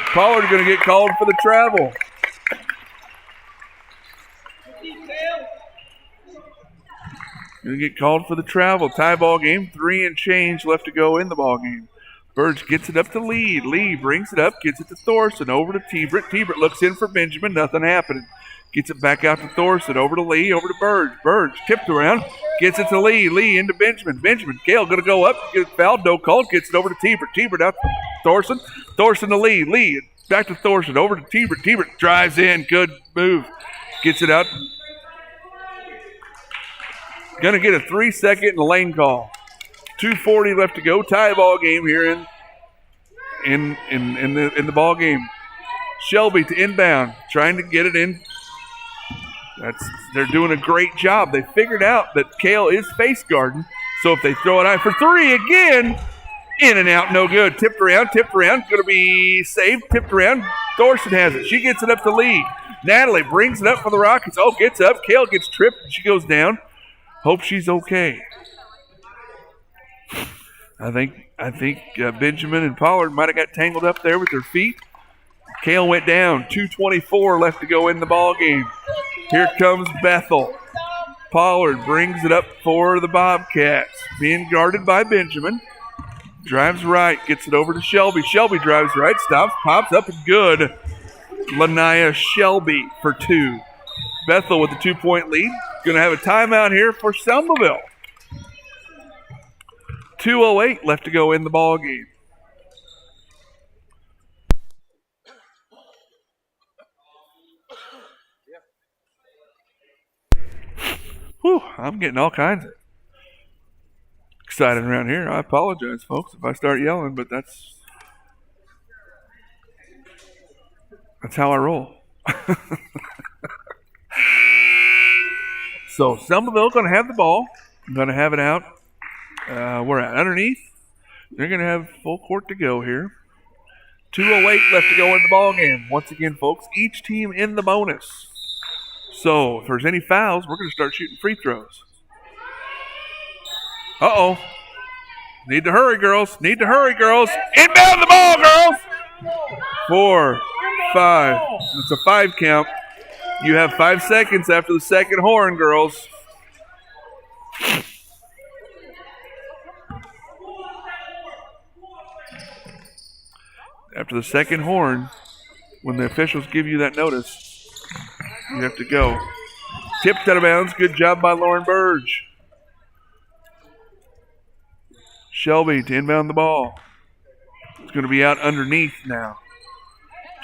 Pollard going to get called for the travel. Going to get called for the travel. Tie ball game. 3 and change left to go in the ball game. Burge gets it up to Lee. Lee brings it up, gets it to Thorson. Over to T-Britt. T-Britt looks in for Benjamin. Nothing happening. Gets it back out to Thorson. Over to Lee. Over to Burge. Burge tipped around. Gets it to Lee. Lee into Benjamin. Benjamin. Gale going to go up. Gets fouled. No call. Gets it over to T-Britt. T-Britt out to Thorson. Thorson to Lee. Lee back to Thorson. Over to T-Britt. T-Britt drives in. Good move. Gets it out. Going to get a 3-second in the lane call. 2:40 left to go. Tie ball game here in the ball game. Shelby to inbound, trying to get it in. They're doing a great job. They figured out that Kale is face guarding, so if they throw it out for 3 again, in and out, no good. Tipped around, going to be saved. Tipped around. Thorson has it. She gets it up to Lee. Natalie brings it up for the Rockets. Oh, gets up. Kale gets tripped, and she goes down. Hope she's okay. I think Benjamin and Pollard might have got tangled up there with their feet. Kale went down. 2:24 left to go in the ball game. Here comes Bethel. Pollard brings it up for the Bobcats. Being guarded by Benjamin. Drives right. Gets it over to Shelby. Shelby drives right. Stops. Pops up. And good. Lanaya Shelby for 2. Bethel with the 2-point lead. Going to have a timeout here for Selmaville. 2:08 left to go in the ball game. Whew, I'm getting all kinds of excited around here. I apologize, folks, if I start yelling, but that's how I roll. So Selmaville going to have the ball. I'm going to have it out. We're at underneath. They're going to have full court to go here. 2:08 left to go in the ball game. Once again, folks, each team in the bonus. So if there's any fouls, we're going to start shooting free throws. Uh-oh. Need to hurry, girls. Inbound the ball, girls. 4, 5. It's a 5 count. You have 5 seconds after the second horn, girls. After the second horn, when the officials give you that notice, you have to go. Tipped out of bounds. Good job by Lauren Burge. Shelby to inbound the ball. It's going to be out underneath now.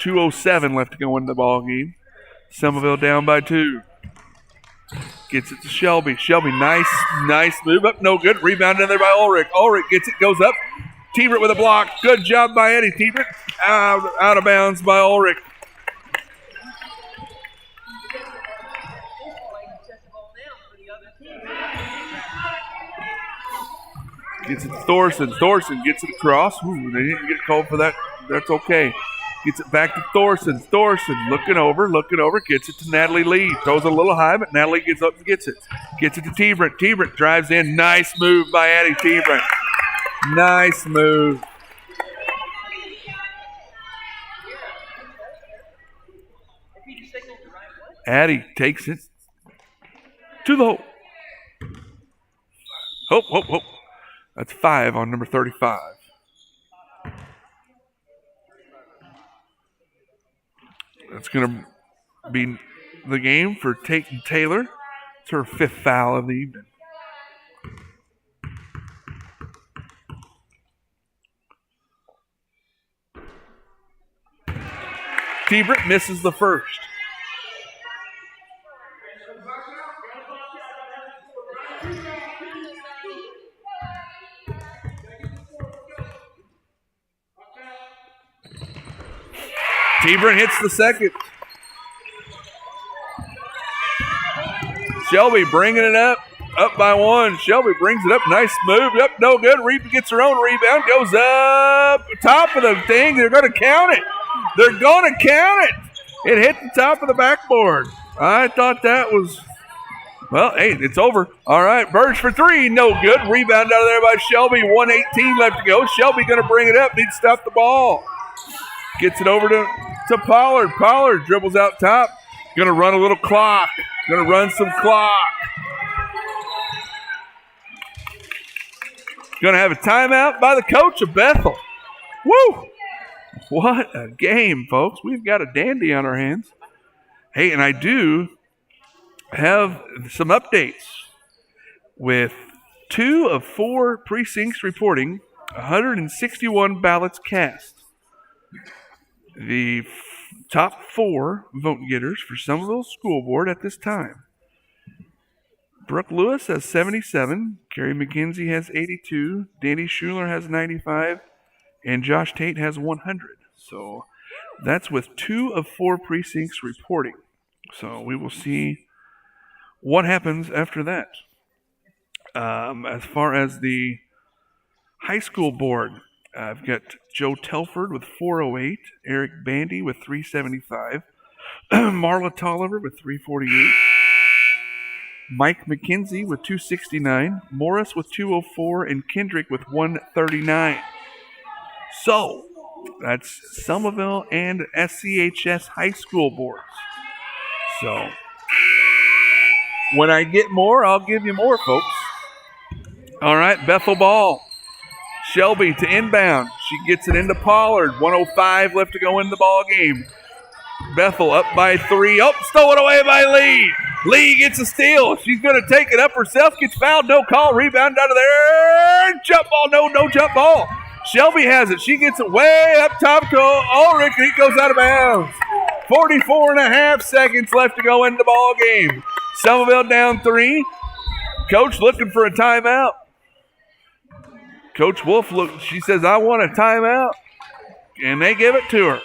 2:07 left to go in the ball game. Selmaville down by 2. Gets it to Shelby. Shelby, nice move up. No good. Rebounded in there by Ulrich. Ulrich gets it, goes up. T-Britt with a block. Good job by Eddie. T-Britt out of bounds by Ulrich. Gets it to Thorson. Thorson gets it across. Ooh, they didn't get called for that. That's okay. Gets it back to Thorson. Thorson looking over. Gets it to Natalie Lee. Throws it a little high, but Natalie gets up and gets it. Gets it to T-Britt. T-Britt drives in. Nice move by Addie T-Britt. Nice move. Addie takes it to the hole. Hope. That's 5 on number 35. That's going to be the game for Tatum Taylor. It's her 5th foul of the evening. T-Britt misses the first. T-Britt hits the second. Shelby bringing it up by 1. Shelby brings it up. Nice move. Yep, no good. Reba gets her own rebound. Goes up. Top of the thing. They're going to count it. They're going to count it. It hit the top of the backboard. I thought that was, well, hey, it's over. All right, Burge for 3. No good. Rebound out of there by Shelby. 1:18 left to go. Shelby going to bring it up. Needs to stop the ball. Gets it over to Pollard. Pollard dribbles out top. Going to run a little clock. Going to run some clock. Going to have a timeout by the coach of Bethel. Woo! What a game, folks. We've got a dandy on our hands. Hey, and I do have some updates. With 2 of 4 precincts reporting, 161 ballots cast. The top 4 vote getters for Selmaville School Board at this time. Brooke Lewis has 77, Carrie McKenzie has 82, Danny Schuler has 95, and Josh Tate has 100. So that's with 2 of 4 precincts reporting. So we will see what happens after that. As far as the high school board, I've got Joe Telford with 408, Eric Bandy with 375, Marla Tolliver with 348, Mike McKenzie with 269, Morris with 204, and Kendrick with 139. So, that's Selmaville and SCHS high school boards. So, when I get more, I'll give you more, folks. All right, Bethel ball. Shelby to inbound. She gets it into Pollard. 1:05 left to go in the ball game. Bethel up by 3. Oh, stolen away by Lee. Lee gets a steal. She's going to take it up herself. Gets fouled. No call. Rebound out of there. Jump ball. No jump ball. Shelby has it. She gets it way up top to Ulrich. He goes out of bounds. 44.5 seconds left to go in the ball game. Selmaville down 3. Coach looking for a timeout. Coach Wolf, she says, I want a timeout. And they give it to her.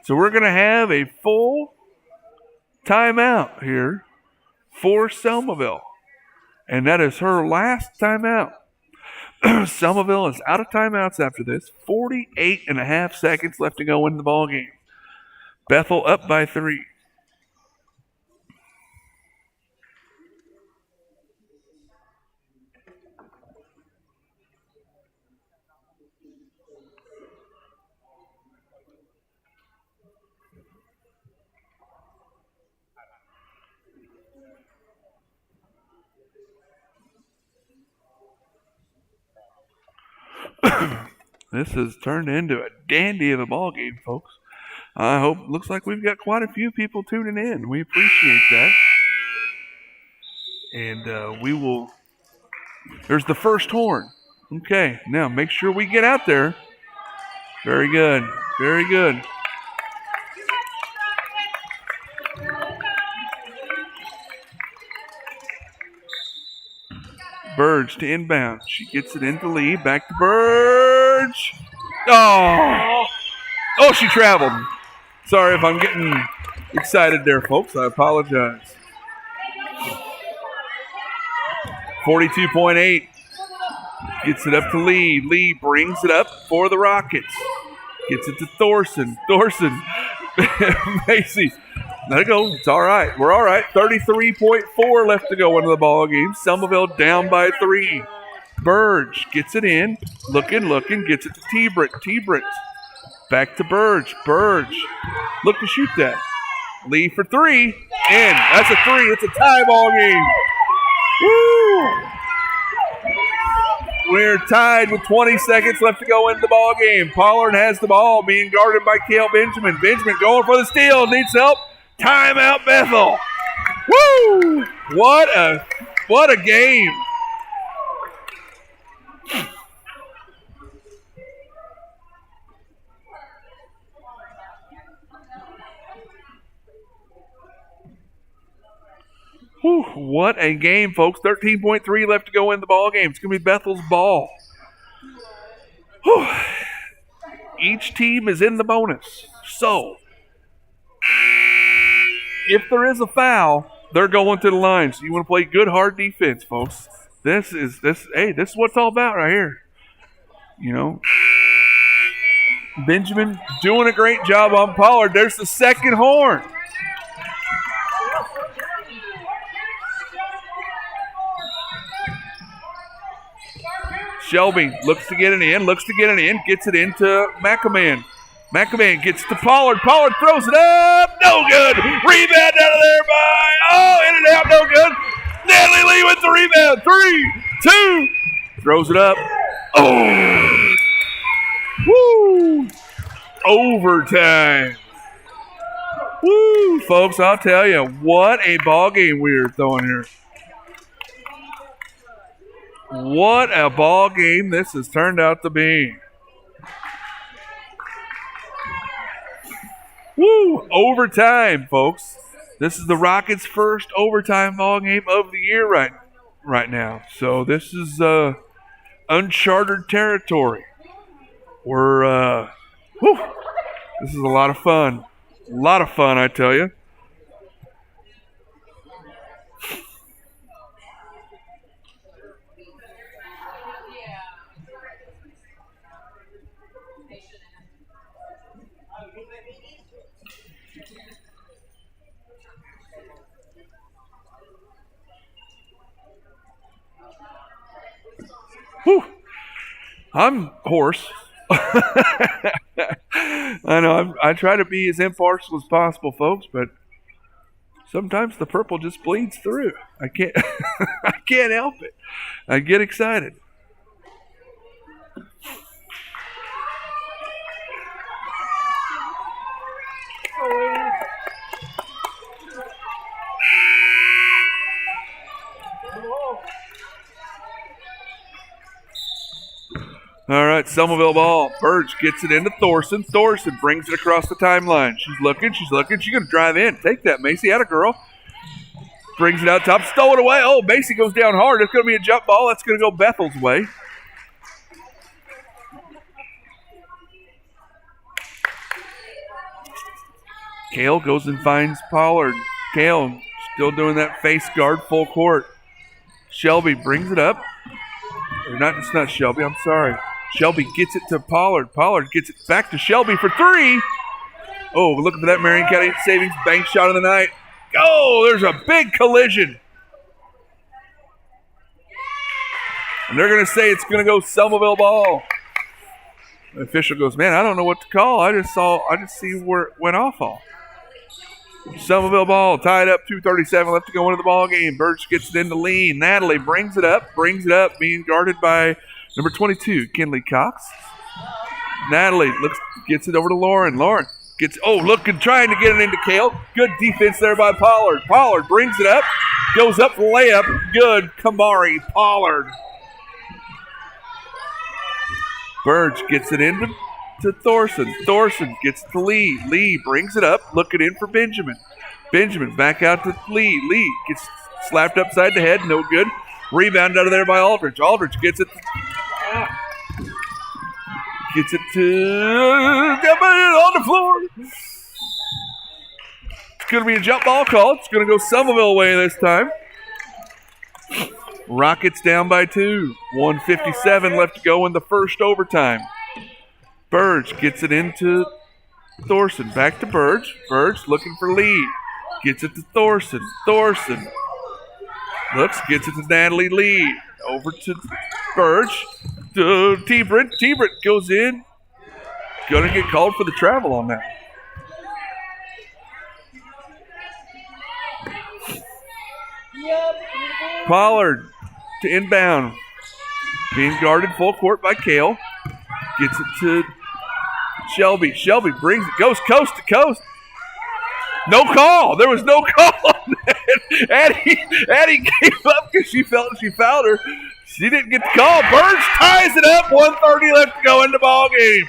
So we're going to have a full timeout here for Selmaville. And that is her last timeout. Selmaville is out of timeouts after this. 48.5 seconds left to go in the ball game. Bethel up by 3. This has turned into a dandy of a ball game, folks. Looks like we've got quite a few people tuning in. We appreciate that. And we will, there's the first horn. Okay, now make sure we get out there. Very good, very good. Burge to inbound. She gets it into Lee. Back to Burge. Oh, she traveled. Sorry if I'm getting excited there, folks. I apologize. 42.8. Gets it up to Lee. Lee brings it up for the Rockets. Gets it to Thorson. Macy. Let it go. It's all right. We're all right. 33.4 left to go into the ball game. Selmaville down by 3. Burge gets it in. Looking. Gets it to T-Britt. Back to Burge. Look to shoot that. Lee for 3. In. That's a 3. It's a tie ball game. Woo! We're tied with 20 seconds left to go in the ball game. Pollard has the ball, being guarded by Cale Benjamin. Benjamin going for the steal. Needs help. Timeout, Bethel. Woo! What a game. Whew, what a game, folks. 13.3 left to go in the ball game. It's going to be Bethel's ball. Whew. Each team is in the bonus. So, if there is a foul, they're going to the line. So you want to play good, hard defense, folks. This is what it's all about right here. You know, Benjamin doing a great job on Pollard. There's the second horn. Shelby looks to get it in, gets it into McAman. McAman gets to Pollard. Pollard throws it up. No good. Rebound out of there by, in and out, no good. Natalie Lee with the rebound. 3, 2. Throws it up. Oh. Woo. Overtime. Woo, folks, I'll tell you, what a ball game we're throwing here. What a ball game this has turned out to be. Woo! Overtime, folks. This is the Rockets' first overtime ball game of the year right now. So this is uncharted territory. This is a lot of fun. A lot of fun, I tell you. Whew. I'm hoarse. I know. I try to be as impartial as possible, folks, but sometimes the purple just bleeds through. I can't. I can't help it. I get excited. All right, Selmaville ball. Burge gets it into Thorson. Thorson brings it across the timeline. She's looking. She's going to drive in. Take that, Macy. Atta girl. Brings it out top. Stole it away. Oh, Macy goes down hard. It's going to be a jump ball. That's going to go Bethel's way. Kale goes and finds Pollard. Kale still doing that face guard full court. Shelby brings it up. It's not Shelby. I'm sorry. Shelby gets it to Pollard. Pollard gets it back to Shelby for 3. Oh, looking for that Marion County Savings Bank shot of the night. Oh, there's a big collision. And they're going to say it's going to go Selmaville ball. The official goes, man, I don't know what to call. I just see where it went off all. Selmaville ball tied up, 2:37 left to go into the ball game. Birch gets it into lean. Natalie brings it up, being guarded by number 22, Kinley Cox. Natalie gets it over to Lauren. Lauren trying to get it into Kale. Good defense there by Pollard. Pollard brings it up, goes up for layup. Good, Kamari Pollard. Burge gets it into Thorson. Thorson gets to Lee. Lee brings it up, looking in for Benjamin. Benjamin back out to Lee. Lee gets slapped upside the head, no good. Rebound out of there by Aldridge. Aldridge gets it on the floor. It's going to be a jump ball call. It's going to go Selmaville way this time. Rockets down by 2. 1:57 left to go in the first overtime. Burge gets it into Thorson. Back to Burge. Burge looking for Lee. Gets it to Thorson. Thorson gets it to Natalie Lee. Over to Burge. To T-Britt. T-Britt goes in. Going to get called for the travel on that. Pollard to inbound. Being guarded full court by Kale. Gets it to Shelby. Shelby brings it. Goes coast to coast. No call. There was no call on that. Addie gave up because she felt she fouled her. She didn't get the call. Burge ties it up. 1:30 left to go in the ball game.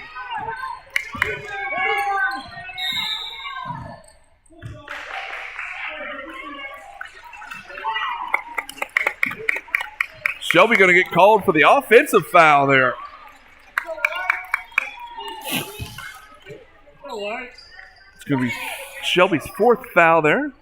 Shelby going to get called for the offensive foul there. It's going to be Shelby's fourth foul there.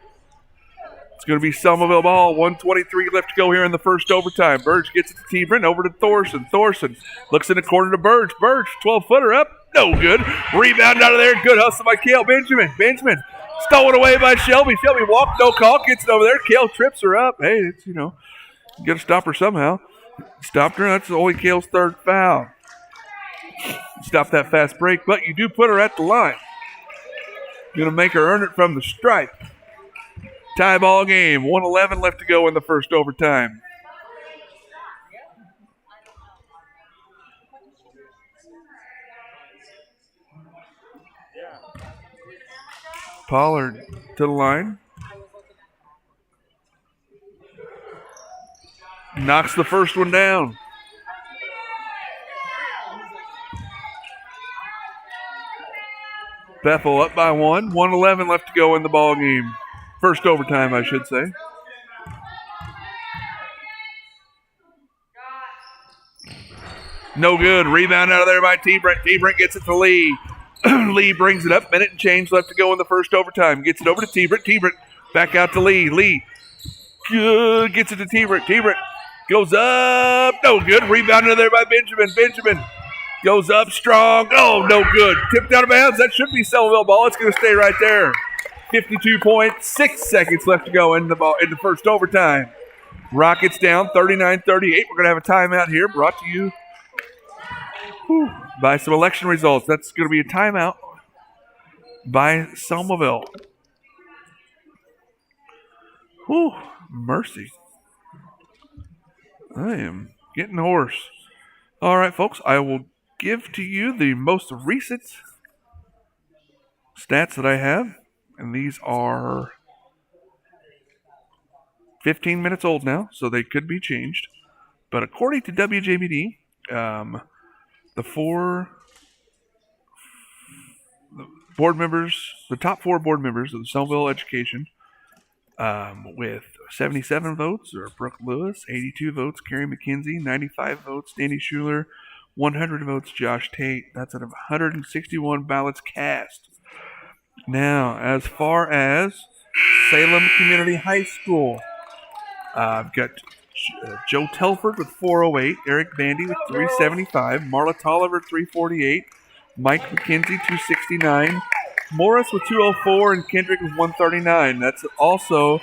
It's going to be Selmaville ball. 1:23 left to go here in the first overtime. Burge gets it to T-Brent. Over to Thorson. Thorson looks in the corner to Burge. Burge, 12-footer up. No good. Rebound out of there. Good hustle by Kale Benjamin. Benjamin stolen away by Shelby. Shelby walked, no call. Gets it over there. Kale trips her up. Hey, it's, you got to stop her somehow. Stopped her. That's only Kale's third foul. Stop that fast break, but you do put her at the line. Going to make her earn it from the stripe. Tie ball game. 1:11 left to go in the first overtime. Pollard to the line. Knocks the first one down. Bethel up by 1. 1:11 left to go in the ball game. First overtime, I should say. No good. Rebound out of there by T-Brent. T-Brent gets it to Lee. Lee brings it up. Minute and change left to go in the first overtime. Gets it over to T-Brent. T-Brent back out to Lee. Lee good. Gets it to T-Brent. T-Brent goes up. No good. Rebound out of there by Benjamin. Benjamin goes up strong. Oh, no good. Tipped out of bounds. That should be Selmaville ball. It's going to stay right there. 52.6 seconds left to go in the first overtime. Rockets down 39-38. We're going to have a timeout here brought to you by some election results. That's going to be a timeout by Selmaville. Whew, mercy. I am getting hoarse. All right, folks, I will give to you the most recent stats that I have. And these are 15 minutes old now, so they could be changed. But according to WJBD, the top four board members of the Selmaville Education, with 77 votes are Brooke Lewis, 82 votes Carrie McKenzie, 95 votes Danny Schuler, 100 votes Josh Tate. That's out of 161 ballots cast. Now, as far as Salem Community High School, I've got Joe Telford with 408, Eric Bandy with 375, Marla Tolliver 348, Mike McKenzie 269, Morris with 204, and Kendrick with 139. That's also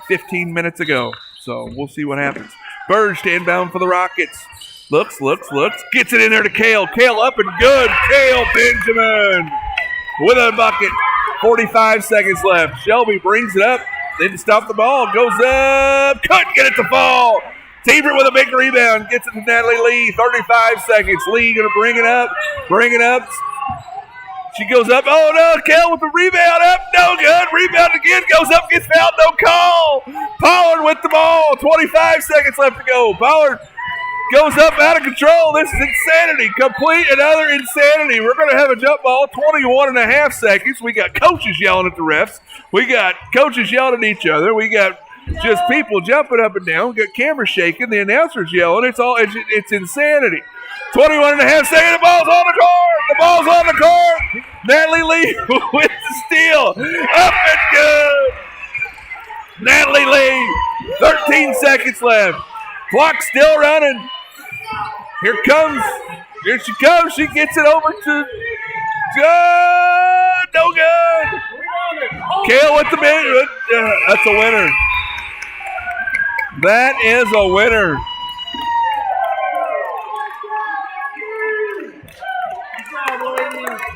15 minutes ago, so we'll see what happens. Burge to inbound for the Rockets. Looks, gets it in there to Kale. Kale up and good. Kale Benjamin with a bucket. 45 seconds left. Shelby brings it up. Didn't stop the ball. Goes up. Couldn't get it to fall. T-Brent with a big rebound. Gets it to Natalie Lee. 35 seconds. Lee going to bring it up. She goes up. Oh, no. Kale with the rebound up. No good. Rebound again. Goes up. Gets fouled. No call. Pollard with the ball. 25 seconds left to go. Pollard goes up out of control. This is insanity. Complete another insanity. We're going to have a jump ball. 21 and a half seconds. We got coaches yelling at the refs. We got coaches yelling at each other. We got just people jumping up and down. We got cameras shaking. The announcers yelling. It's insanity. 21 and a half seconds. The ball's on the court. Natalie Lee with the steal. Up and good. Natalie Lee. 13 seconds left. Clock still running. Here she comes. She gets it over to good. No good. Kale with the mid. That's a winner. That is a winner.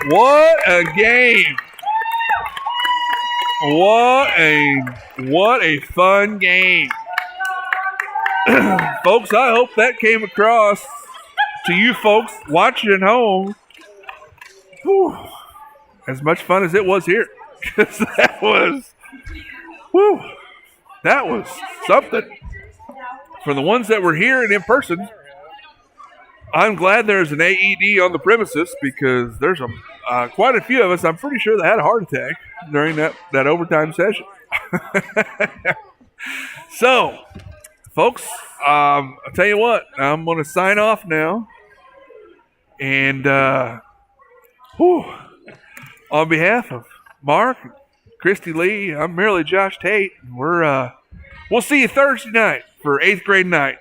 What a game. What a fun game. Folks, I hope that came across to you folks watching at home. Whew. As much fun as it was here. because that was something. For the ones that were here and in person, I'm glad there's an AED on the premises because there's quite a few of us, I'm pretty sure, that had a heart attack during that overtime session. So, folks, I'll tell you what, I'm going to sign off now. And on behalf of Mark, Christy Lee, I'm merely Josh Tate. We'll see you Thursday night for 8th grade night.